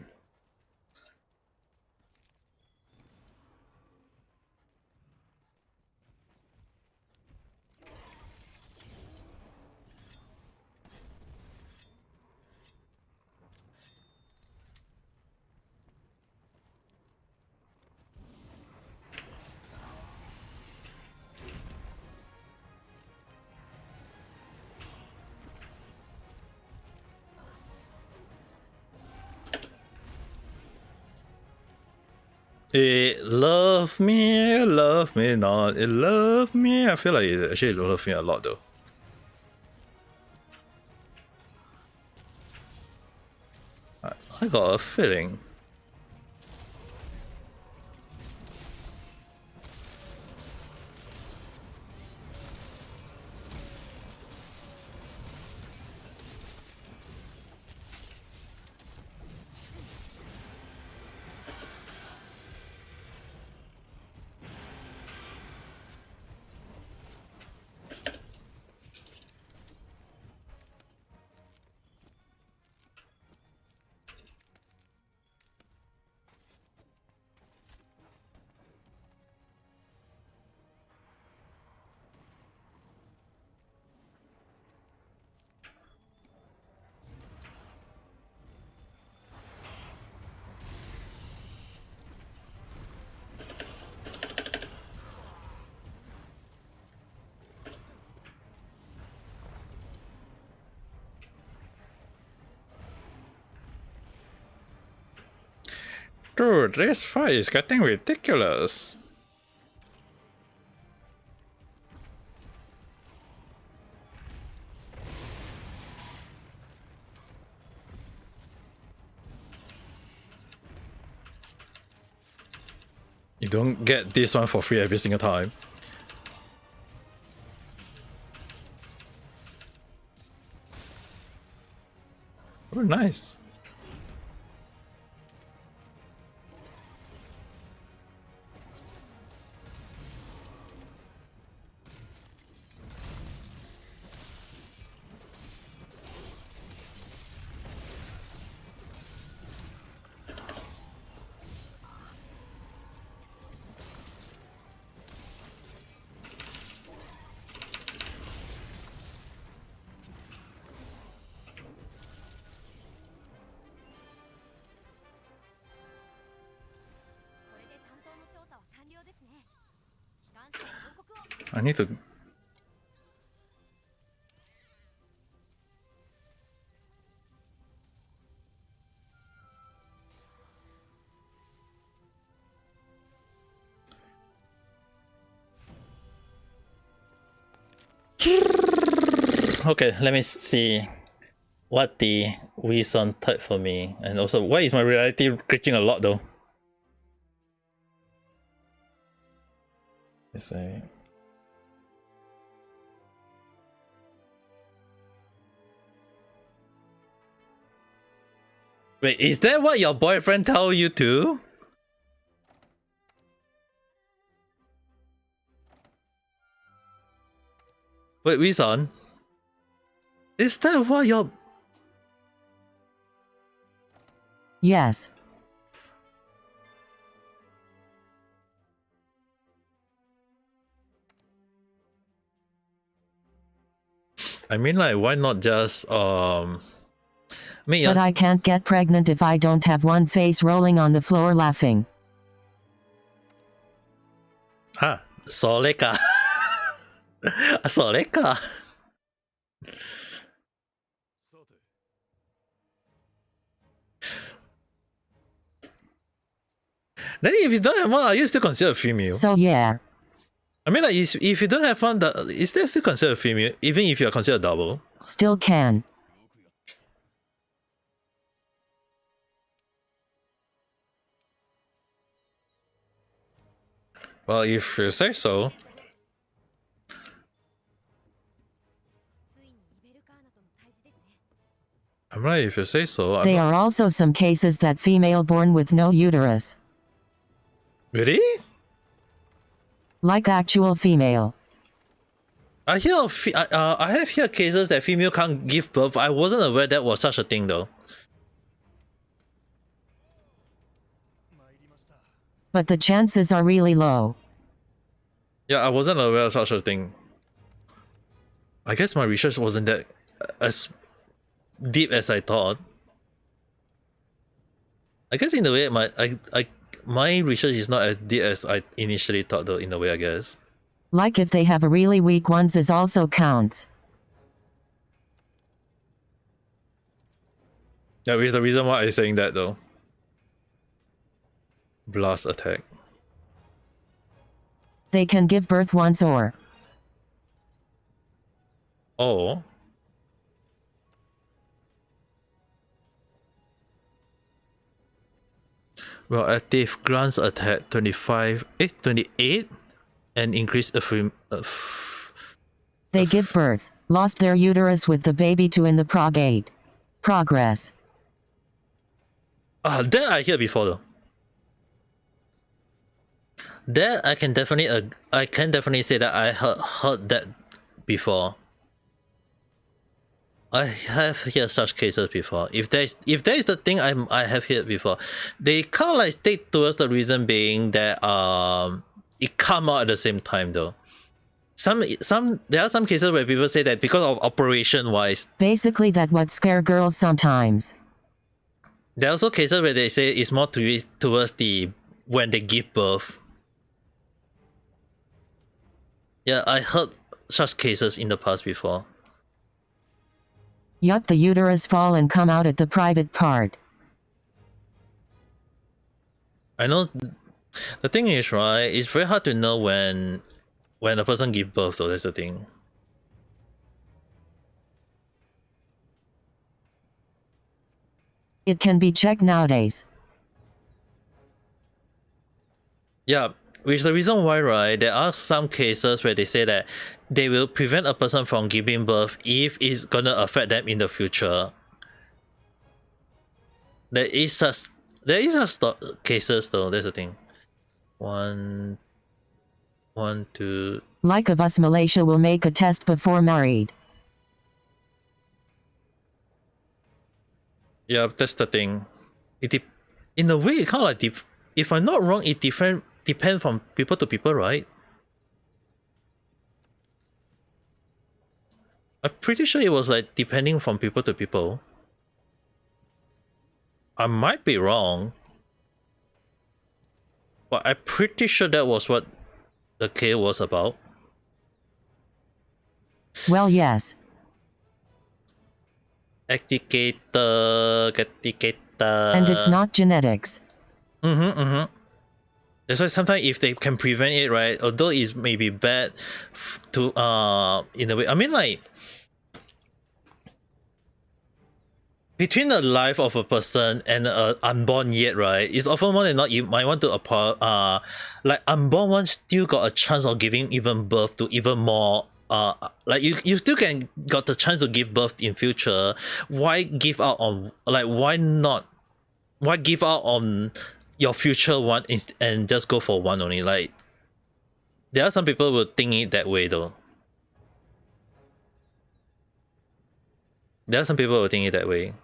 It love me not. It love me. I feel like it actually love me a lot though. I got a feeling. Dude, this fight is getting ridiculous. You don't get this one for free every single time. Oh, nice. I need to... Okay, let me see. what the Wison type for me, and also why is my reality glitching a lot though? Let's say. Wait, is that what your boyfriend tell you too? Wait, Wison? Is that what your... Yes. I mean, like, why not just But I can't get pregnant if I don't have one face rolling on the floor laughing. Ah, soleka. Soleka. Then if you don't have one, are you still considered a female? So yeah. I mean, like, if you don't have one, is that still considered a female, even if you're considered double? Still can. Well, if you say so. I'm right if you say so. There are also some cases that female born with no uterus. Really? Like actual female. I have heard cases that female can't give birth. I wasn't aware that was such a thing though. But the chances are really low. Yeah, I wasn't aware of such a thing. I guess my research wasn't that as deep as I thought. I guess in a way my research is not as deep as I initially thought though, in a way, I guess. Like if they have a really weak ones is also counts. Yeah, which is the reason why I'm saying that though. Blast attack. They can give birth once or... Oh. Well, active glance attack 28 and increase They give birth, lost their uterus with the baby to in the progress. That I hear before though. That I can definitely say that I heard that before. I have heard such cases before. If there is the thing I have heard before, they kind of like state towards the reason being that it come out at the same time though. There are some cases where people say that because of operation wise. Basically that what scare girls sometimes. There are also cases where they say it's more towards the when they give birth. Yeah, I heard such cases in the past before. Yup, the uterus fall and come out at the private part. I know. The thing is, right, it's very hard to know when a person gives birth, so that's the thing. It can be checked nowadays. Yeah, which is the reason why, right, there are some cases where they say that they will prevent a person from giving birth if it's gonna affect them in the future. There is such cases though, that's the thing. One, two. Like of us, Malaysia will make a test before married. Yeah, that's the thing. In a way, it kind of like if I'm not wrong, it depends from people to people, right? I'm pretty sure it was like depending from people to people. I might be wrong, but I'm pretty sure that was what the case was about. Well, yes. Etiqueta. And it's not genetics. That's why sometimes if they can prevent it, right, although it may be bad to in a way, I mean, like, between the life of a person and a unborn yet, right, it's often more than not you might want to like unborn one still got a chance of giving even birth to even more like you still can got the chance to give birth in future. Why give out on, like, why give out on your future one and just go for one only? Like, there are some people who think it that way though. There are some people who think it that way.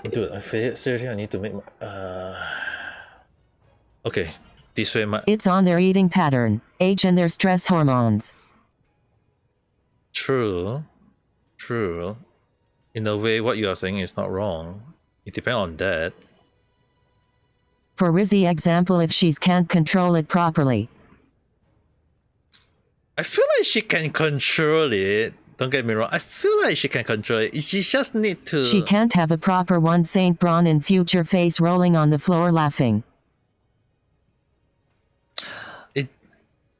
Dude, I feel seriously I need to make my okay, this way my It's on their eating pattern, age and their stress hormones. True. In a way, what you are saying is not wrong. It depends on that. For Rizzy example, if she's can't control it properly. I feel like she can control it. Don't get me wrong. I feel like she can control it. She just need to. She can't have a proper one Saint Braun in future face rolling on the floor laughing.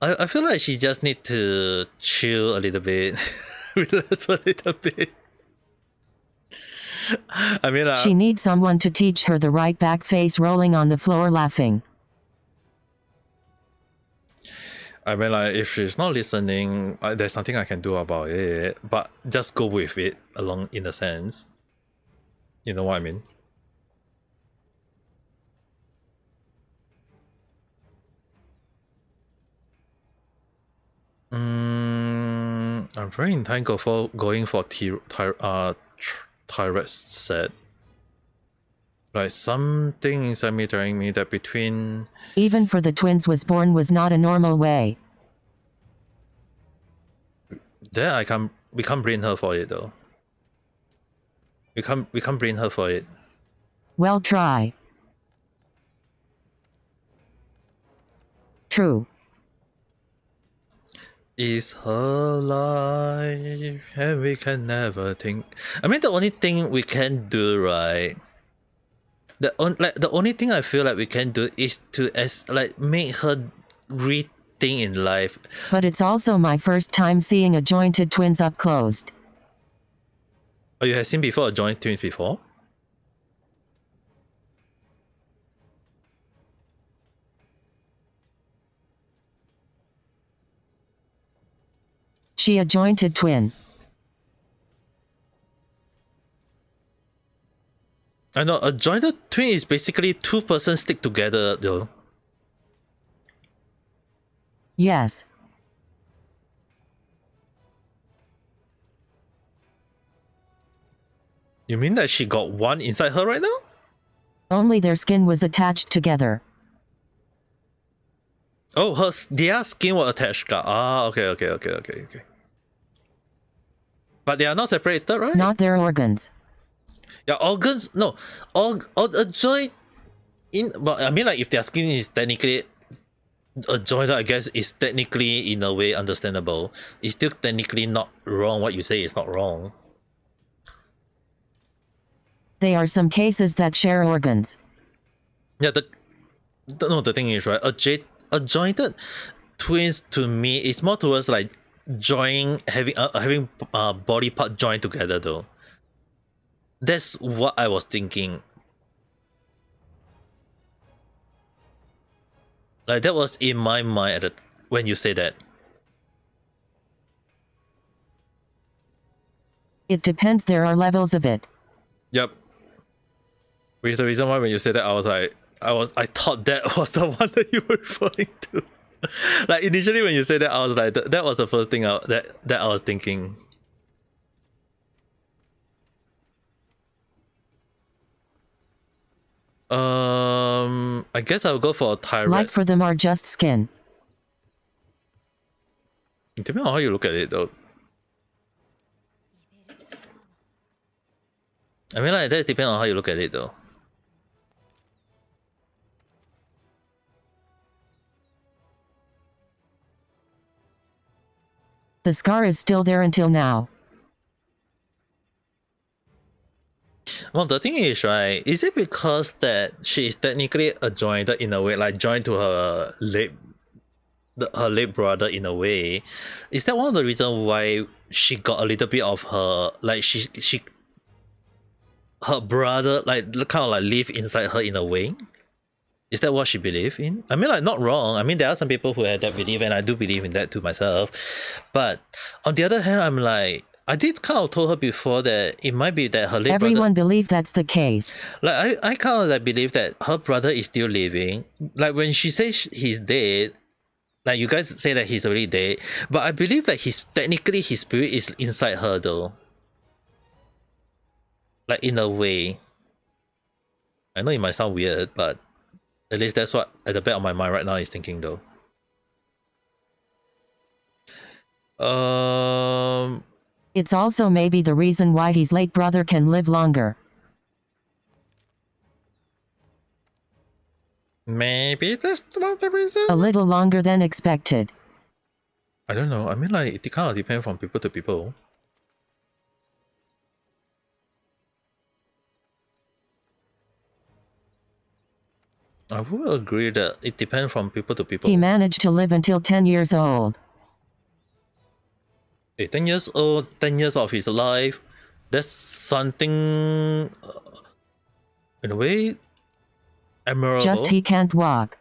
I feel like she just need to chill a little bit. Relax a little bit. I mean, she needs someone to teach her the right back face rolling on the floor laughing. I mean, like, if she's not listening, there's nothing I can do about it. But just go with it along, in a sense. You know what I mean? I'm very entangled for going for Tyrant set. Like, something inside me telling me that between... Even for the twins was born was not a normal way. There we can't blame her for it though. We can't blame her for it. Well, try. True. Is her life, and we can never think. I mean, the only thing we can do, right? The only thing I feel like we can do is to make her rethink in life. But it's also my first time seeing a jointed twins up close. Oh, you have seen before a jointed twins before? She a jointed twin. I know, a jointed twin is basically two persons stick together though. Yes. You mean that she got one inside her right now? Only their skin was attached together. Oh, their skin was attached. Okay. But they are not separated, right? Not their organs. Yeah, organs. No, a joint. Well, I mean, like, if their skin is technically a joint, I guess is technically in a way understandable. It's still technically not wrong. What you say is not wrong. There are some cases that share organs. Yeah, the thing is, right, a jointed twins to me is more towards like having body part joined together though. That's what I was thinking. Like, that was in my mind when you say that. It depends, there are levels of it. Yep. Which is the reason why when you said that, I was like, I thought that was the one that you were referring to. Like, initially when you said that, I was like, that was the first thing that I was thinking. I guess I'll go for a Tyrant. Like for them are just skin. Depending on how you look at it though. I mean, like, that depends on how you look at it though. The scar is still there until now. Well, the thing is, right, is it because that she is technically a joined in a way, like joined to her late brother in a way? Is that one of the reasons why she got a little bit of her, like, she her brother like kind of like live inside her in a way? Is that what she believed in? I mean, like, not wrong. I mean, there are some people who have that belief, and I do believe in that too myself. But on the other hand, I'm like, I did kind of told her before that it might be that her late Everyone brother. believe that's the case. Like I kind of like believe that her brother is still living. Like when she says he's dead, like you guys say that he's already dead, but I believe that technically his spirit is inside her though. Like in a way. I know it might sound weird, but at least that's what at the back of my mind right now is thinking though. It's also maybe the reason why his late brother can live longer. Maybe that's not the reason. A little longer than expected. I don't know. I mean, like, it kind of depends from people to people. I will agree that it depends from people to people. He managed to live until 10 years old. Hey, 10 years old, 10 years of his life, that's something, in a way, admirable. Just he can't walk.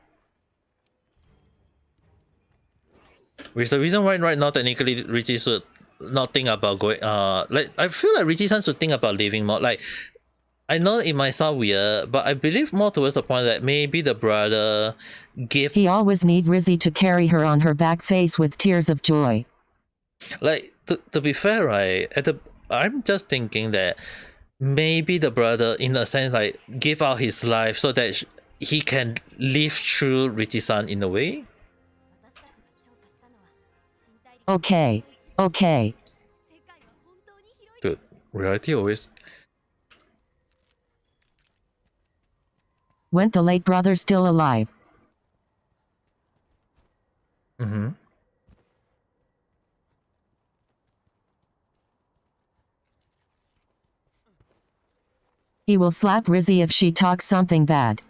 Which is the reason why right now, technically, Richie should not think about going, like, I feel like Richie-san should think about living more. Like, I know it might sound weird, but I believe more towards the point that maybe the brother gave... He always need Rizzy to carry her on her back face with tears of joy. Like, to be fair, right, I'm just thinking that maybe the brother, in a sense, like, give out his life so that he can live through Richie-san in a way. Okay. Dude, reality always... Went the late brother still alive? Mm-hmm. He will slap Rizzy if she talks something bad.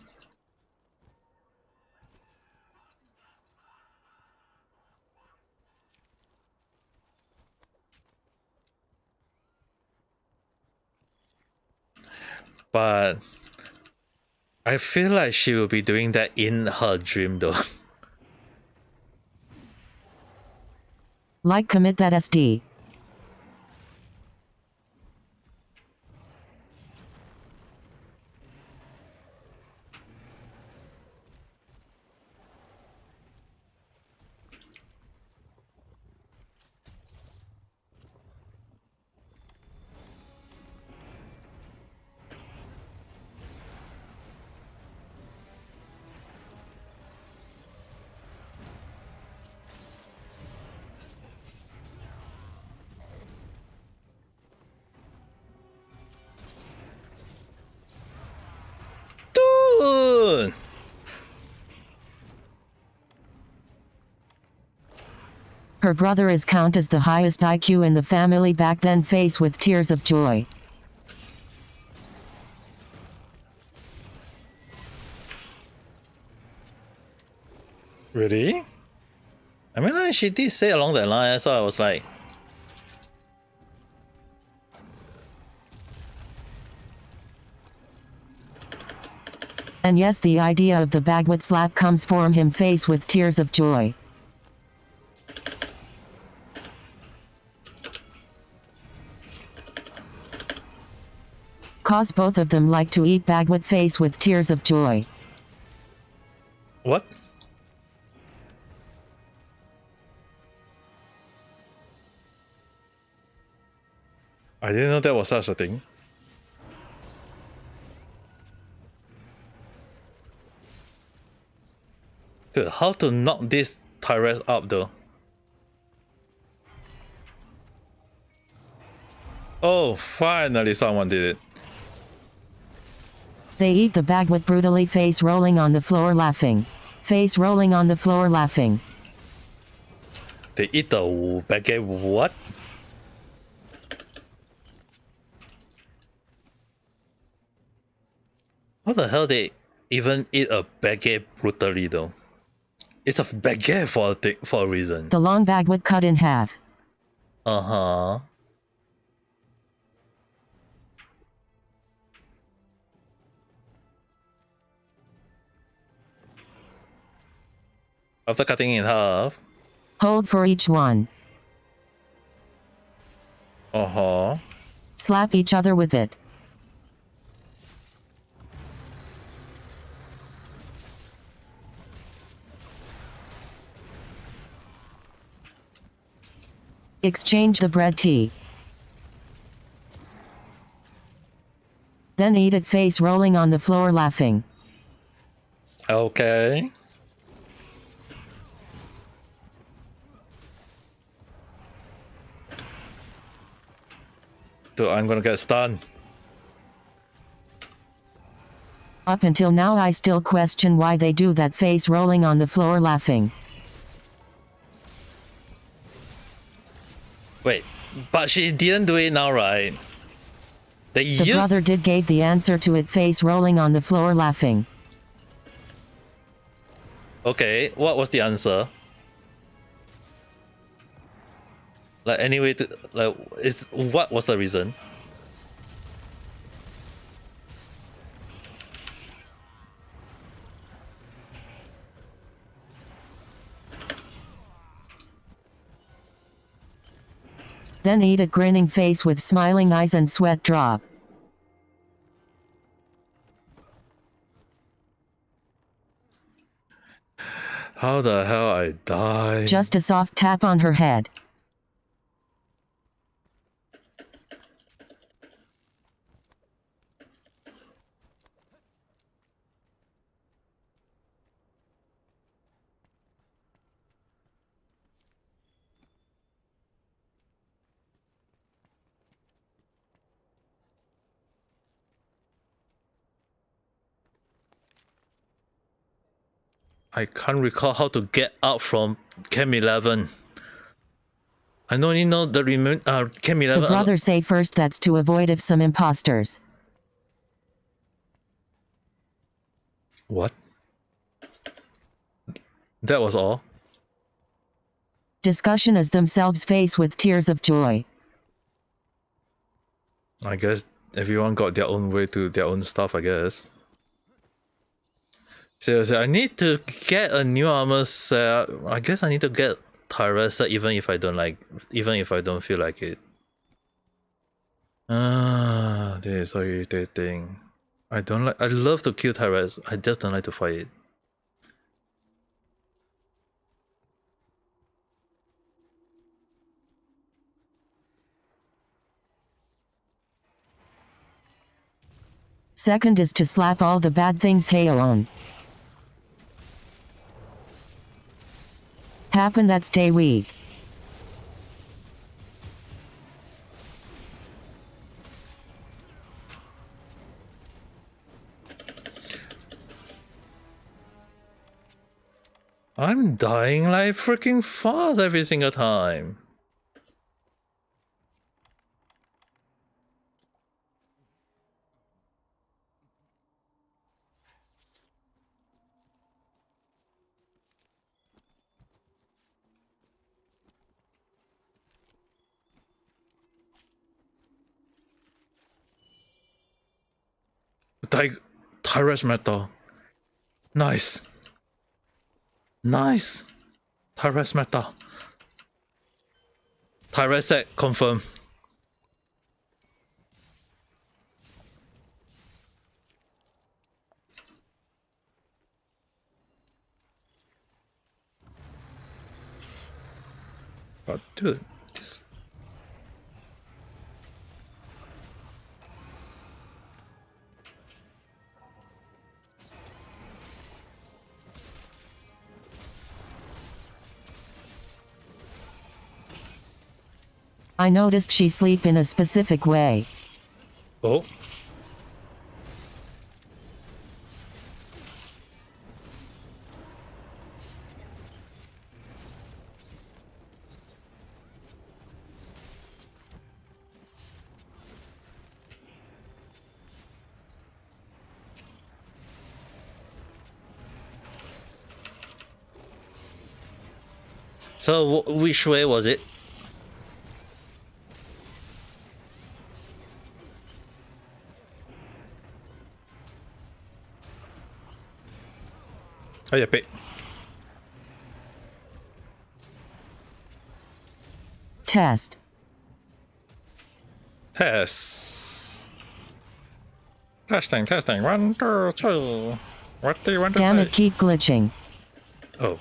But I feel like she will be doing that in her dream though. Like commit that SD. Dude! Her brother is count as the highest IQ in the family back then, face with tears of joy. Really? I mean, like, she did say along that line, so I was like... And yes, the idea of the Bagwood slap comes from him, face with tears of joy. Cause both of them like to eat Bagwood, face with tears of joy. What? I didn't know there was such a thing. Dude, how to knock this Tyrese up though? Oh, finally someone did it. They eat the Bagwood brutally, face rolling on the floor laughing. Face rolling on the floor laughing. They eat the baguette what? How the hell they even eat a baguette brutally though? It's a baguette for a reason. The long Bagwood cut in half. Uh-huh. After cutting in half. Hold for each one. Uh-huh. Slap each other with it. Exchange the bread tea. Then eat it face rolling on the floor laughing. Okay. Dude, I'm gonna get stunned. Up until now I still question why they do that face rolling on the floor laughing. Wait, but she didn't do it now, right? The brother did gave the answer to it face rolling on the floor laughing. Okay, what was the answer? Like anyway, what was the reason? Then eat a grinning face with smiling eyes and sweat drop. How the hell I died? Just a soft tap on her head. I can't recall how to get out from Chem 11. I only know the Chem 11. The brother say first that's to avoid if some imposters. What? That was all? Discussion as themselves face with tears of joy. I guess everyone got their own way to their own stuff, I guess. Seriously, I need to get a new armor set. I guess I need to get Tyrus set even if I don't feel like it. This is so irritating. I love to kill Tyrus, I just don't like to fight it. Second is to slap all the bad things hail on. Happen that stay weak. I'm dying like freaking fast every single time. Tyrus metal. Nice. Nice. Tyrus metal. Tyrus set confirm. But dude, this. I noticed she sleep in a specific way. Oh. So which way was it? Oh yeah, pick. Test. Test. Testing, testing. 1, 2, 3. What do you want to Damn say? it, keep glitching. Oh.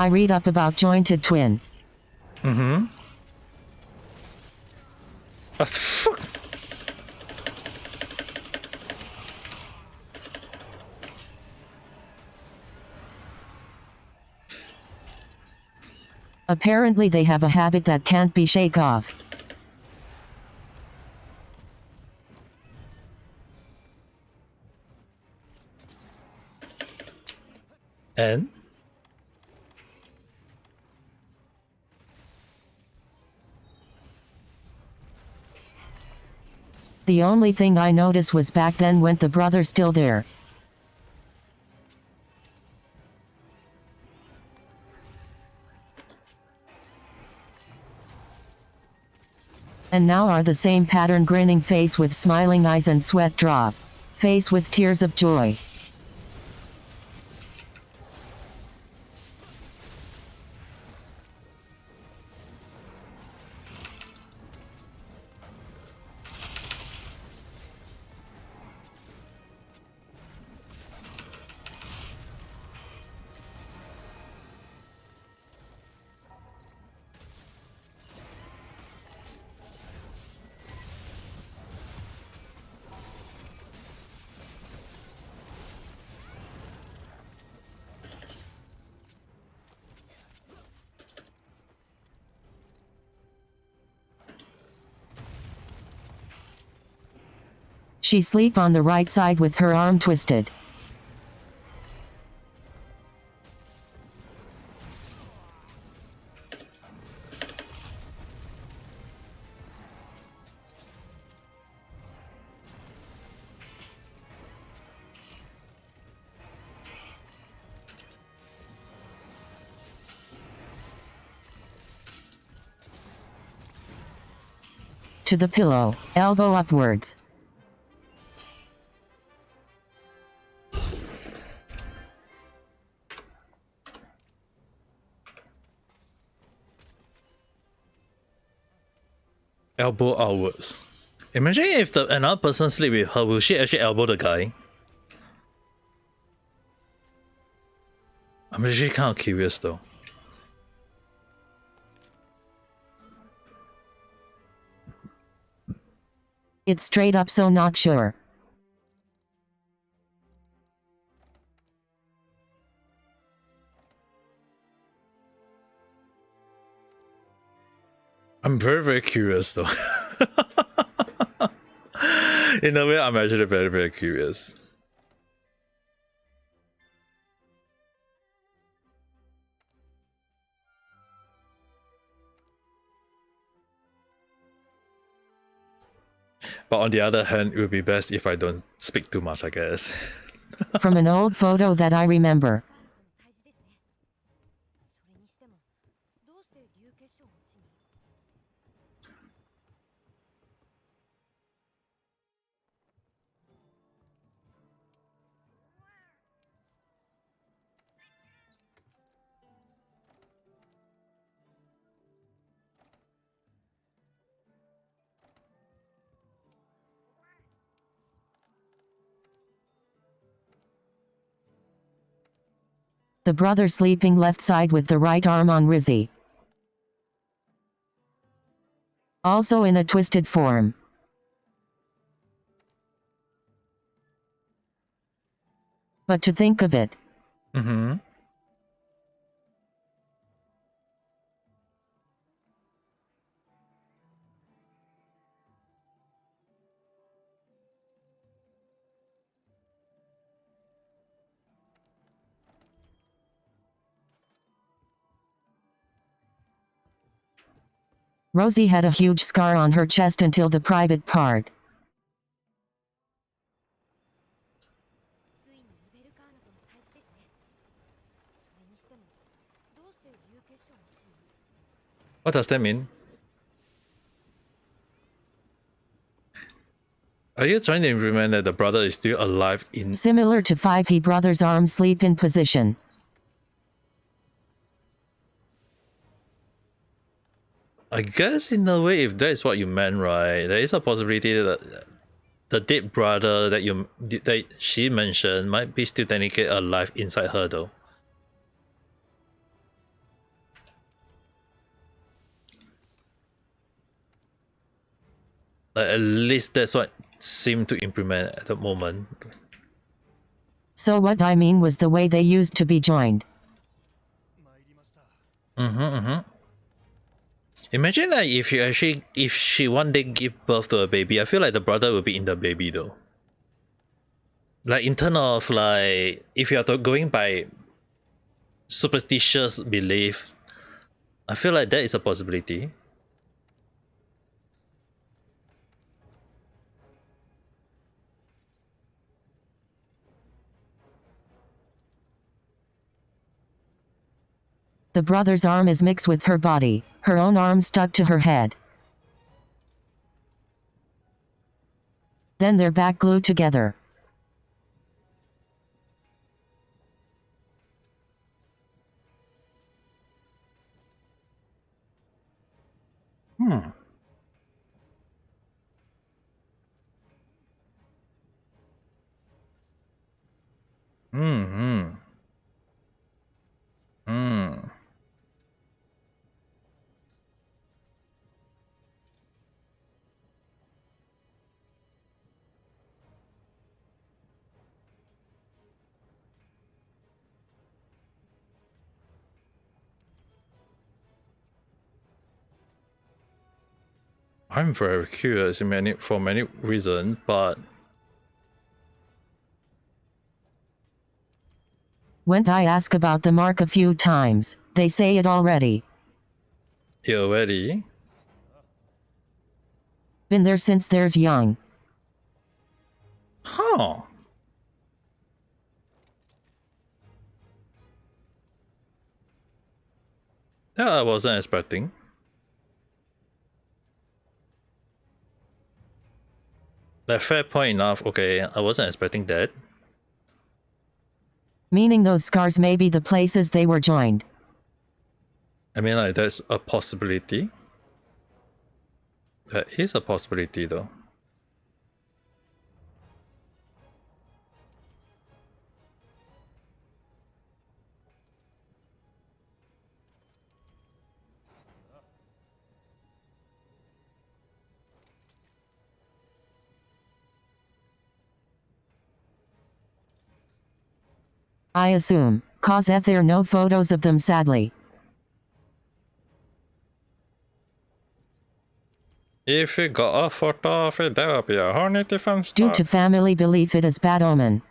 I read up about jointed twin. Mm-hmm. Fuck. Apparently they have a habit that can't be shake off. And? The only thing I noticed was back then when the brother's still there. And now are the same pattern, grinning face with smiling eyes and sweat drop. Face with tears of joy. She sleep on the right side with her arm twisted. To the pillow, elbow upwards. Elbow outwards. Imagine if another person sleep with her, will she actually elbow the guy? I'm actually kind of curious though. It's straight up so not sure. I'm very, very curious though. In a way, I'm actually very, very curious. But on the other hand, it would be best if I don't speak too much, I guess. From an old photo that I remember. The brother sleeping left side with the right arm on Rizzy. Also in a twisted form. But to think of it. Mm-hmm. Rosie had a huge scar on her chest until the private part. What does that mean? Are you trying to implement that the brother is still alive in... Similar to 5, he brother's arm sleep in position. I guess in a way, if that is what you meant, right, there is a possibility that the dead brother that she mentioned might be still technically alive inside her though. At least that's what seemed to implement at the moment. So what I mean was the way they used to be joined. Imagine that if she one day give birth to a baby, I feel like the brother will be in the baby though. Like in terms of like, if you are going by superstitious belief, I feel like that is a possibility. The brother's arm is mixed with her body, her own arm stuck to her head. Then they're back glued together. I'm very curious for many reasons, but When I ask about the mark a few times, they say it already. you already? Been there since there's young. Huh. That I wasn't expecting. Like, fair point enough. Okay, I wasn't expecting that. Meaning those scars may be the places they were joined. I mean, like, there's a possibility. That is a possibility, though. I assume, cause there are no photos of them sadly. If you got a photo of it, that would be a whole different story. Due to family belief it is bad omen.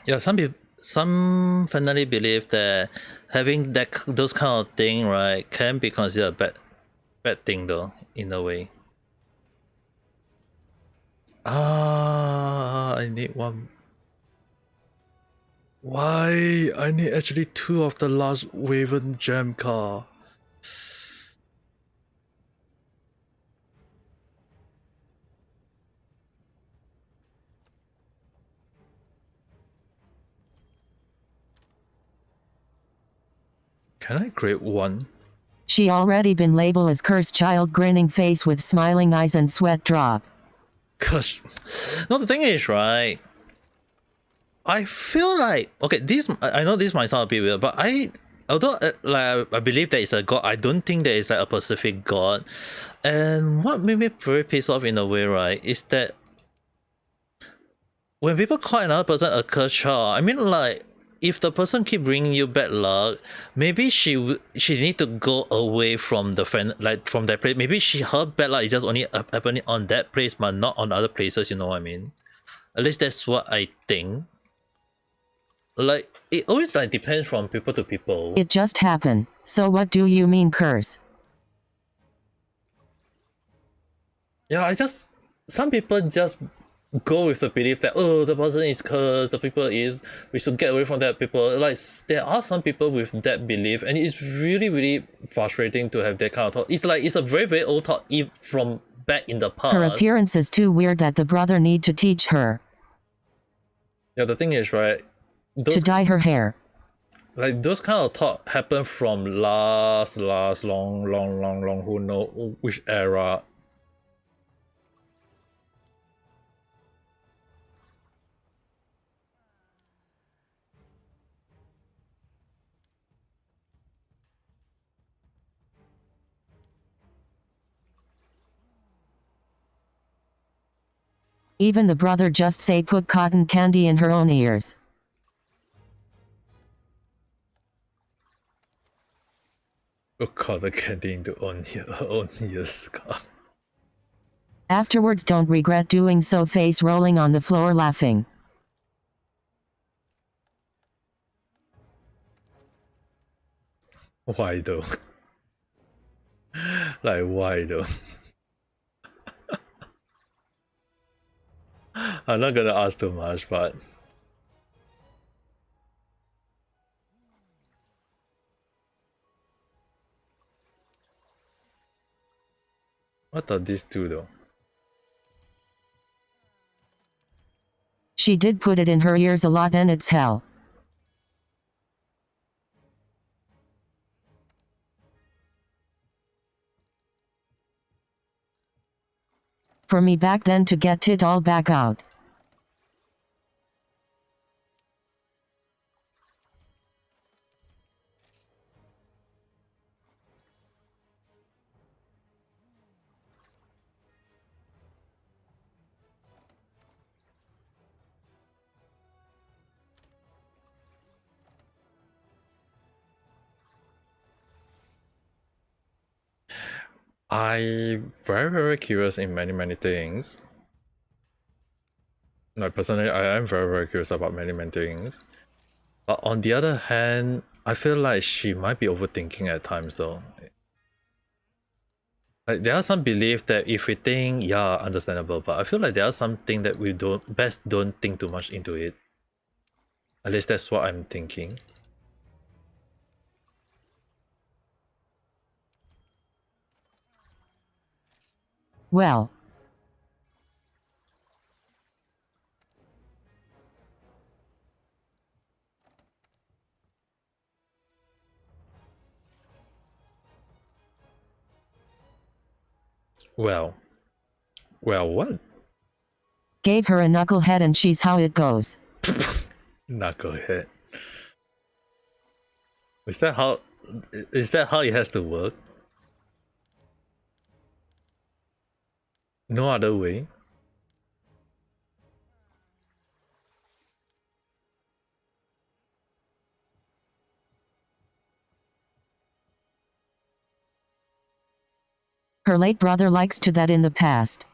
Yeah, some family believe that having those kind of thing, right, can be considered a bad thing though, in a way. I need one. Why? I need actually 2 of the last Raven Gem car. Can I create one? She already been labeled as cursed child, grinning face with smiling eyes and sweat drop. Cause, no, the thing is, right, I feel like, okay, I know this might sound a bit weird, but although like I believe there is a god, I don't think there is like a specific god. And what made me very pissed off in a way, right, is that when people call another person a cursed child, I mean, like, if the person keep bringing you bad luck, maybe she need to go away from the friend, like from that place. Maybe her bad luck is just only happening on that place, but not on other places. You know what I mean? At least that's what I think. Like, it always like depends from people to people. It just happened. So what do you mean curse? Yeah, some people just go with the belief that oh the person is cursed, the people is we should get away from that people. Like there are some people with that belief, and it's really really frustrating to have that kind of thought. It's like it's a very very old thought from back in the past. Her appearance is too weird that the brother need to teach her. Yeah, the thing is, right, to dye her hair. Like those kind of thought happen from last long who know which era. Even the brother just say put cotton candy in her own ears. Put cotton candy into own ears. Afterwards don't regret doing so, face rolling on the floor laughing. Why though? Like why though? I'm not gonna ask too much, but what does this do though? She did put it in her ears a lot and it's hell. For me back then to get it all back out. I'm very curious in many things. Like personally, I am very curious about many things. But on the other hand, I feel like she might be overthinking at times though. Like there are some belief that if we think, yeah, understandable, but I feel like there are something that we don't think too much into it. At least that's what I'm thinking. Well. Well, what? Gave her a knucklehead and she's how it goes. Knucklehead. Is that how it has to work? No other way? Her late brother likes to that in the past.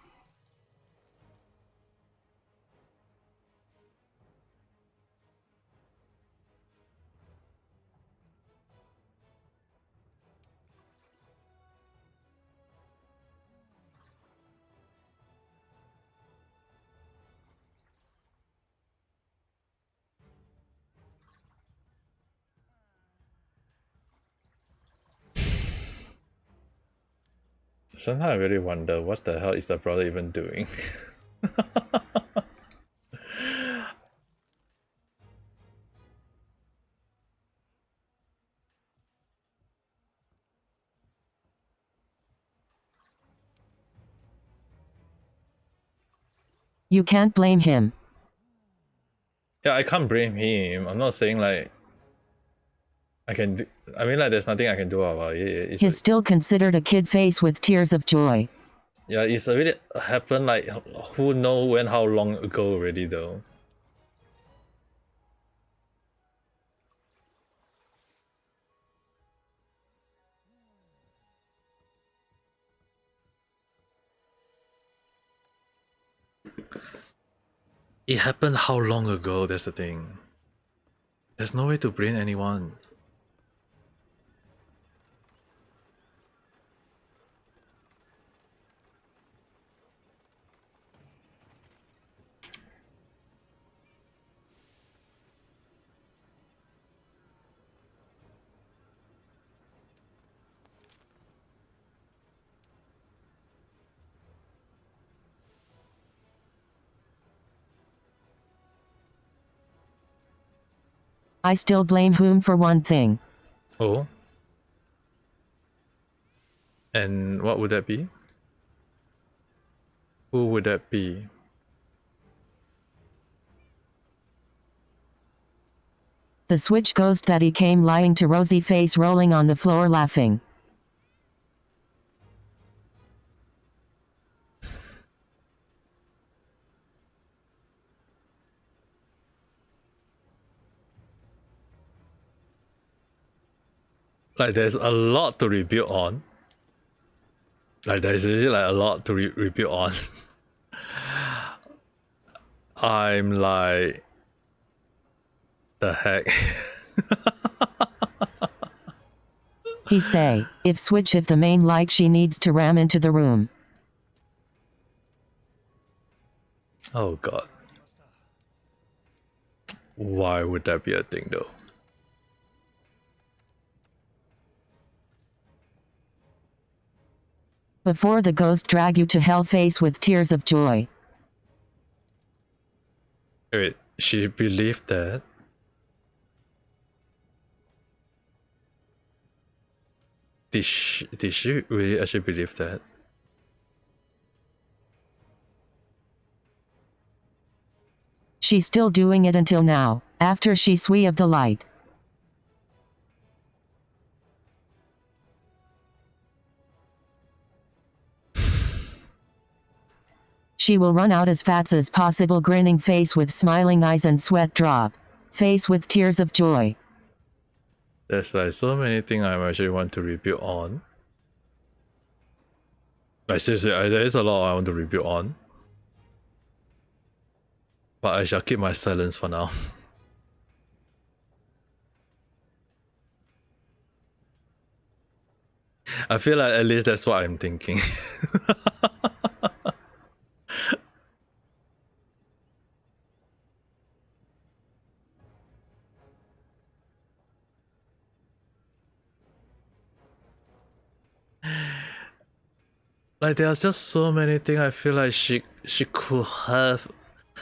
Sometimes I really wonder what the hell is the brother even doing? You can't blame him. Yeah, I can't blame him. I'm not saying like I mean like there's nothing I can do about it. He's like, still considered a kid face with tears of joy. Yeah, it's already happened like who know when how long ago already though. It happened how long ago, that's the thing. There's no way to blame anyone. I still blame whom for one thing. Oh. And what would that be? Who would that be? The Switch ghost that he came lying to, rosy face rolling on the floor laughing. Like there's a lot to rebuild on. Like there's really like a lot to rebuild on. I'm like, the heck. He say, if Switch if the main light she needs to ram into the room. Oh god. Why would that be a thing though? Before the ghost drag you to hell face with tears of joy. Wait, she believed that? Did she really actually believe that? She's still doing it until now, after she swee of the light. She will run out as fast as possible, grinning face with smiling eyes and sweat drop. Face with tears of joy. There's like so many things I actually want to rebuild on. Like seriously, there is a lot I want to rebuild on. But I shall keep my silence for now. I feel like at least that's what I'm thinking. Like there's just so many things I feel like she could have.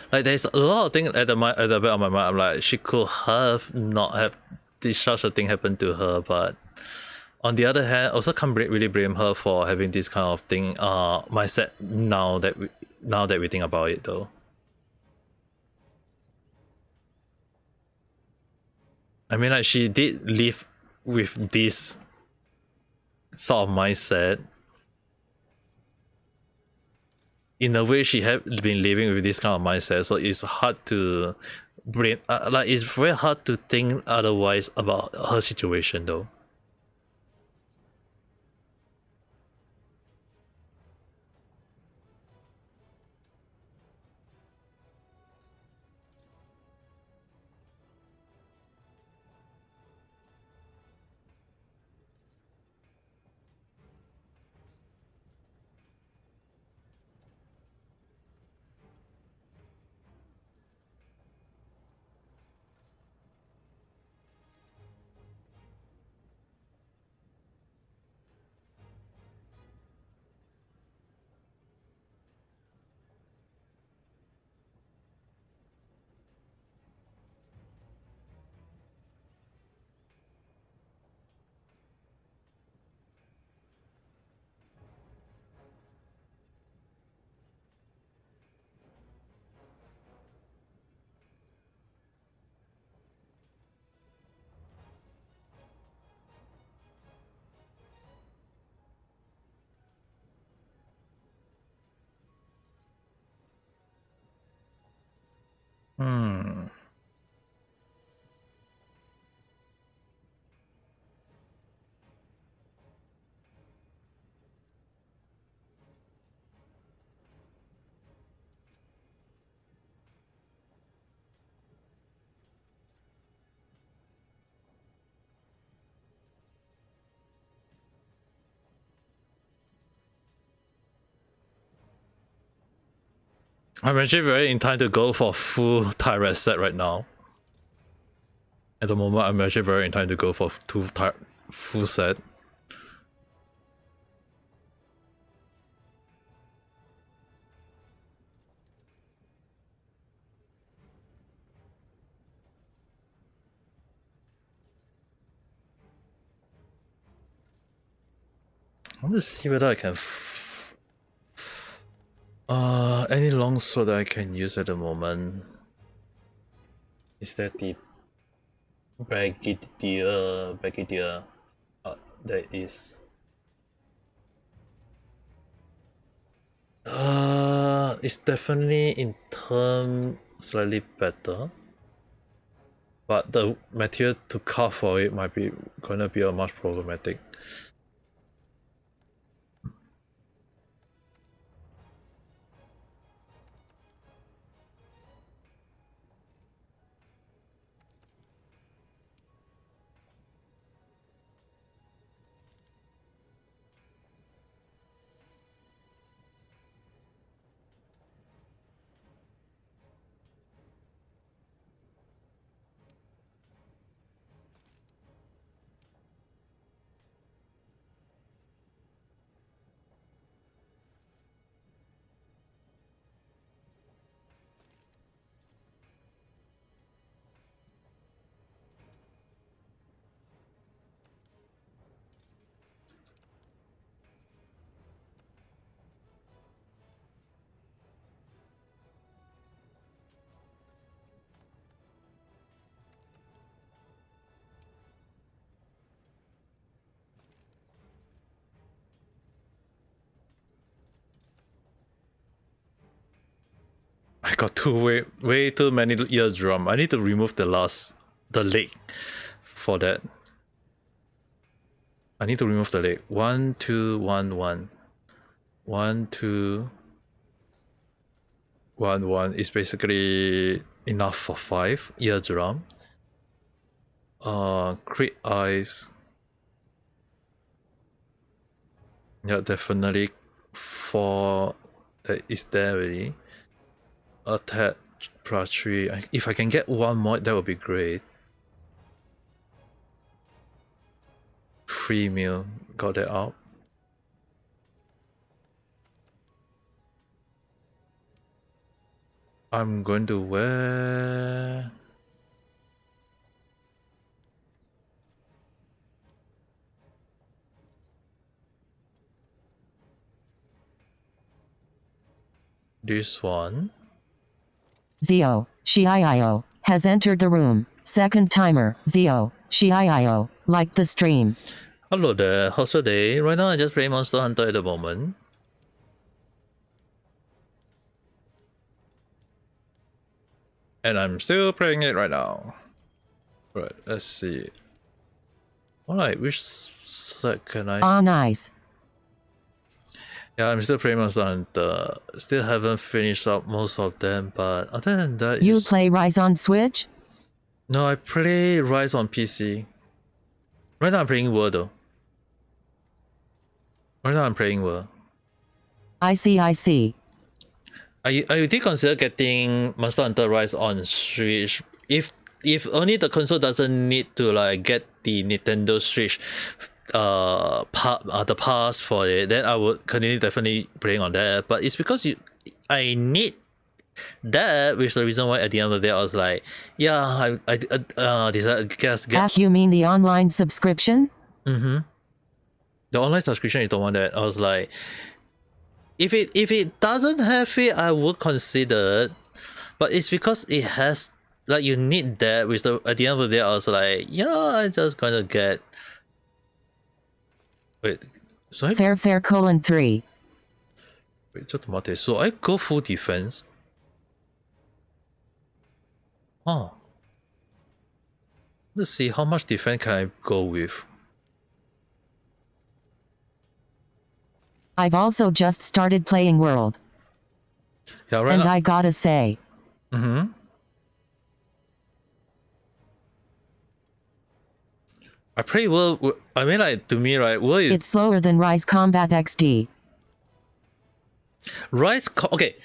Like there's a lot of things at the back of my mind. I'm like, she could have not have this such a thing happen to her, but on the other hand, also can't really blame her for having this kind of thing mindset now that we think about it though. I mean, like she did live with this sort of mindset. In a way, she had been living with this kind of mindset, so it's hard to bring. Like it's very hard to think otherwise about her situation though. Hmm. I'm actually very inclined to go for full Tyrant set right now. At the moment, I'm actually very inclined to go for full set. want to see whether I can any longsword that I can use at the moment. Is that the brigadier? That is. It's definitely in term slightly better, but the material to carve for it might be gonna be a much problematic. I got way too many eardrum. I need to remove the leg for that. I need to remove the leg. 1, 2, 1, 1. 1, 2, 1, 1 is basically enough for 5 eardrum. Crit eyes. Yeah, definitely 4 that is there already. Attack plus 3. If I can get one more, that would be great. 3 mil, got that out. I'm going to wear this one. Zio, Shiio, has entered the room. Second timer, Zio, Shiio, like the stream. Hello there, how's your day? Right now I just play Monster Hunter at the moment. And I'm still playing it right now. Right, let's see. Alright, which set can I... Ah, nice. Yeah, I'm still playing Monster Hunter. Still haven't finished up most of them, but other than that... You play Rise on Switch? No, I play Rise on PC. Right now I'm playing World though. Right now I'm playing World. I see. I did consider getting Monster Hunter Rise on Switch if only the console doesn't need to like get the Nintendo Switch the pass for it, then I would continue definitely playing on that. But it's because I need that, which is the reason why at the end of the day I was like, yeah, I decided just get. You mean the online subscription? The online subscription is the one that I was like, if it doesn't have it, I would consider it. But it's because it has, like, you need that, which at the end of the day I was like, yeah, I'm just gonna get. Wait, so Fair 3. Wait, just mate. So I go full defense. Oh. Let's see how much defense can I go with. I've also just started playing World. Yeah, right. And now, I gotta say. I play World. I mean, like, to me, right, World is... It's slower than Rise Combat XD. Okay.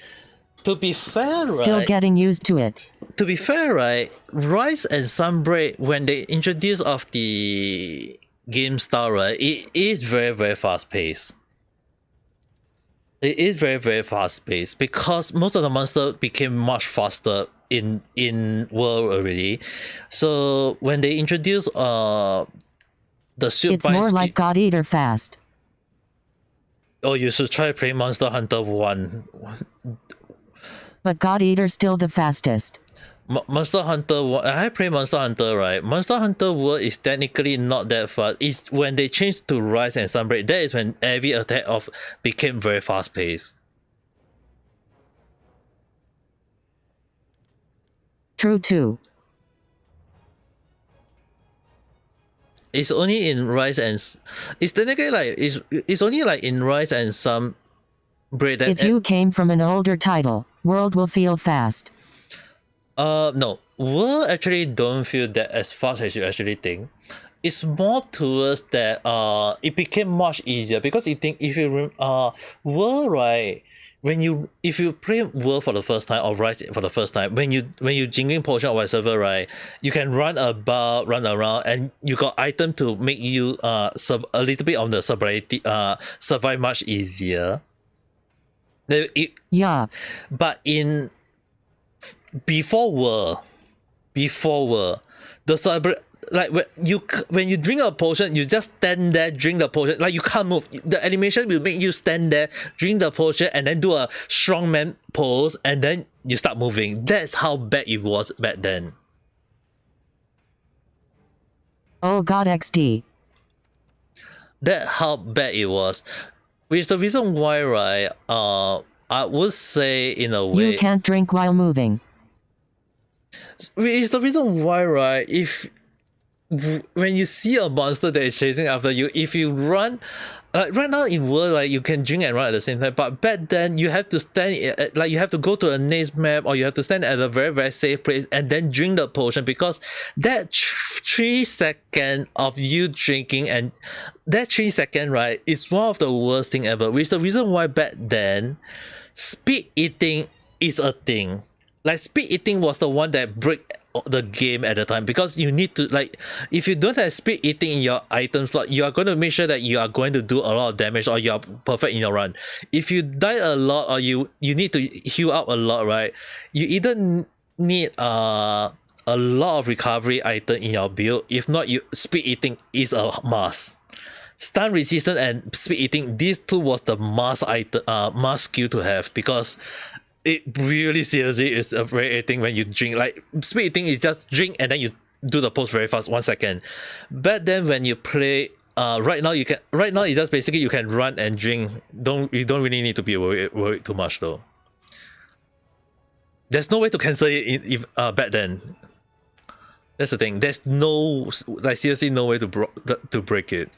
To be fair, right? Still getting used to it. To be fair, right? Rise and Sunbreak, when they introduce of the game style, right, it is very, very fast paced. It is very, very fast paced because most of the monsters became much faster in World already. So when they introduce the suit, it's more like God Eater fast. Oh, you should try playing Monster Hunter 1. But God Eater's still the fastest. Monster Hunter 1, I played Monster Hunter, right? Monster Hunter World is technically not that fast. It's when they changed to Rise and Sunbreak, that is when every attack of became very fast paced. True too. It's only in Rise and it's technically like it's only like in Rise and Sunbreak that If you came from an older title, World will feel fast. No, World actually don't feel that as fast as you actually think. It's more towards that it became much easier because you think if you World, right, if you play World for the first time or Rise for the first time, when you jingling potion or whatever, right, you can run about, run around, and you got item to make you a little bit on the survive much easier. Yeah. But in before World, the cyber, like when you drink a potion, you just stand there, drink the potion, like you can't move. The animation will make you stand there, drink the potion, and then do a strongman pose, and then you start moving. That's how bad it was back then. Oh God XD. That's how bad it was. Which is the reason why, right? I would say in a way You can't drink while moving. It's the reason why, right? When you see a monster that is chasing after you, if you run, like right now in World, like you can drink and run at the same time. But back then, you have to stand, like you have to go to a next map, or you have to stand at a very very safe place and then drink the potion, because that 3 seconds of you drinking, and that 3 seconds, right, is one of the worst thing ever. Which is the reason why back then, speed eating is a thing. Like speed eating was the one that break the game at the time, because you need to, like, if you don't have speed eating in your item slot, you are going to make sure that you are going to do a lot of damage, or you are perfect in your run. If you die a lot, or you need to heal up a lot, right, you either need a lot of recovery item in your build. If not, you speed eating is a must. Stun resistance and speed eating, these two was the must item, must skill to have, because it really seriously is a very eating when you drink. Like speed eating is just drink and then you do the pose very fast, 1 second. But then when you play right now it's just basically you can run and drink. You don't really need to be worried too much though. There's no way to cancel it back then. That's the thing. There's no, like, seriously no way to break it.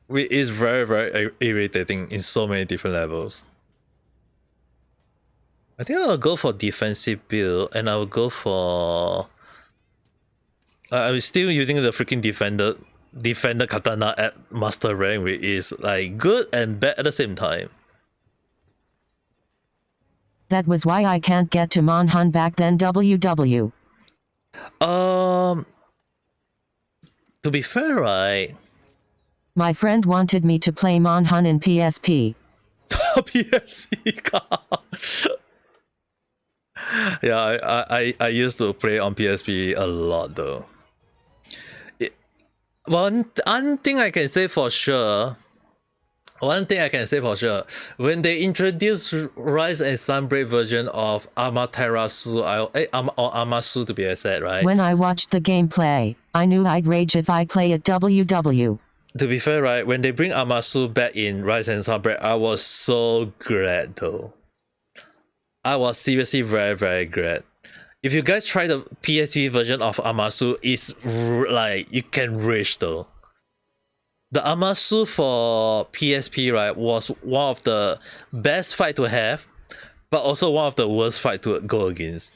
It is very very irritating in so many different levels. I think I'll go for defensive build, and I'll go for I'm still using the freaking defender katana at master rank, which is like good and bad at the same time. That was why I can't get to Monhun back then. WW. To be fair, right, my friend wanted me to play Monhun in PSP. PSP. Yeah, I used to play on PSP a lot though. One thing I can say for sure, when they introduced Rise and Sunbreak version of Amaterasu, or Amasu to be exact, right? When I watched the gameplay, I knew I'd rage if I play at WW. To be fair, right, when they bring Amasu back in Rise and Sunbreak, I was so glad though. I was seriously very very glad. If you guys try the PSP version of Amasu, it's like you can rage though. The Amasu for PSP, right, was one of the best fight to have, but also one of the worst fight to go against.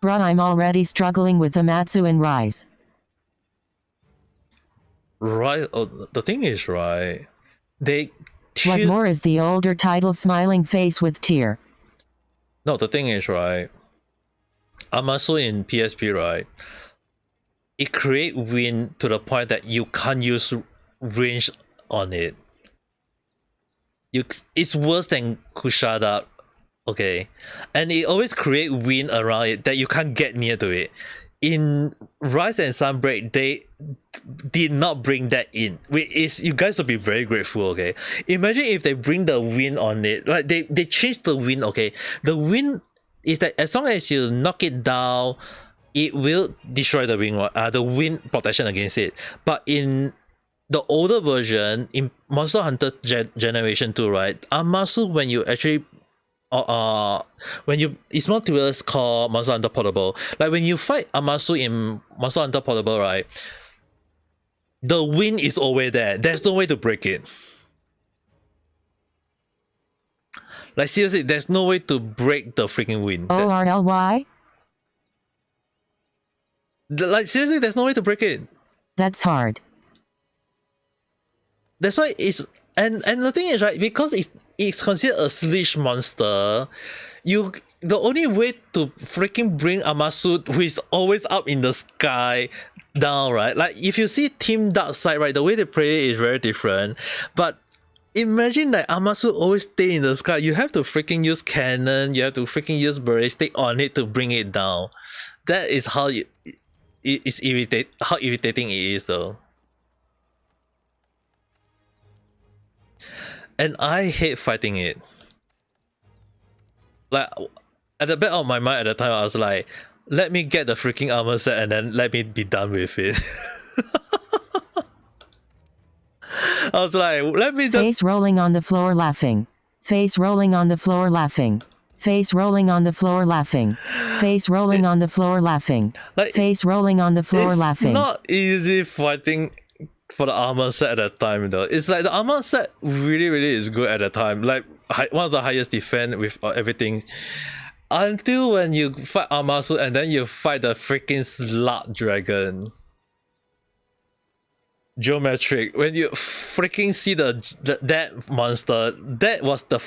Bruh, I'm already struggling with Amatsu and Rise. Right, oh, the thing is, right, what more is the older title smiling face with tear? No, the thing is, right, Amasu in PSP, right, it create wind to the point that you can't use range on it. It's worse than Kushada okay, and it always create wind around it that you can't get near to it. In Rise and Sunbreak, they did not bring that in. You guys will be very grateful, okay? Imagine if they bring the wind on it. Like they changed the wind, okay? The wind is that as long as you knock it down, it will destroy the wind protection against it. But in the older version, in Monster Hunter Generation 2, right? Amasu, when you actually it's multiverse called Monster Hunter Portable. Like when you fight Amasu in Monster Hunter Portable, right? The wind is always there. There's no way to break it. Like seriously, there's no way to break the freaking wind. ORLY? Like seriously, there's no way to break it. That's hard. That's why it's and the thing is, right, because it's considered a sledge monster, the only way to freaking bring Amasu, who is always up in the sky, down, right? Like if you see Team Darkseid, right, the way they play it is very different. But imagine that Amasu always stay in the sky. You have to freaking use cannon, you have to freaking use ballistic on it to bring it down. That is how it's irritating it is though. And I hate fighting it. Like, at the back of my mind at the time, I was like, let me get the freaking armor set and then let me be done with it. I was like, let me just... Face rolling on the floor laughing. Face rolling on the floor laughing. Face rolling on the floor laughing. Face rolling on the floor laughing. Like, face rolling on the floor laughing. It's not easy fighting for the armor set at that time though. It's like the armor set really is good at the time. Like one of the highest defense with everything. Until when you fight Amasu and then you fight the freaking Slug Dragon. Geometric. When you freaking see that monster, that was the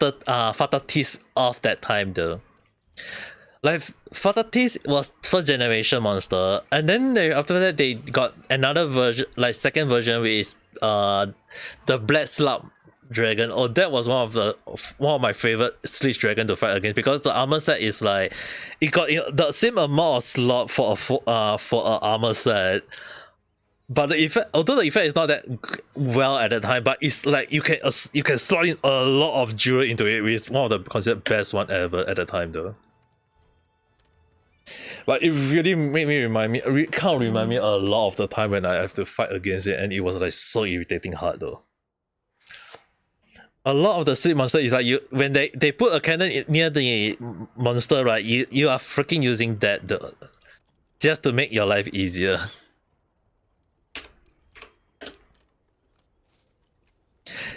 Fatatis of that time though. Like Fatatis was first generation monster, and then after that they got another version, like second version, which is the Black Slug Dragon. Oh, that was one of my favorite Sledge Dragon to fight against, because the armor set is like it got the same amount of slot for a armor set. But the effect, although the effect is not that well at the time, but it's like you can slot in a lot of jewel into it, which is one of the considered best one ever at the time though. But it really made me remind me a lot of the time when I have to fight against it, and it was like so irritating hard though. A lot of the sleep monster is like when they put a cannon near the monster, right? You are freaking using that though, just to make your life easier.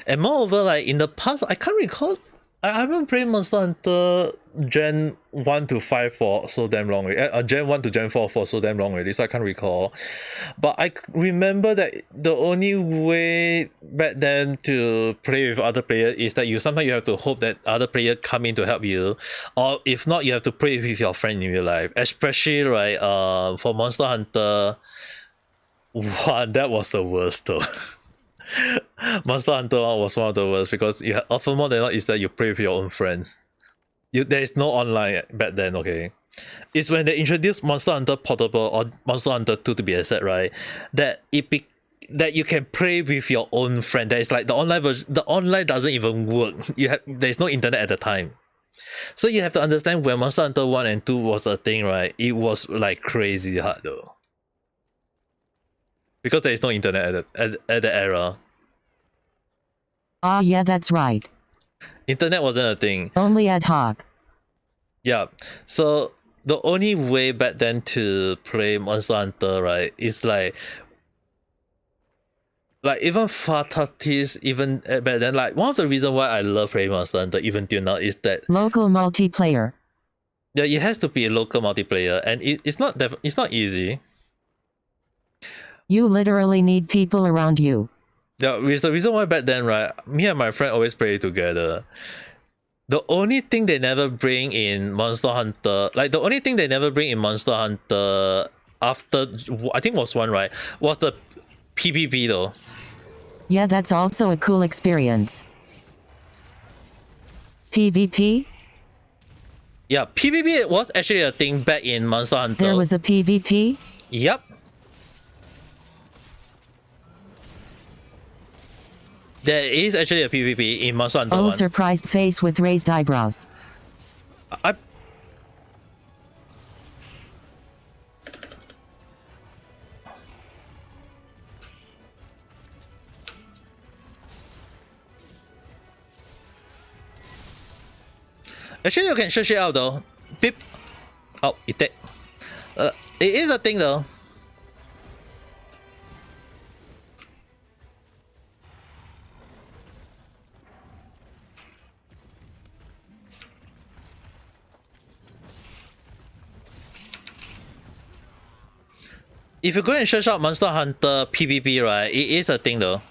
And moreover, like in the past, I can't recall. I haven't played Monster Hunter Gen 1 to 5 for so damn long already. Gen 1 to Gen 4 for so damn long already, so I can't recall. But I remember that the only way back then to play with other players is that sometimes you have to hope that other players come in to help you, or if not, you have to play with your friend in real life. Especially right, for Monster Hunter 1, that was the worst though. Monster Hunter 1 was one of the worst, because you often more than not is that you play with your own friends. There is no online back then, okay? It's when they introduced Monster Hunter Portable or Monster Hunter 2 to be exact, right? That you can play with your own friend. That is like the online version. The online doesn't even work. There's no internet at the time. So you have to understand, when Monster Hunter 1 and 2 was a thing, right? It was like crazy hard though. Because there is no internet at the era. Yeah, that's right. Internet wasn't a thing. Only ad hoc. Yeah. So the only way back then to play Monster Hunter, right, is like even Fatatis, even back then, like one of the reasons why I love playing Monster Hunter even till now is that local multiplayer. Yeah, it has to be a local multiplayer, and it's not easy. You literally need people around you. Yeah, it's the reason why back then, right, me and my friend always play together. The only thing they never bring in Monster Hunter, after, I think was 1, right, was the PvP though. Yeah, that's also a cool experience. PvP? Yeah, PvP was actually a thing back in Monster Hunter. There was a PvP? Yep. There is actually a PvP in Monster Hunter 1. Surprised face with raised eyebrows. Actually, you can search it out though. Beep. Oh, it did. It is a thing though. If you go and search out Monster Hunter PvP, right, it is a thing though.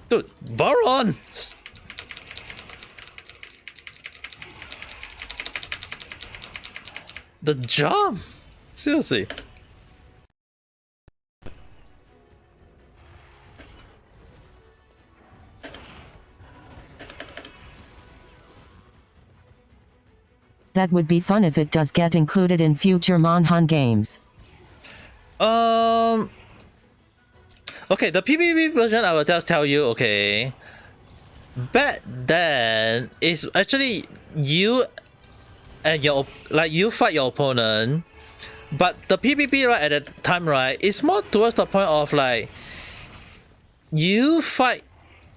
Dude, Baron! The jump! Seriously. That would be fun if it does get included in future Monhun games. Okay, the PvP version I will just tell you, okay. Back then, it's actually you and you fight your opponent. But the PvP right at the time, right, it's more towards the point of like you fight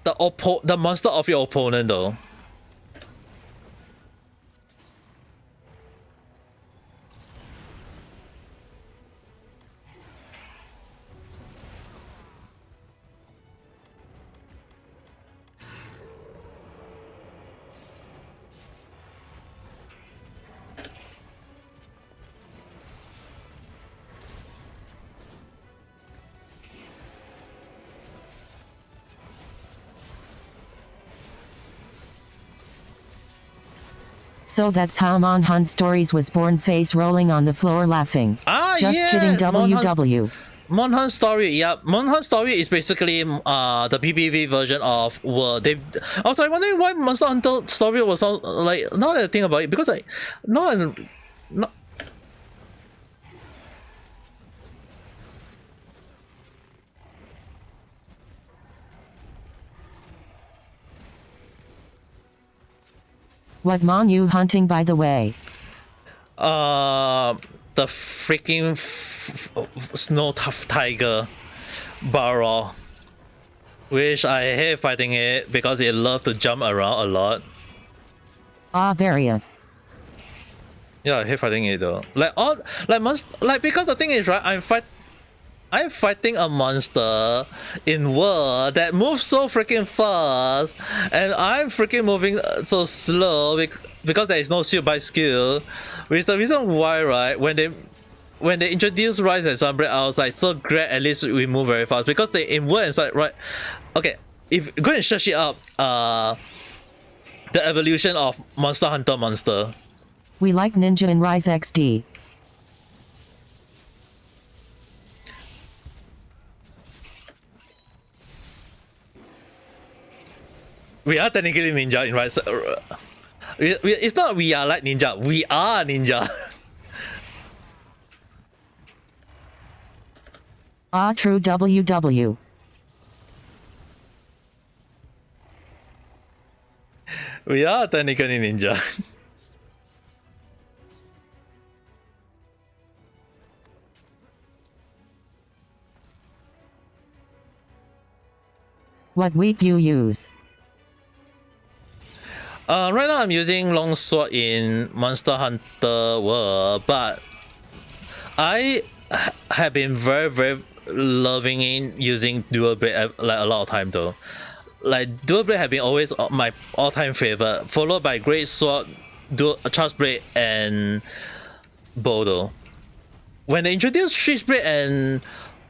the monster of your opponent though. So that's how Monhun Stories was born, face rolling on the floor laughing. Just yeah, kidding, WW. Monhun Story, yeah. Monhun Story is basically the PvP version of World. I was like wondering why Monster Hunter Story was so, like, now that I think about it, because like not What mon you hunting, by the way? the freaking snow tough tiger barrel, which I hate fighting it because it loves to jump around a lot. Various. Yeah, I hate fighting it though. Because the thing is, right, I'm fighting a monster in world that moves so freaking fast, and I'm freaking moving so slow because there is no shield by skill, which is the reason why, right, when they introduced Rise and Sunbreak, I was like, so great, at least we move very fast, because they in world inside, right? Okay, if go and search it up, the evolution of Monster Hunter monster. We like Ninja in Rise XD. We are technically ninja in Rise. It's not we are like ninja. We are ninja. True, WW. We are technically ninja. What week you use? Right now I'm using longsword in Monster Hunter World, but I have been very loving in using dual blade like a lot of time though. Like dual blade have been always my all-time favorite, followed by great sword, charge blade, and bow though. When they introduced switchblade and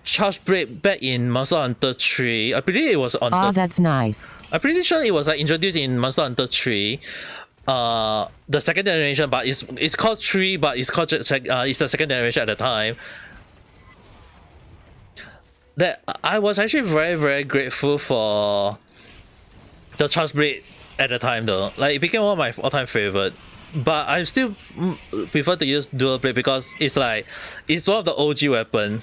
charge blade back in Monster Hunter 3, I believe it was on that's nice. I'm pretty sure it was like introduced in Monster Hunter 3, the second generation, but it's called 3, but it's called it's the second generation at the time. that I was actually very grateful for the Transblade at the time though. Like it became one of my all-time favorite. But I still prefer to use dual blade because it's like it's one of the OG weapon.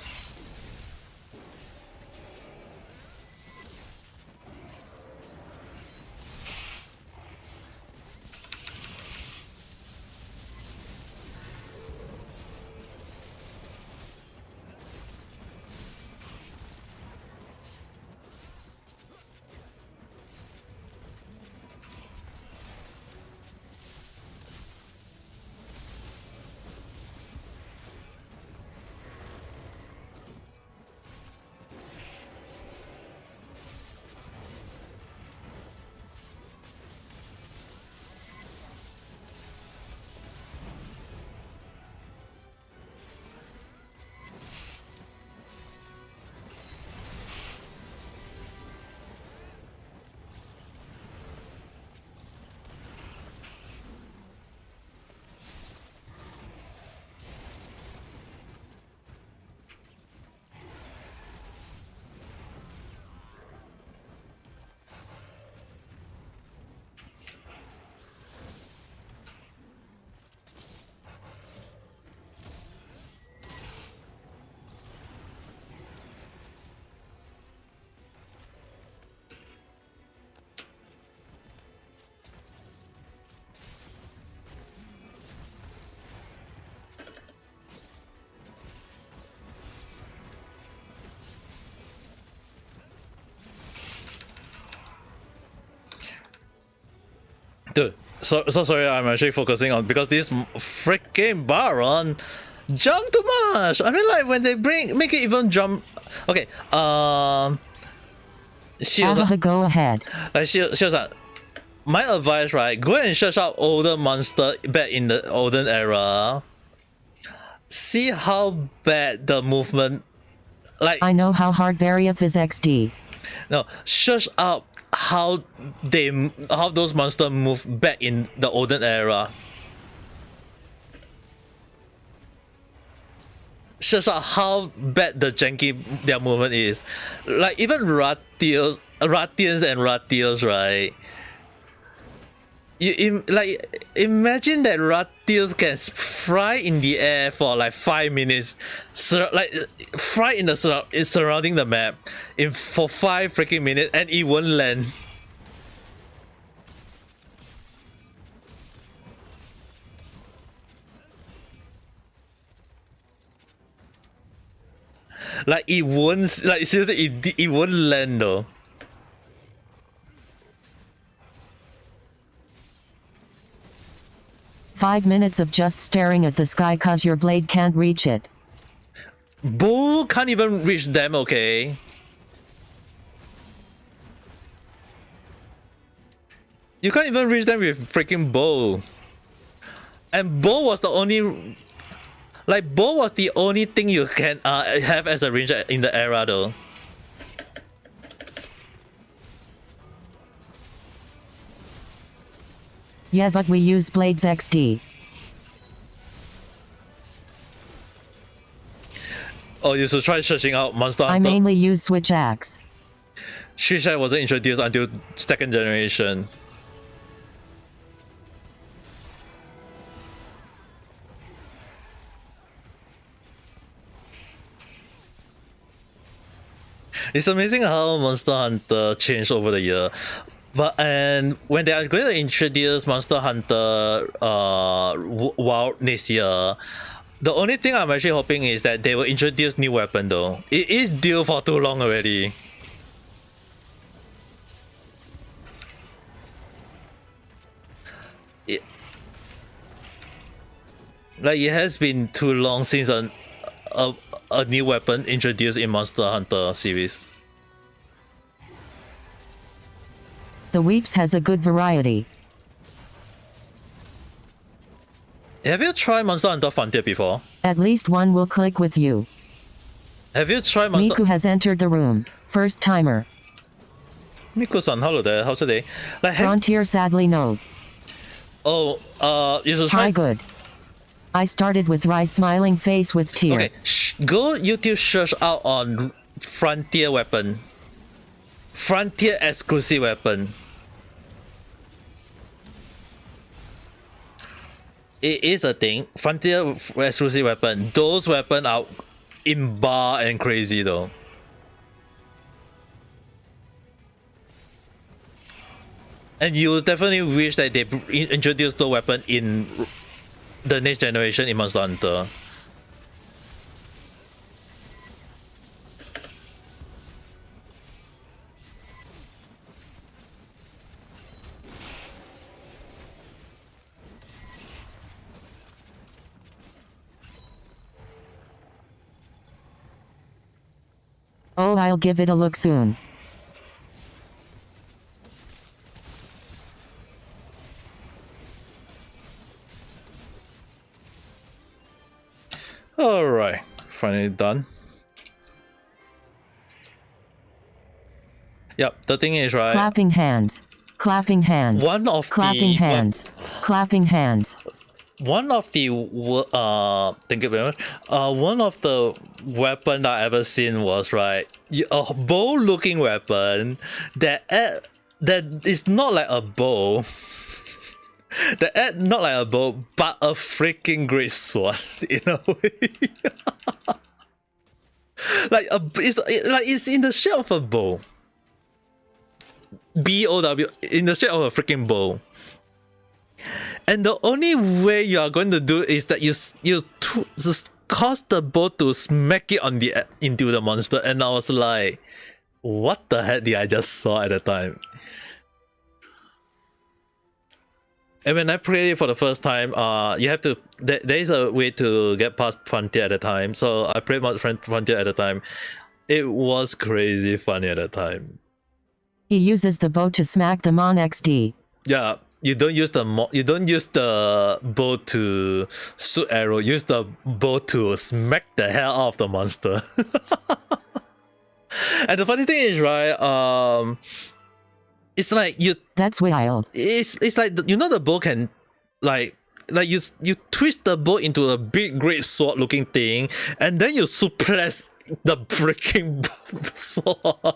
Dude, so sorry, I'm actually focusing on because this freaking Baron jump too much. I mean, like when they make it even jump. Okay, go ahead. Like she was like, my advice, right? Go and search out older monster back in the olden era. See how bad the movement. Like I know how hard Barrier is XD. No, search out how those monsters move back in the olden era. Search out how bad the janky their movement is. Like even Ratians and Ratios, right? Like imagine that Ratios can fly in the air for like 5 minutes, like fly in the surrounding the map for 5 freaking minutes, and it won't land. Like it won't, like seriously, it won't land though. "5 minutes of just staring at the sky cause your blade can't reach it." Bull can't even reach them, okay? You can't even reach them with freaking bow. And bow was the only... Like, bow was the only thing you can have as a ranger in the era though. Yeah, but we use Blades XD. Oh, you should try searching out Monster Hunter. I mainly use Switch Axe. Switch Axe wasn't introduced until 2nd generation. It's amazing how Monster Hunter changed over the year. And when they are going to introduce Monster Hunter WoW this year, the only thing I'm actually hoping is that they will introduce new weapon though. It is due for too long already. It has been too long since a new weapon introduced in Monster Hunter series. The Weeps has a good variety. Have you tried Monster Hunter Frontier before? At least one will click with you. Have you tried Monster... Miku has entered the room. First timer. Miku-san, hello there. How's today? Like, Frontier sadly no. Oh, you should try... Hi good. I started with Rai smiling face with tear. Okay, go YouTube search out on Frontier weapon. Frontier exclusive weapon. It is a thing. Frontier exclusive weapon. Those weapons are in bar and crazy though. And you definitely wish that they introduced the weapon in the next generation in Monster Hunter. Oh, I'll give it a look soon. Alright, finally done. Yep, the thing is, right? Clapping hands. Clapping hands. One of clapping the hands. Clapping hands. One of the thank you very much. One of the weapon that I ever seen was a bow looking weapon that is not like a bow. That not like a bow, but a freaking great sword in a way. It's in the shape of a bow. BOW, in the shape of a freaking bow. And the only way you are going to do is that you just cause the bow to smack it on into the monster, and I was like, what the heck did I just saw at the time? And when I played it for the first time, you have to there is a way to get past Frontier at the time. So I played Frontier at the time. It was crazy funny at the time. He uses the bow to smack the Mon XD. Yeah. You don't use the bow to shoot arrow. Use the bow to smack the hell out of the monster. And the funny thing is, right? It's like you. That's wild. It's like the bow can like you twist the bow into a big great sword looking thing, and then you suppress the freaking sword,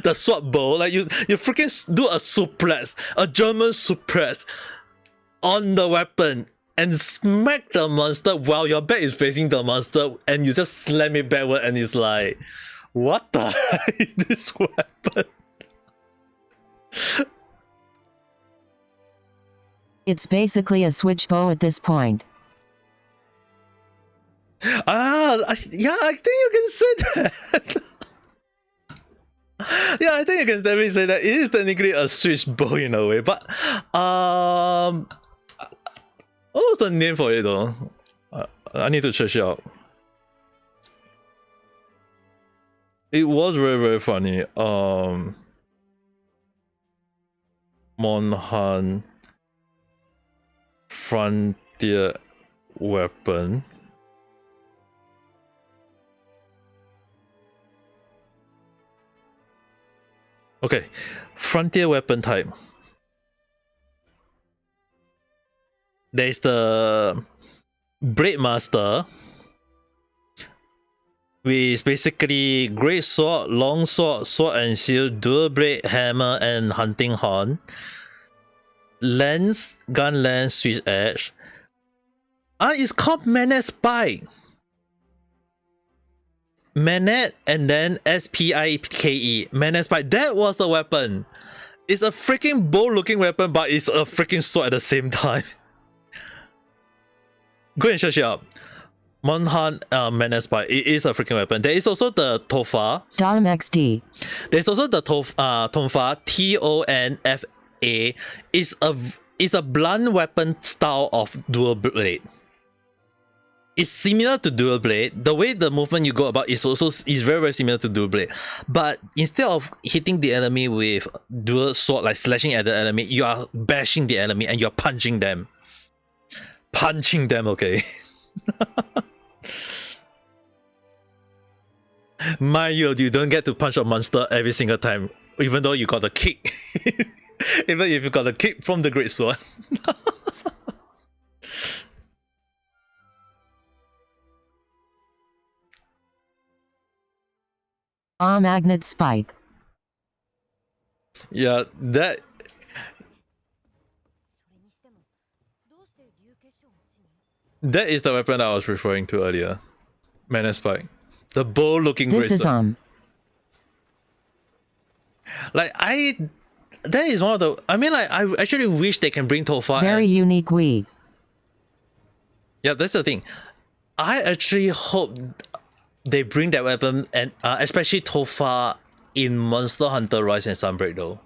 the sword bow. Like you freaking do a suppress, a German suppress on the weapon and smack the monster while your back is facing the monster, and you just slam it backward, and it's like, what the heck is this weapon? It's basically a switch bow at this point. Yeah, I think you can say that. Yeah, I think you can definitely say that. It is technically a switch bow in a way, but what was the name for it though? I need to check it out. It was very, very funny. Monhan Frontier weapon. Okay, Frontier weapon type. There's the Blade Master, which is basically great sword, long sword, sword and shield, dual blade, hammer, and hunting horn. Lance, gun lance, switch edge. It's called Manet Spike. Manet and then SPIKE. Manet Spike. That was the weapon. It's a freaking bow looking weapon, but it's a freaking sword at the same time. Go and search it up. Monhan Manet Spike. It is a freaking weapon. There is also the Tofa. Dom XD. There's also the Tonfa. TONFA. Is a blunt weapon style of dual blade. It's similar to dual blade. The way the movement you go about is very, very similar to dual blade. But instead of hitting the enemy with dual sword, like slashing at the enemy, you are bashing the enemy and you're punching them. Punching them, okay? Mind you don't get to punch a monster every single time, even though you got a kick. Even if you got a kick from the great sword. Magnet spike. Yeah, that is the weapon I was referring to earlier. Magnet spike. The bow looking This bracelet. is Like that is one of the I actually wish they can bring Tofa. Very unique Wii. Yeah, that's the thing. I actually hope they bring that weapon and especially Tofa in Monster Hunter Rise and Sunbreak though.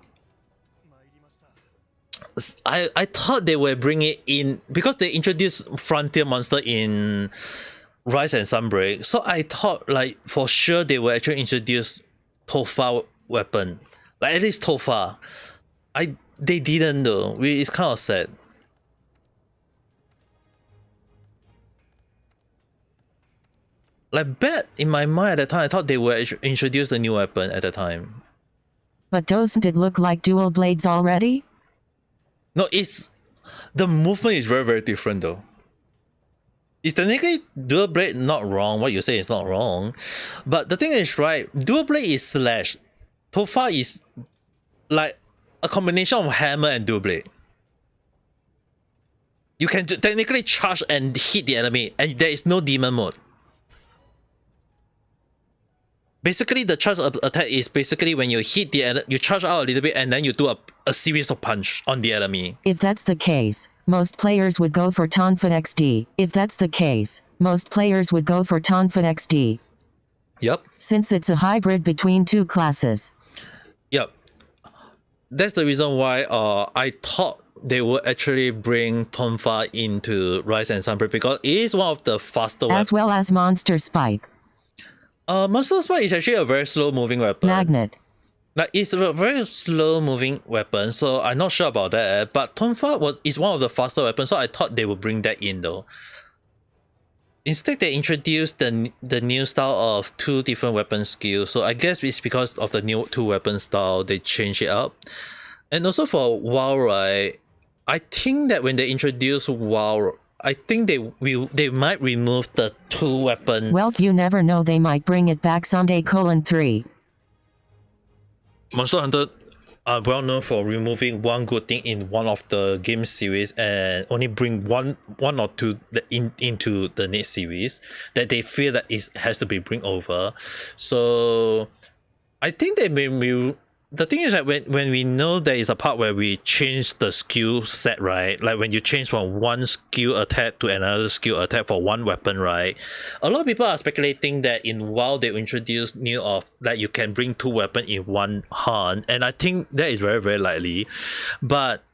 I thought they were bringing it in because they introduced Frontier Monster in Rise and Sunbreak. So I thought like for sure they will actually introduce Tofa weapon. Like at least Tofa. They didn't though. It's kind of sad. Like bad in my mind at the time, I thought they would introduce the new weapon at the time. But doesn't it look like dual blades already? No, it's the movement is very, very different though. It's technically dual blade not wrong. What you say is not wrong. But the thing is, right, dual blade is slash. Tofa is like a combination of hammer and dual blade. You can technically charge and hit the enemy, and there is no demon mode. Basically, the charge attack is basically when you hit the enemy, you charge out a little bit, and then you do a series of punch on the enemy. If that's the case, most players would go for Tonfa XD. If that's the case, most players would go for Tonfa XD. Yep. Since it's a hybrid between two classes. Yep. That's the reason why I thought they would actually bring Tonfa into Rise and Sunbreak because it is one of the faster as well as Monster Spike. Monster Spike is actually a very slow moving weapon. Magnet. Like it's a very slow moving weapon, so I'm not sure about that. But Tonfa is one of the faster weapons, so I thought they would bring that in though. Instead, they introduced the new style of 2 different weapon skills. So I guess it's because of the new 2 weapon style they changed it up. And also for WoW, right? I think that when they introduce WoW, I think they might remove the 2 weapon. Well, you never know, they might bring it back someday. 3. Monster Hunter are well known for removing one good thing in one of the game series and only bring one or two into the next series that they feel that it has to be bring over. So I think they may. The thing is that when we know there is a part where we change the skill set, right? Like when you change from one skill attack to another skill attack for one weapon, right? A lot of people are speculating that in WoW they will introduce new of that you can bring 2 weapons in one hand, and I think that is very, very likely. But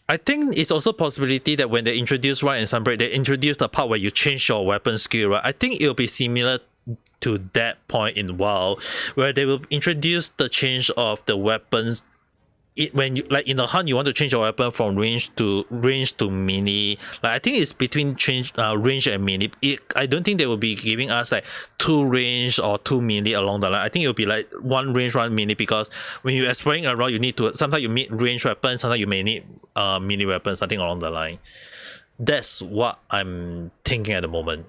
I think it's also a possibility that when they introduce Rise and Sunbreak, they introduce the part where you change your weapon skill, right? I think it will be similar to that point in WoW, where they will introduce the change of the weapons. When you like in the hunt, you want to change your weapon from range to melee. Like I think it's between range and melee. I don't think they will be giving us like 2 range or 2 melee along the line. I think it will be like 1 range, 1 melee, because when you're exploring around, you need to sometimes you need range weapons, sometimes you may need melee weapons, something along the line. That's what I'm thinking at the moment.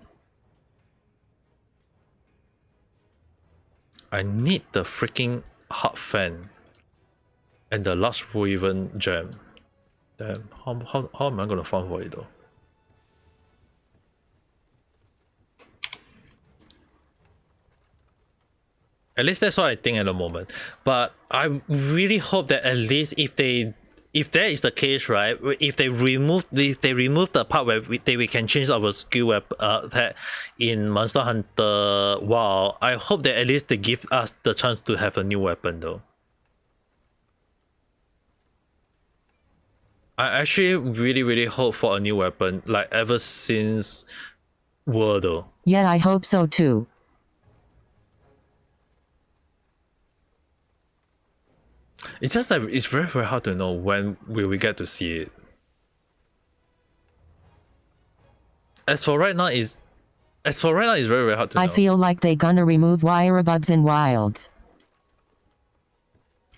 I need the freaking hard fan and the last woven gem. Damn, how am I gonna farm for it though? At least that's what I think at the moment. But I really hope that at least if that is the case, right? If they remove the part where we can change our skill attack in Monster Hunter WoW, I hope that at least they give us the chance to have a new weapon though. I actually really, really hope for a new weapon, like ever since World though. Yeah, I hope so too. It's just like it's very, very hard to know when will we get to see it. As for right now, it's very, very hard to know. I feel like they gonna remove wirebugs in Wilds.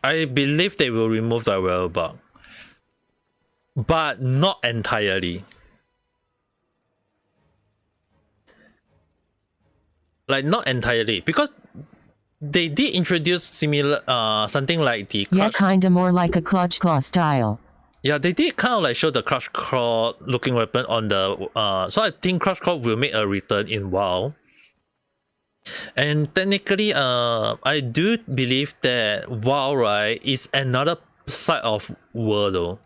I believe they will remove the wirebug, but not entirely. Like not entirely, because they did introduce similar something like the Yeah, crush. kinda more like a clutch claw style. Yeah, they did kind of like show the crush claw looking weapon on the so I think crush claw will make a return in WoW. And technically, I do believe that WoW, right, is another side of world though.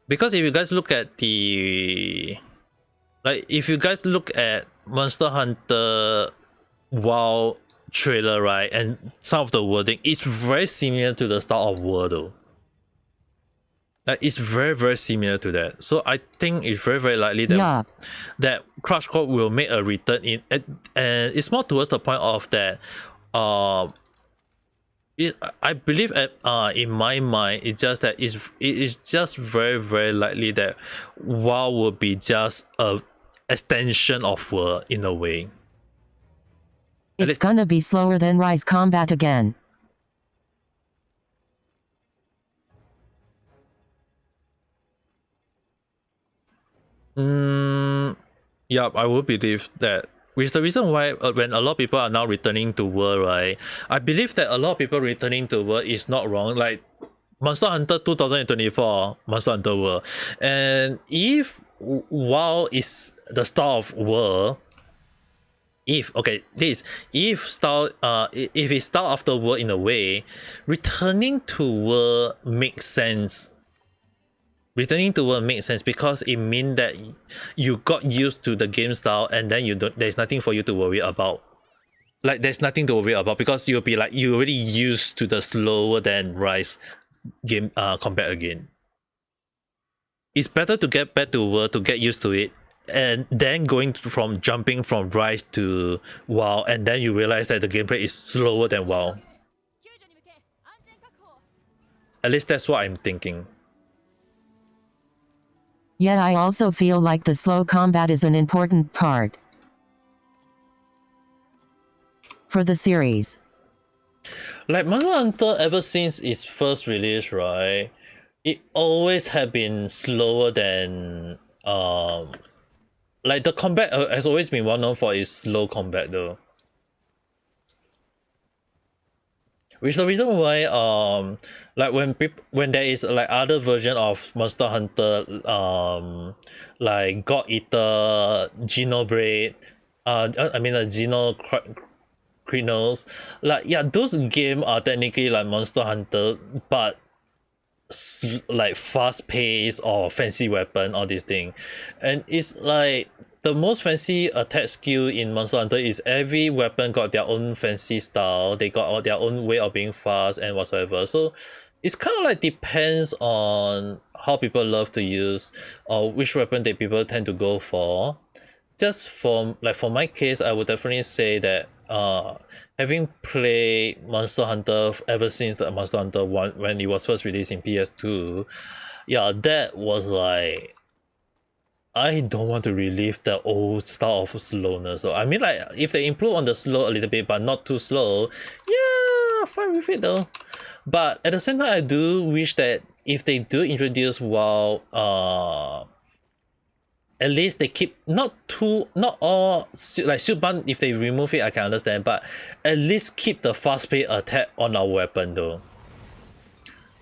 Because if you guys look at the, like, if you guys look at Monster Hunter WoW trailer, right, and some of the wording, it's very similar to the style of world though. Like, it's very similar to that. So I think it's very likely that that Crush Code will make a return in, and it's more towards the point of that. I believe at in my mind, it's just that it is just very likely that WoW will be just a extension of world in a way. It's gonna be slower than Rise combat again. Yeah, I would believe that. Which is the reason why when a lot of people are now returning to world, right? I believe that a lot of people returning to world is not wrong. Like Monster Hunter 2024, Monster Hunter World, and if WoW is the start of world, if it's start after world in a way, returning to world makes sense. Returning to world makes sense because it means that you got used to the game style and then there's nothing for you to worry about. Like there's nothing to worry about because you'll be like you already used to the slower than Rise game combat again. It's better to get back to world to get used to it, and then from jumping from Rise to WoW, and then you realize that the gameplay is slower than WoW. At least that's what I'm thinking. Yet I also feel like the slow combat is an important part for the series. Like Monster Hunter, ever since its first release, right, it always have been slower than like the combat has always been well known for its slow combat though. Which is the reason why like when there is like other version of Monster Hunter like God Eater, Xenoblade, I mean Xenocrinos, like yeah, those games are technically like Monster Hunter but like fast pace or fancy weapon, all these things. And it's like the most fancy attack skill in Monster Hunter is every weapon got their own fancy style, they got their own way of being fast and whatsoever. So it's kind of like depends on how people love to use or which weapon that people tend to go for. Just for my case, I would definitely say that having played Monster Hunter ever since the Monster Hunter 1 when it was first released in PS2, yeah, that was like I don't want to relive the old style of slowness. So I mean, like if they improve on the slow a little bit but not too slow, yeah, fine with it though. But at the same time, I do wish that if they do introduce WoW, at least they keep not all like suit band. If they remove it, I can understand, but at least keep the fast pace attack on our weapon though.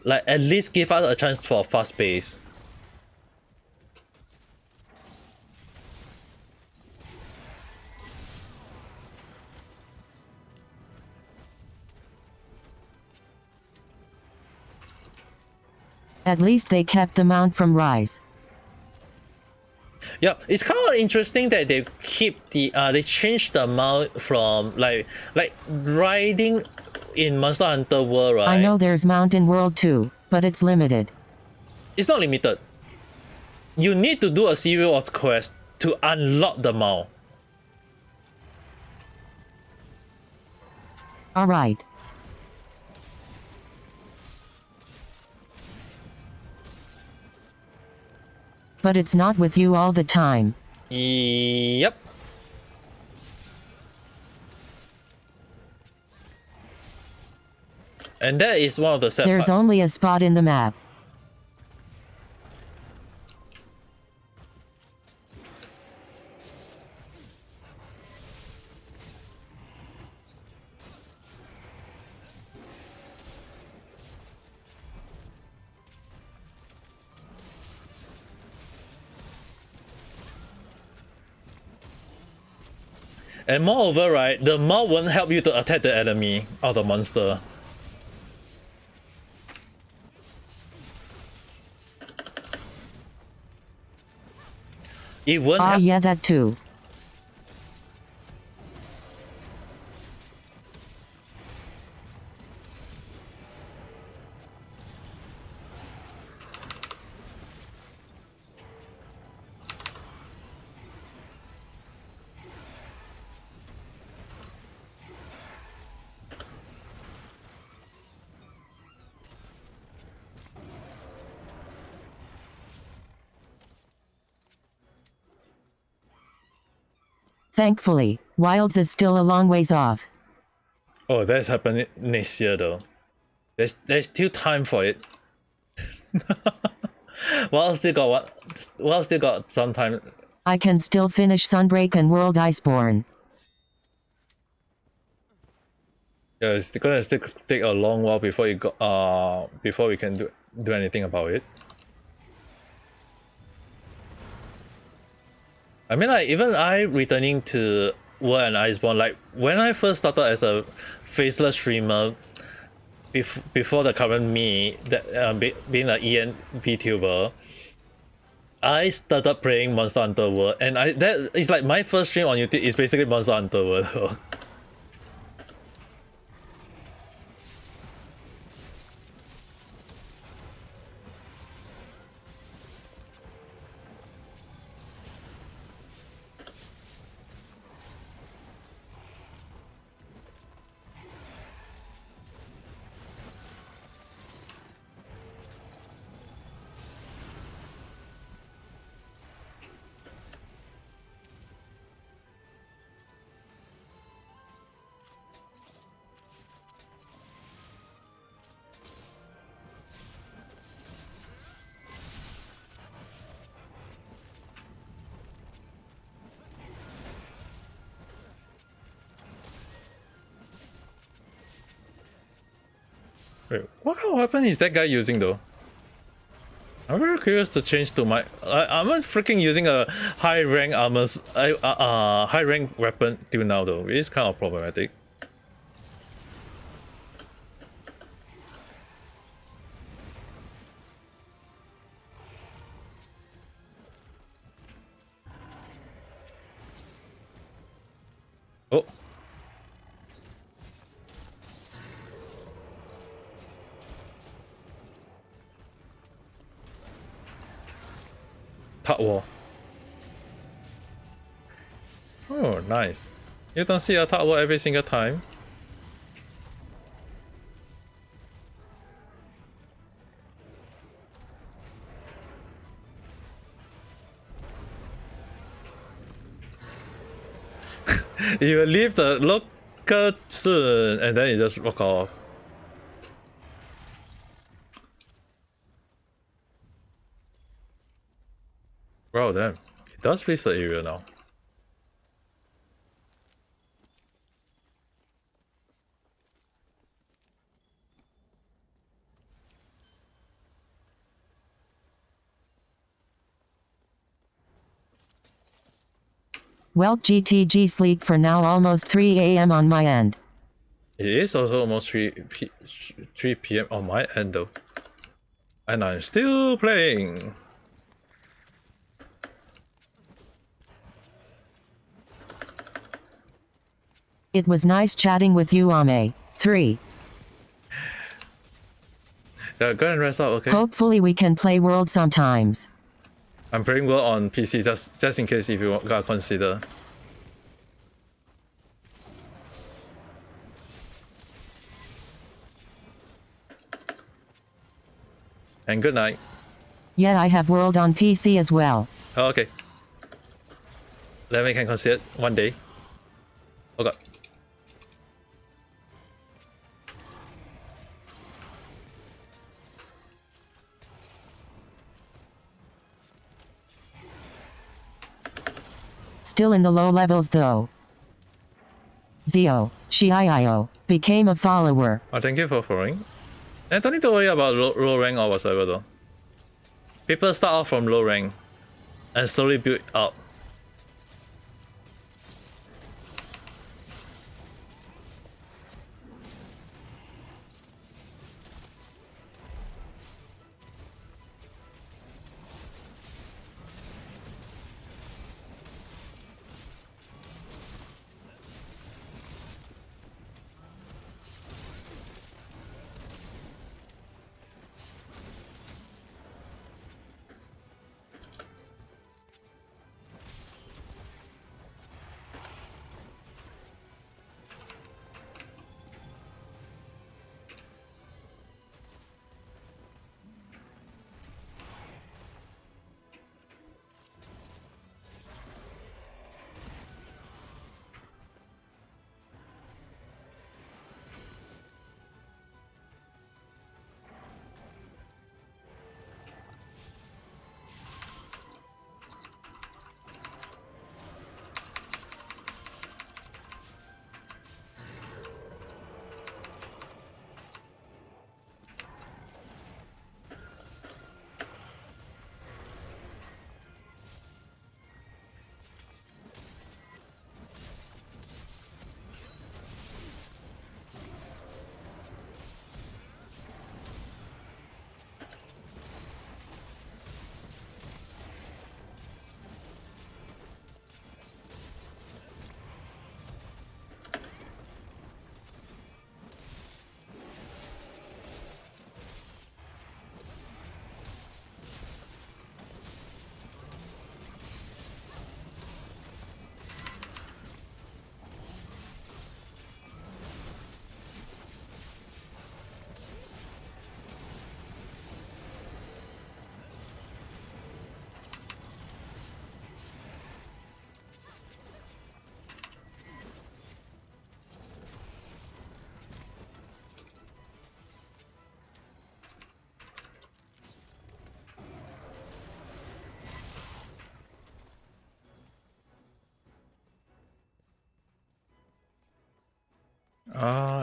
Like at least give us a chance for fast pace. At least they kept the mount from Rise. Yeah, it's kind of interesting that they keep the they changed the mount from like riding in Monster Hunter World, right? I know there's mount in World 2, but it's limited. It's not limited. You need to do a series of quests to unlock the mount. Alright. But it's not with you all the time. Yep. And that is one of the sad There's only a spot in the map. And moreover, right, the mob won't help you to attack the enemy or the monster. It won't Ah, yeah, that too. Thankfully, Wilds is still a long ways off. Oh, that's happening next year though. There's still time for it. Well, still got what? Well, still got some time. I can still finish Sunbreak and World Iceborne. Yeah, it's gonna still take a long while before you go. Before we can do anything about it. I mean, like, even I returning to World and Iceborne, like, when I first started as a faceless streamer, before the current me, that being an EN VTuber, I started playing Monster Hunter World, and that is like my first stream on YouTube is basically Monster Hunter World. Wait, what kind of weapon is that guy using though? I'm very curious to change to my. I'm not freaking using a high rank high rank weapon till now though. It is kind of problematic. Oh. Tug war. Oh, nice. You don't see a tug war every single time. You leave the local soon and then you just walk off. Bro, damn. It does reach the area now. Well, GTG sleep for now, almost 3 a.m. on my end. It is also almost 3 p.m. on my end though. And I'm still playing. It was nice chatting with you, Ame. 3. Yeah, go and rest up, okay? Hopefully we can play World sometimes. I'm playing World on PC just in case if you gotta consider. And good night. Yeah, I have World on PC as well. Oh, okay. Then we can consider one day. Oh god. Still in the low levels though. Zio, Shiio, became a follower. Oh, thank you for following. And don't need to worry about low rank or whatsoever though. People start off from low rank and slowly build up.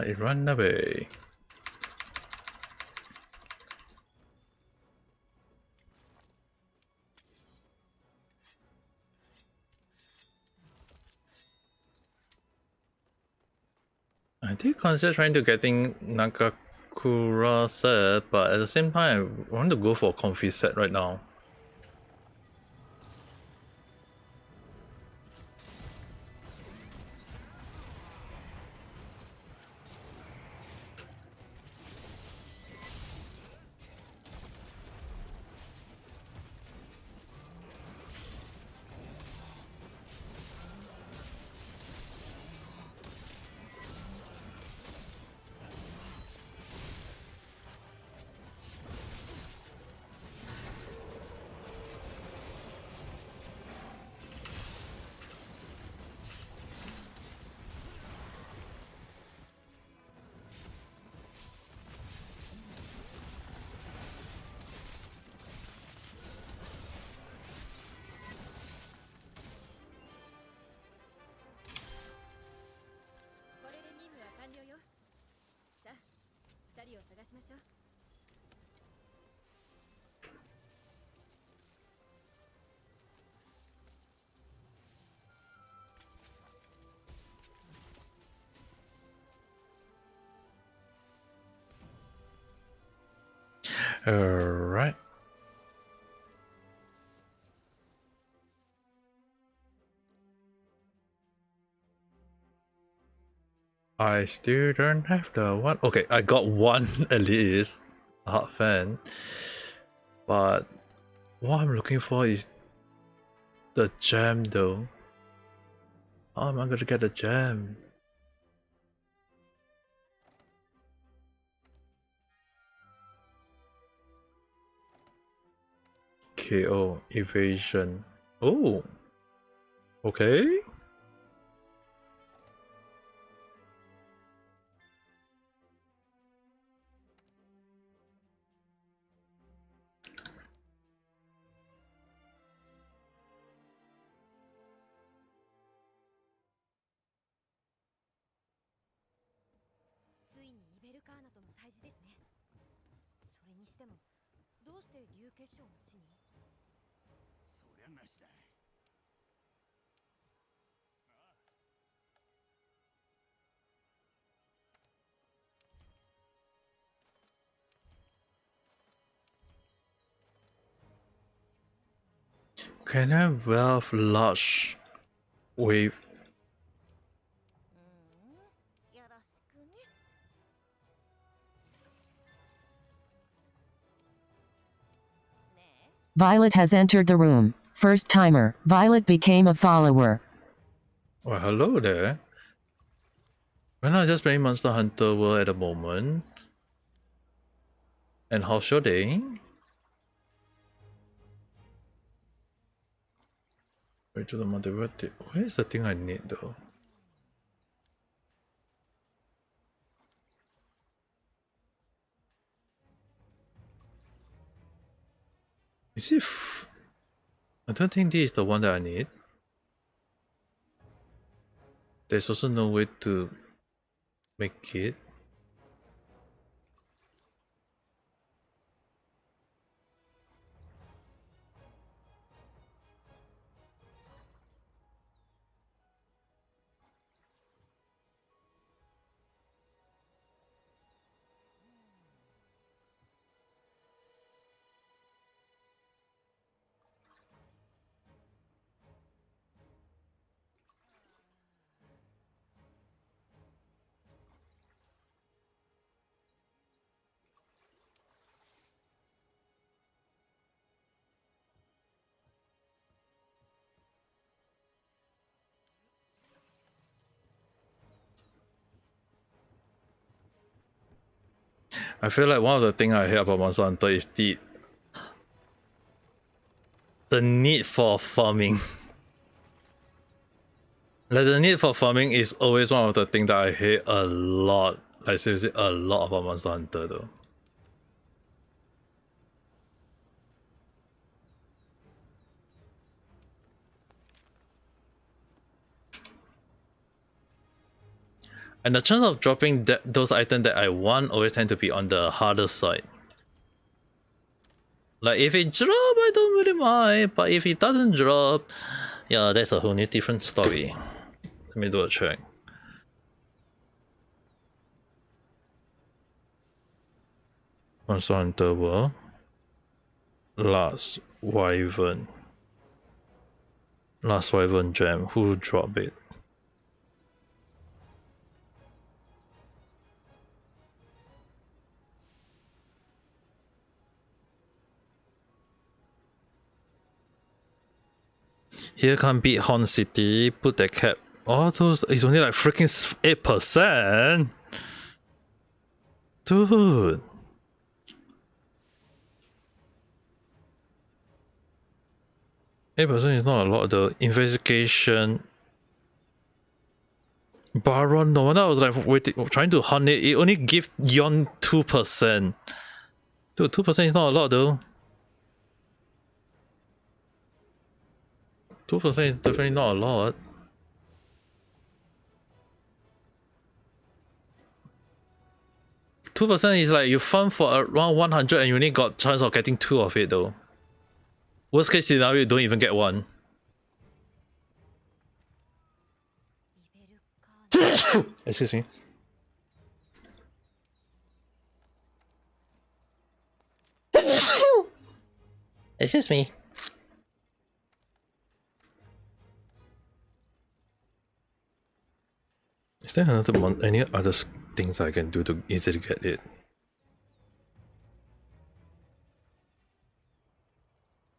it ran away. I did consider trying to getting Nagakura set, but at the same time, I want to go for Comfy set right now. Alright. I still don't have the one. Okay, I got one at least. A hard fan. But what I'm looking for is the gem though. How am I gonna get the gem? KO evasion. Oh, okay. Can I wealth large wave? Violet has entered the room. First timer. Violet became a follower. Well, hello there. Well, I'm just playing Monster Hunter World at the moment. And how's your day? Wait to the multiverse. Where is the thing I need though? Is it? I don't think this is the one that I need. There's also no way to make it. I feel like one of the things I hate about Monster Hunter is the need for farming. Like the need for farming is always one of the things that I hate a lot. Like seriously a lot about Monster Hunter though. And the chance of dropping those items that I want always tend to be on the harder side. Like if it drop, I don't really mind, but if it doesn't drop, yeah, that's a whole new different story. Let me do a check. Monster Hunter World. Last Wyvern. Last Wyvern Gem. Who dropped it? Here can't beat Horn City. Put that cap. All those. It's only like freaking 8%. Dude. %8 is not a lot. The investigation. Baron, no wonder I was like waiting, trying to hunt it. It only gives Yon 2%. Dude, 2% is not a lot though. 2% is definitely not a lot. %2 is like you farm for around 100 and you only got chance of getting 2 of it though. Worst case scenario, you don't even get 1. Excuse me. Excuse me. Is there any other things I can do to easily get it?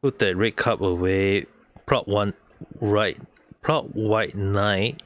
Put that red cup away. Plot 1 right. Plot white knight.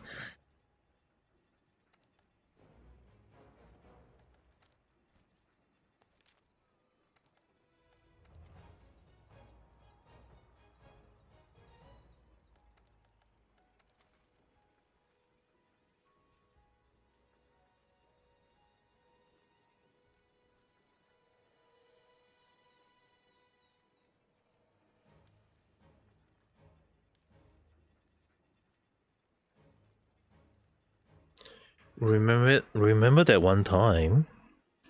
Remember that one time?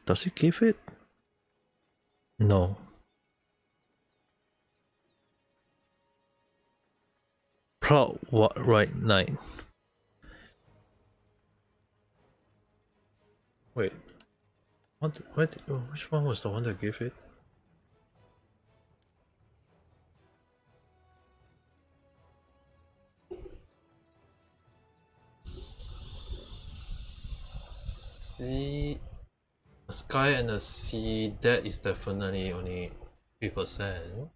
Does it give it? No. Plot what right knight. Wait. Which one was the one that gave it? Sea, the sky and the sea, that is definitely only 3%.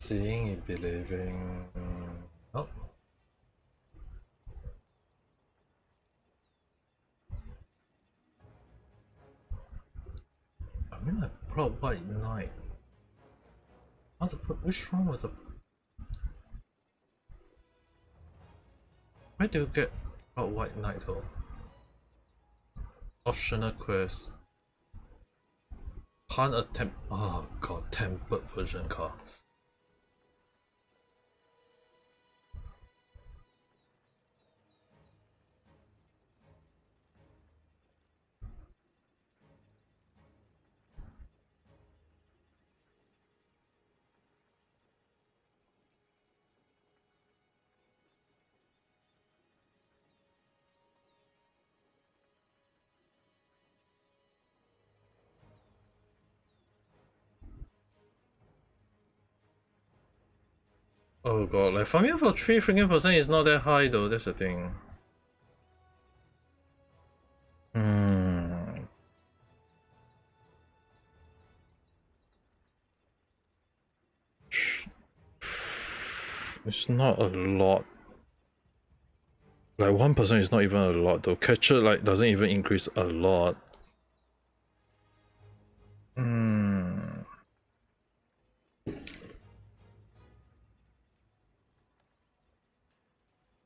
Seeing is believing. Oh. I mean, I brought white knight. How to put? Which one was the? Where do you get a white knight though? Optional quest. Hunt a oh god, tempered version card. Oh god, like farming for 3 freaking percent is not that high though, that's the thing. It's not a lot. Like 1% is not even a lot though. Catcher like doesn't even increase a lot.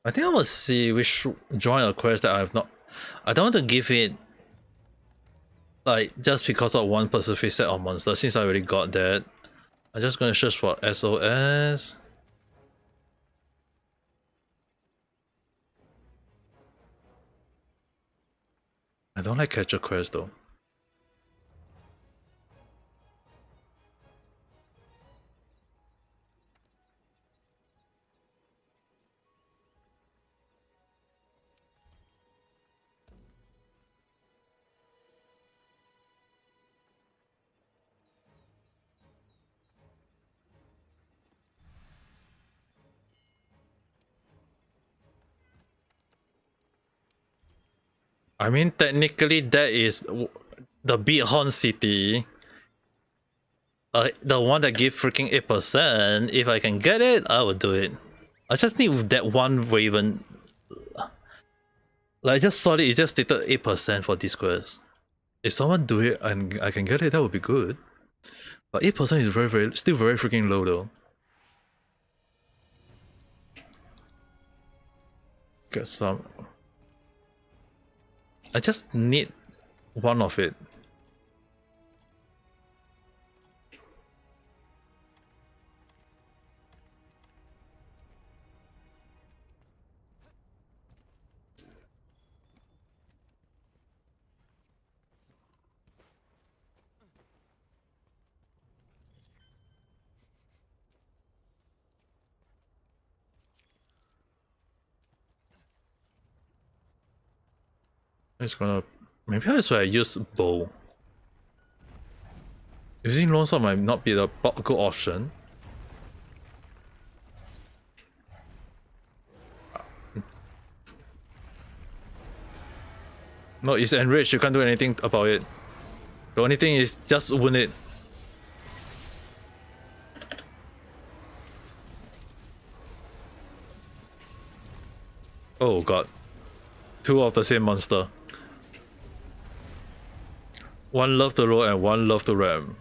I think I will see which join a quest that I have not. I don't want to give it like just because of one specific set of monsters since I already got that. I'm just gonna search for SOS. I don't like catcher quest though. I mean, technically, that is the Beathorn City. The one that give freaking 8%. If I can get it, I will do it. I just need that one Raven. Like, I just saw it just stated 8% for this quest. If someone do it and I can get it, that would be good. But 8% is still very freaking low though. Get some. I just need one of it. It's gonna. Maybe I should use bow. Using longsword might not be the good option. No, it's enraged. You can't do anything about it. The only thing is just wound it. Oh god. Two of the same monster. One love to roll and one love to ram.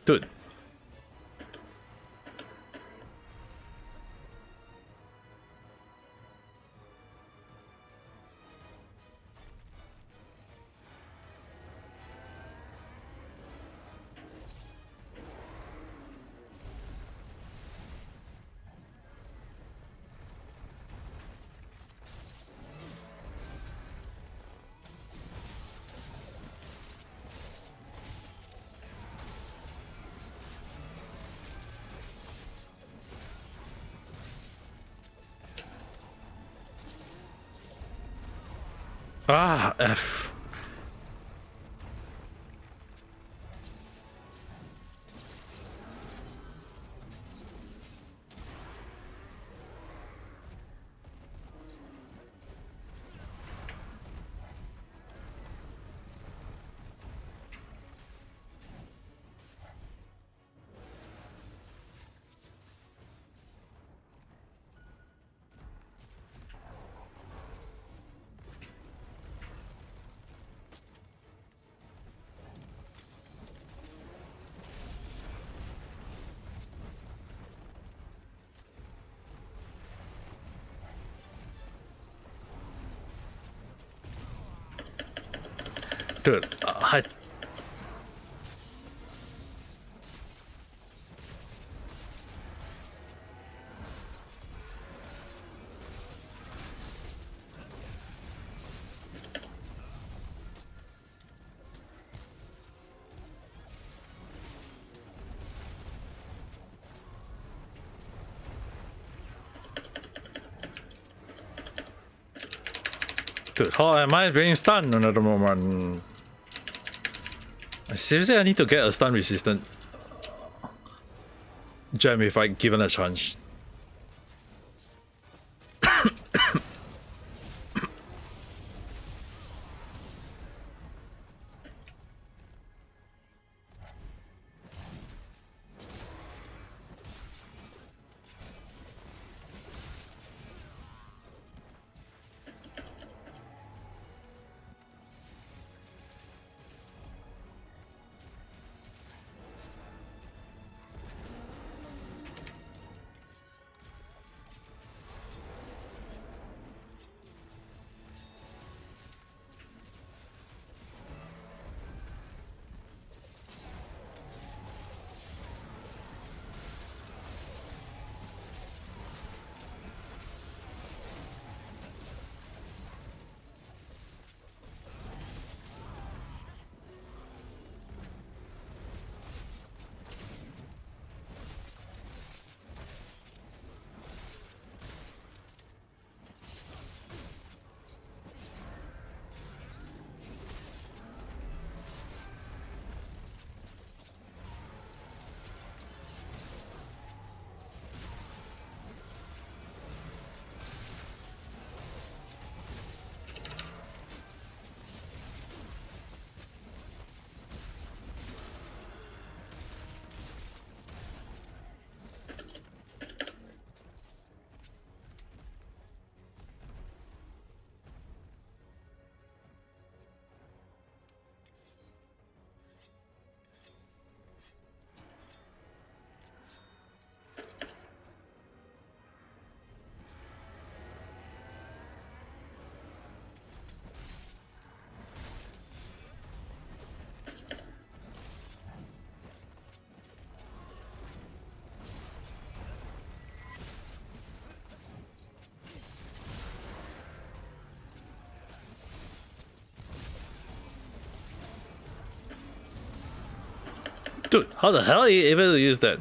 Dude. Ah, F. Dude, Dude, how am I being stunned another moment? Seriously, I need to get a stun resistant gem if I given a chance. Dude, how the hell are you able to use that?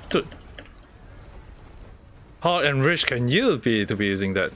Dude, how enriched can you be to be using that?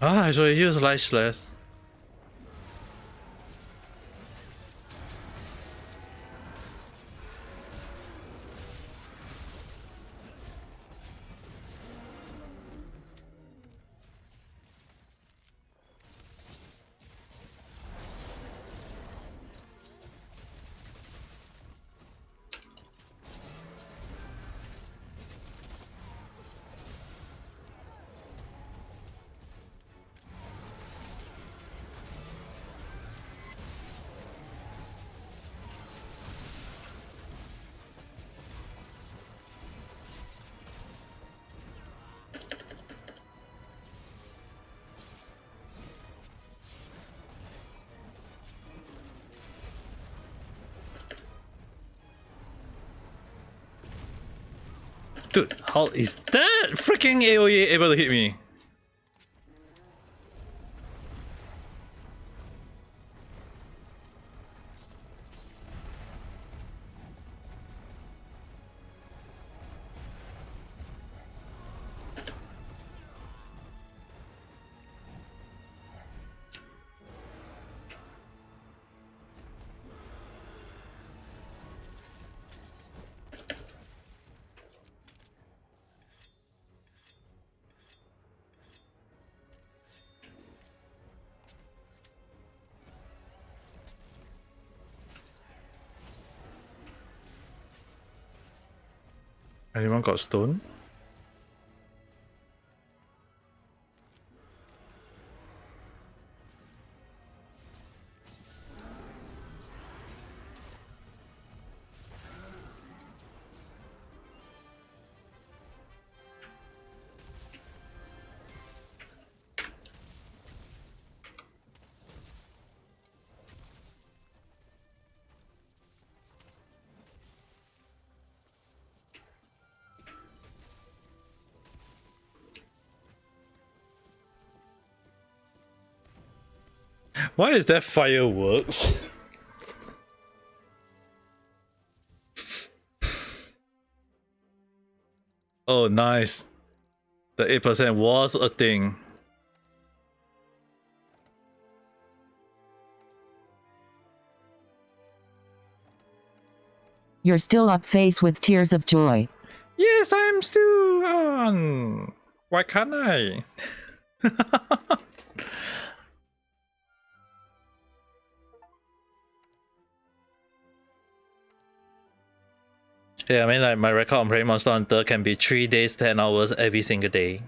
Ah, I should use Light Slash. Dude, how is that freaking AoE able to hit me? Anyone got stone? Why is that fireworks? Oh, nice. The 8% was a thing. You're still up face with tears of joy. Yes, I'm still on. Why can't I? Yeah, I mean, like, my record on playing Monster Hunter can be 3 days, 10 hours every single day.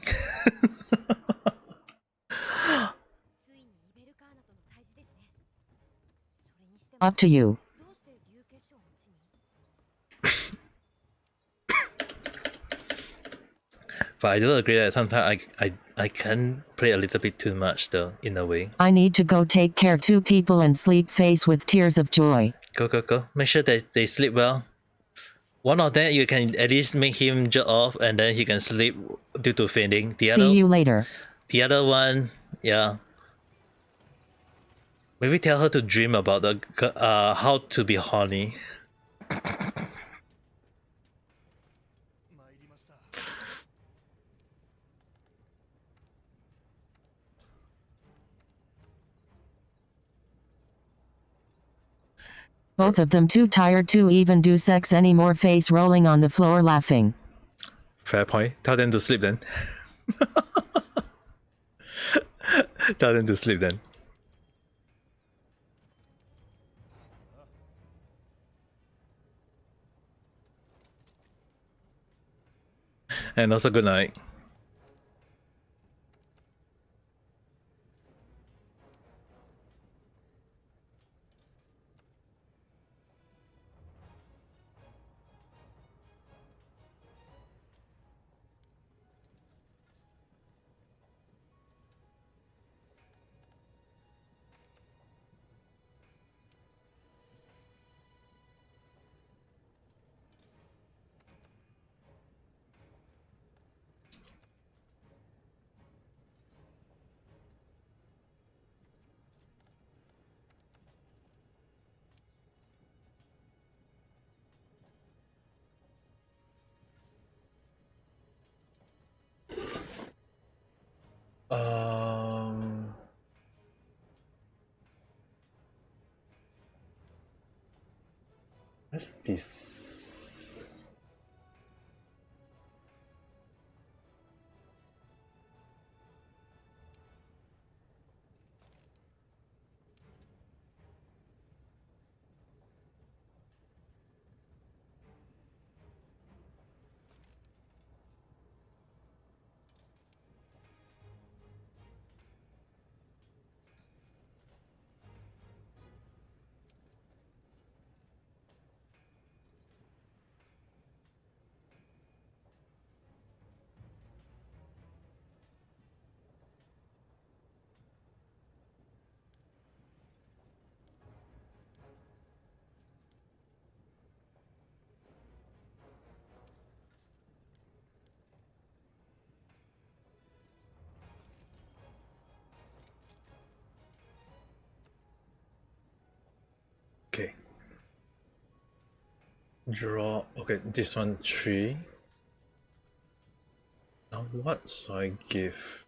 Up to you. But I do agree that sometimes I can play a little bit too much, though, in a way. I need to go take care two people and sleep face with tears of joy. Go, go, go. Make sure that they sleep well. One of them, you can at least make him jerk off and then he can sleep due to fainting. See you later. The other one, yeah. Maybe tell her to dream about the how to be horny. Both of them too tired to even do sex anymore, face rolling on the floor laughing. Fair point. Tell them to sleep then. Tell them to sleep then. And also good night. What's this? Draw. Okay, this one 3. Now what should I give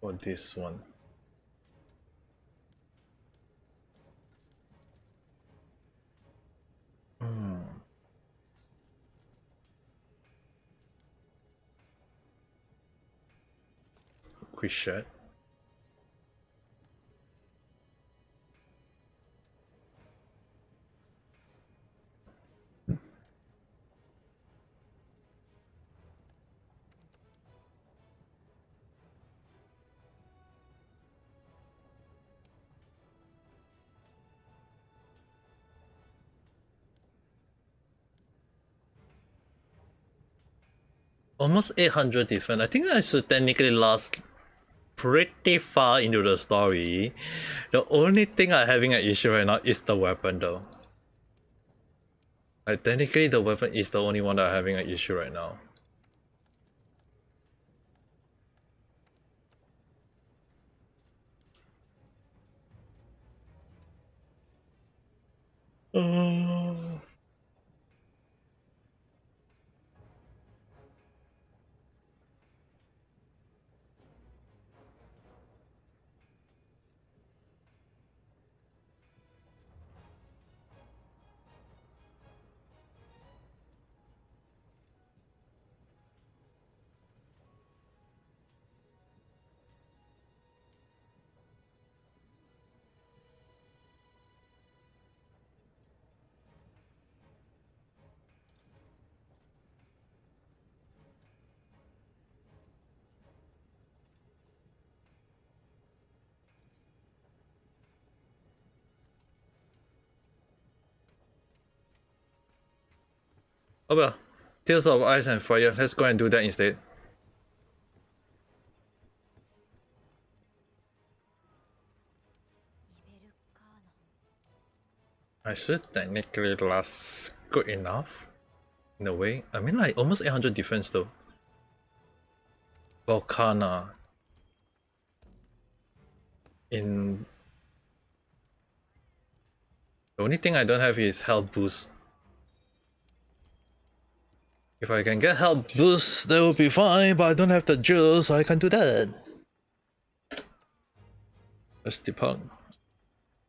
for this one? Quick shot. Almost 800 defense. I think I should technically last pretty far into the story. The only thing I'm having an issue right now is the weapon though. Technically the weapon is the only one that I'm having an issue right now. Oh well, Tales of Ice and Fire. Let's go and do that instead. I should technically last good enough. In a way. I mean like almost 800 defense though. Volcana. In... The only thing I don't have is health boost. If I can get health boost, that would be fine, but I don't have the jewels, so I can't do that. Let's debug.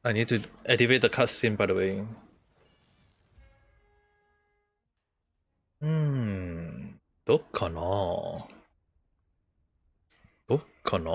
I need to activate the cutscene, by the way. Hmm. どっかな?どっかな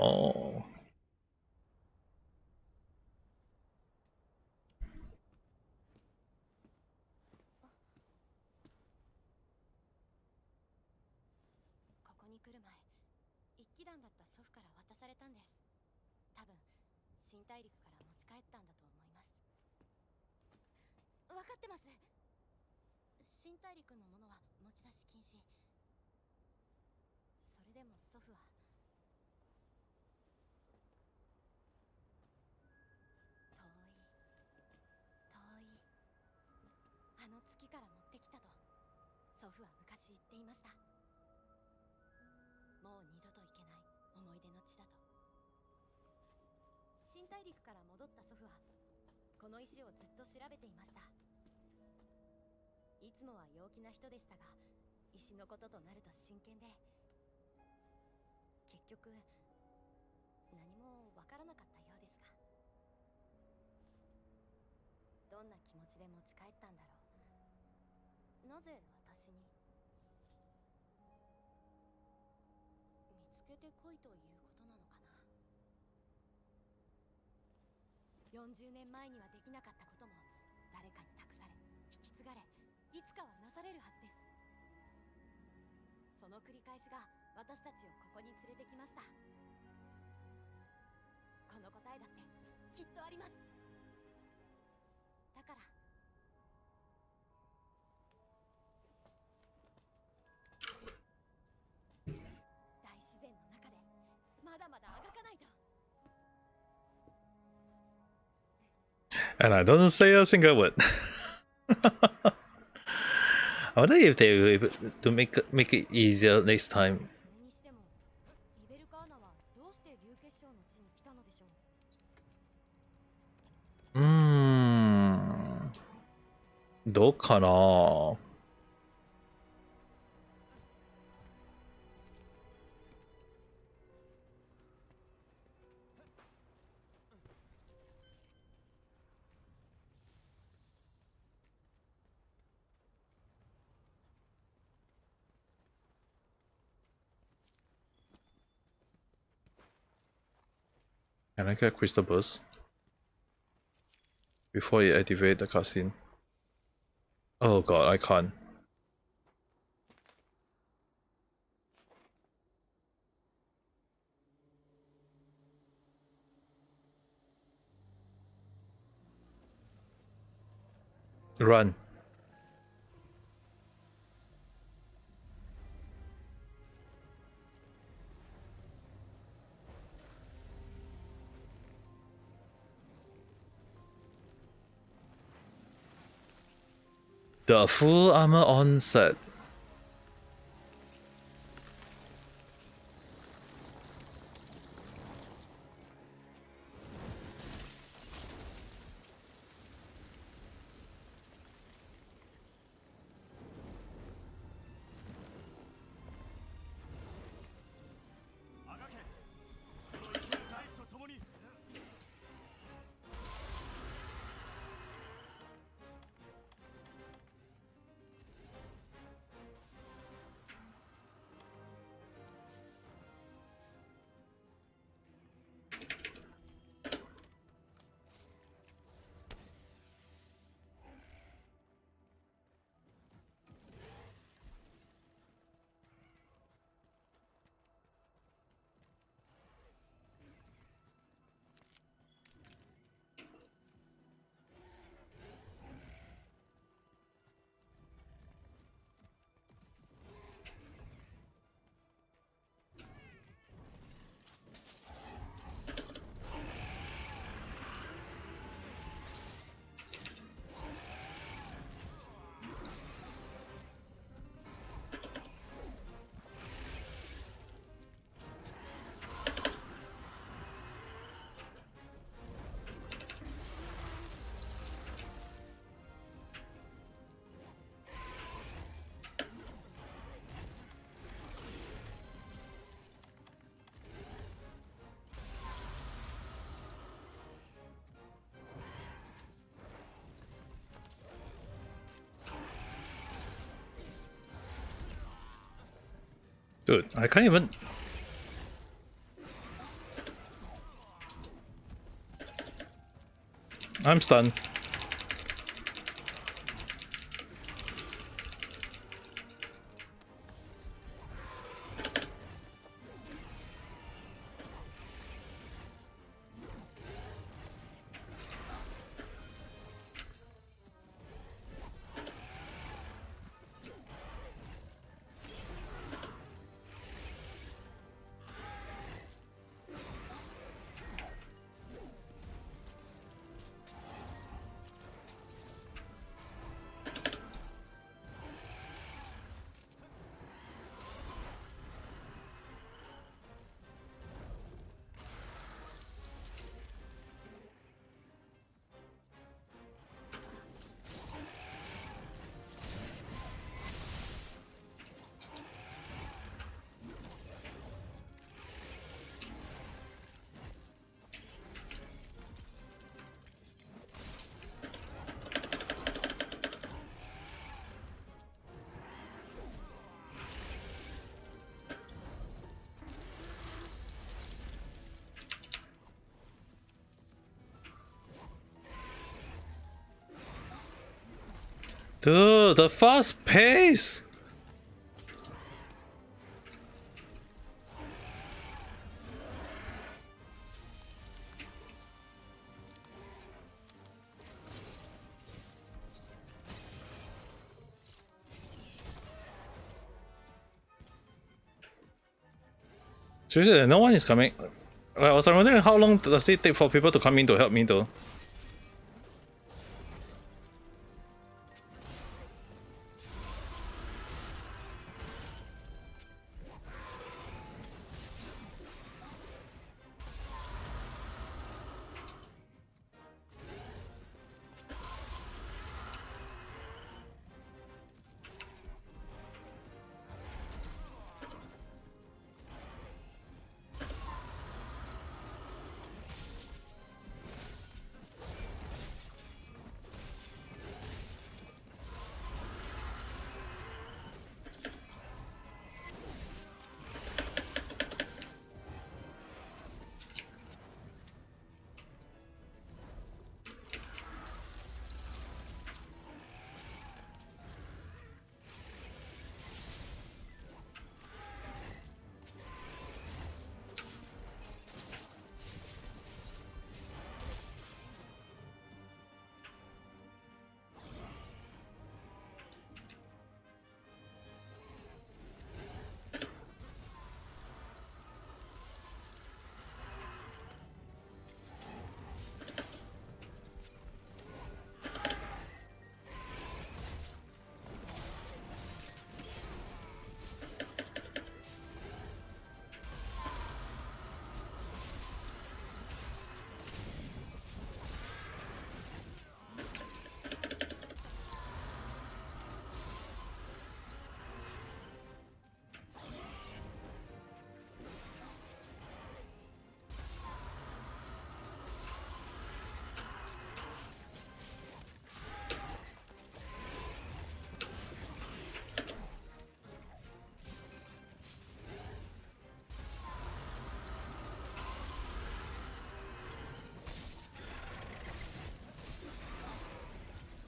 ?And I don't say a single word. I wonder if they will be able to make it easier next time. どうかな。Can I get crystal burst before you activate the cutscene? Oh god, I can't. Run. The full armor on set. Dude, I can't even... I'm stunned. Dude, the fast pace! Seriously, no one is coming. I was wondering how long does it take for people to come in to help me though?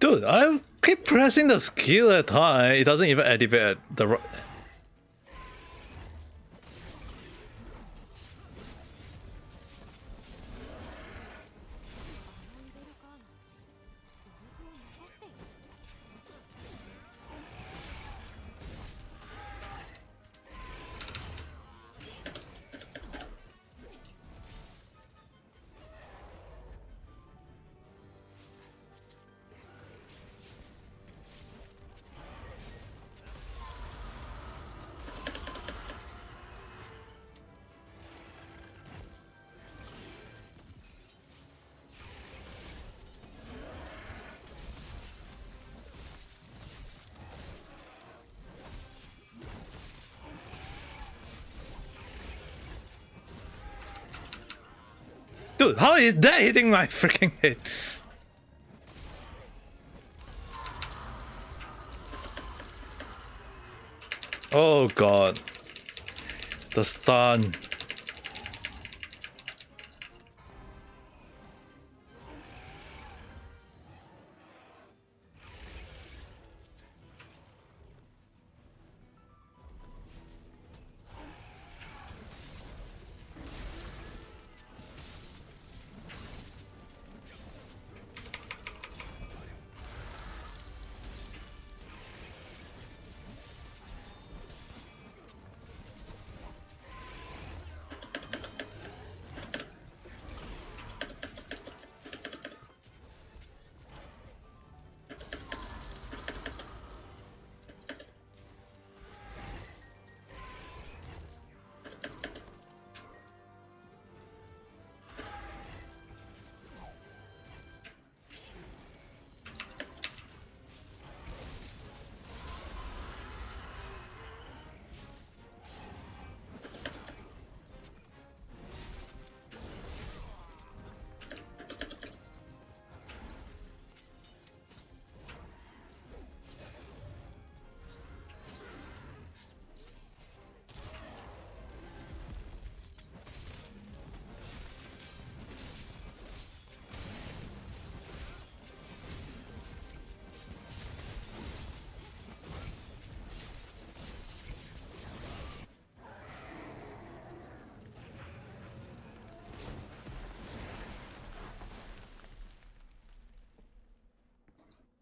Dude, I keep pressing the skill at time. It doesn't even activate at the right. Dude, how is that hitting my freaking head? Oh god. The stun.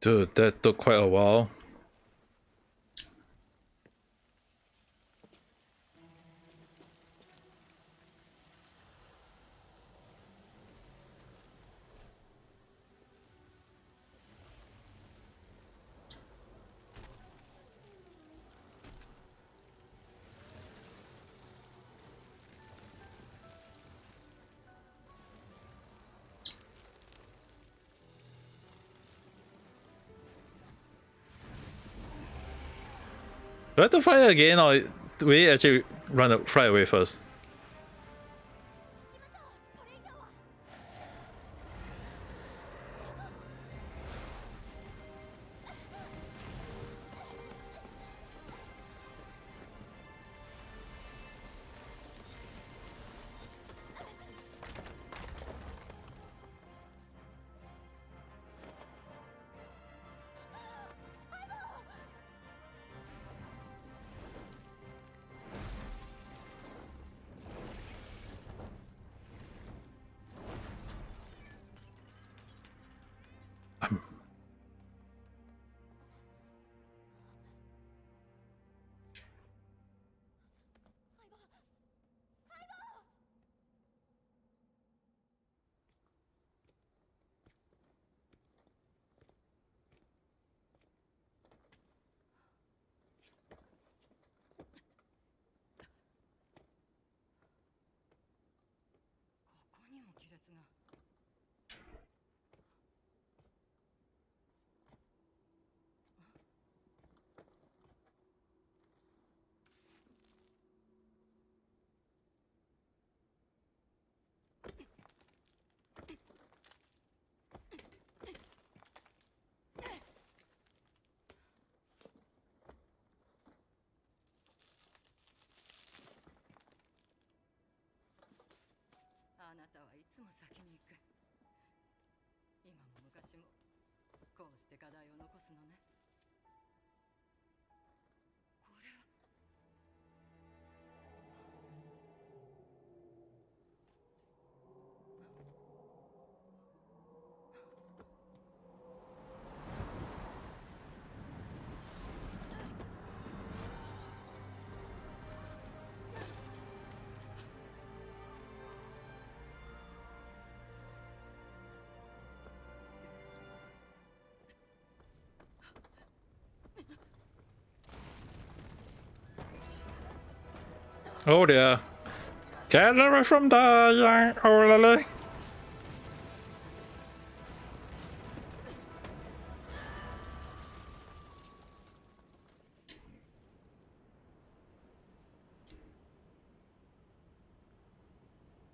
Dude, that took quite a while. Do I have to fight again, or do we actually fly away first? して課題を残すのね。これは。Oh dear. Get away from the young orderly.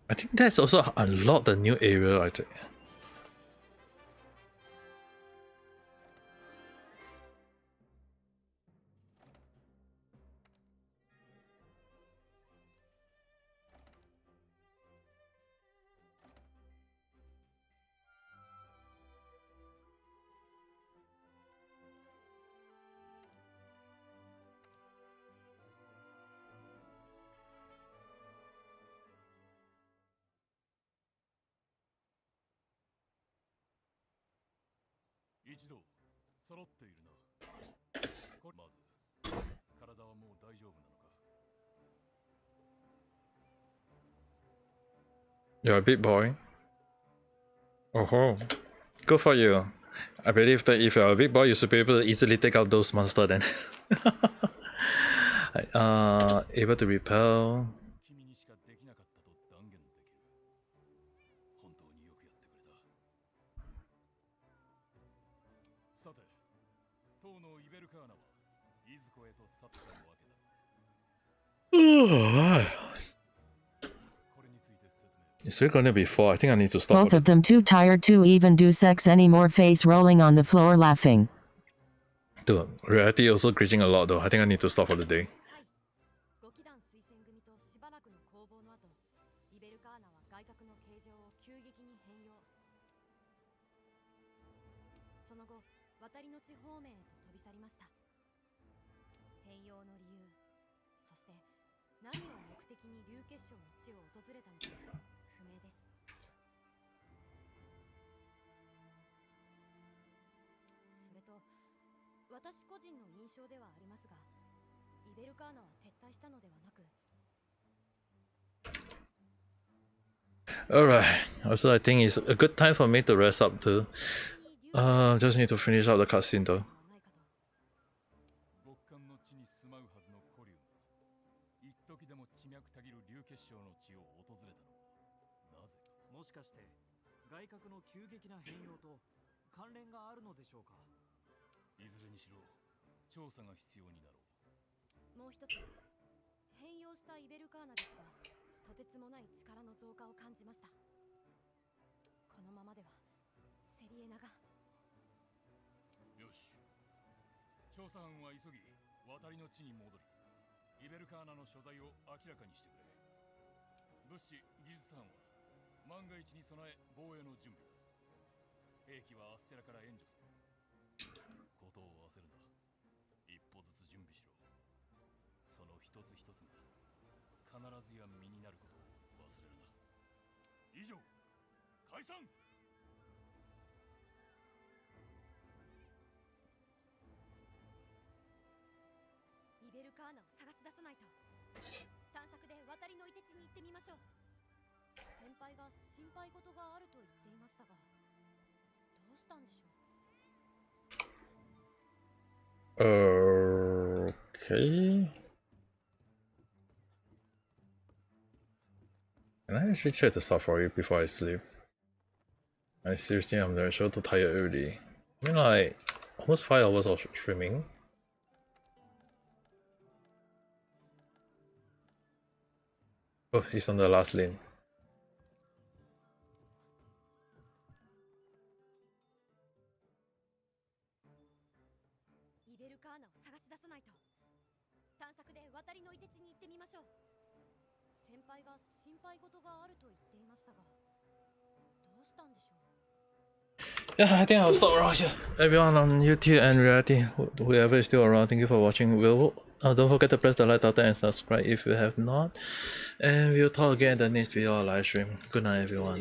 I think that's also unlocked the new area, I think. You're a big boy. Oh, good for you. I believe that if you're a big boy, you should be able to easily take out those monsters then. Able to repel. It's really gonna be 4. I think I need to stop. Both of them too tired to even do sex anymore. Face rolling on the floor laughing. Dude, reality also glitching a lot though. I think I need to stop for the day. Alright, also I think it's a good time for me to rest up too. Just need to finish out the cutscene though. Okay. Can I actually check the stuff for you before I sleep? I seriously am very sure too tired already. I mean like almost 5 hours of streaming. Oh, he's on the last lane. Yeah, I think I'll stop around here. Everyone on YouTube and reality, whoever is still around, thank you for watching. Don't forget to press the like button and subscribe if you have not. And we'll talk again in the next video or live stream. Good night, everyone.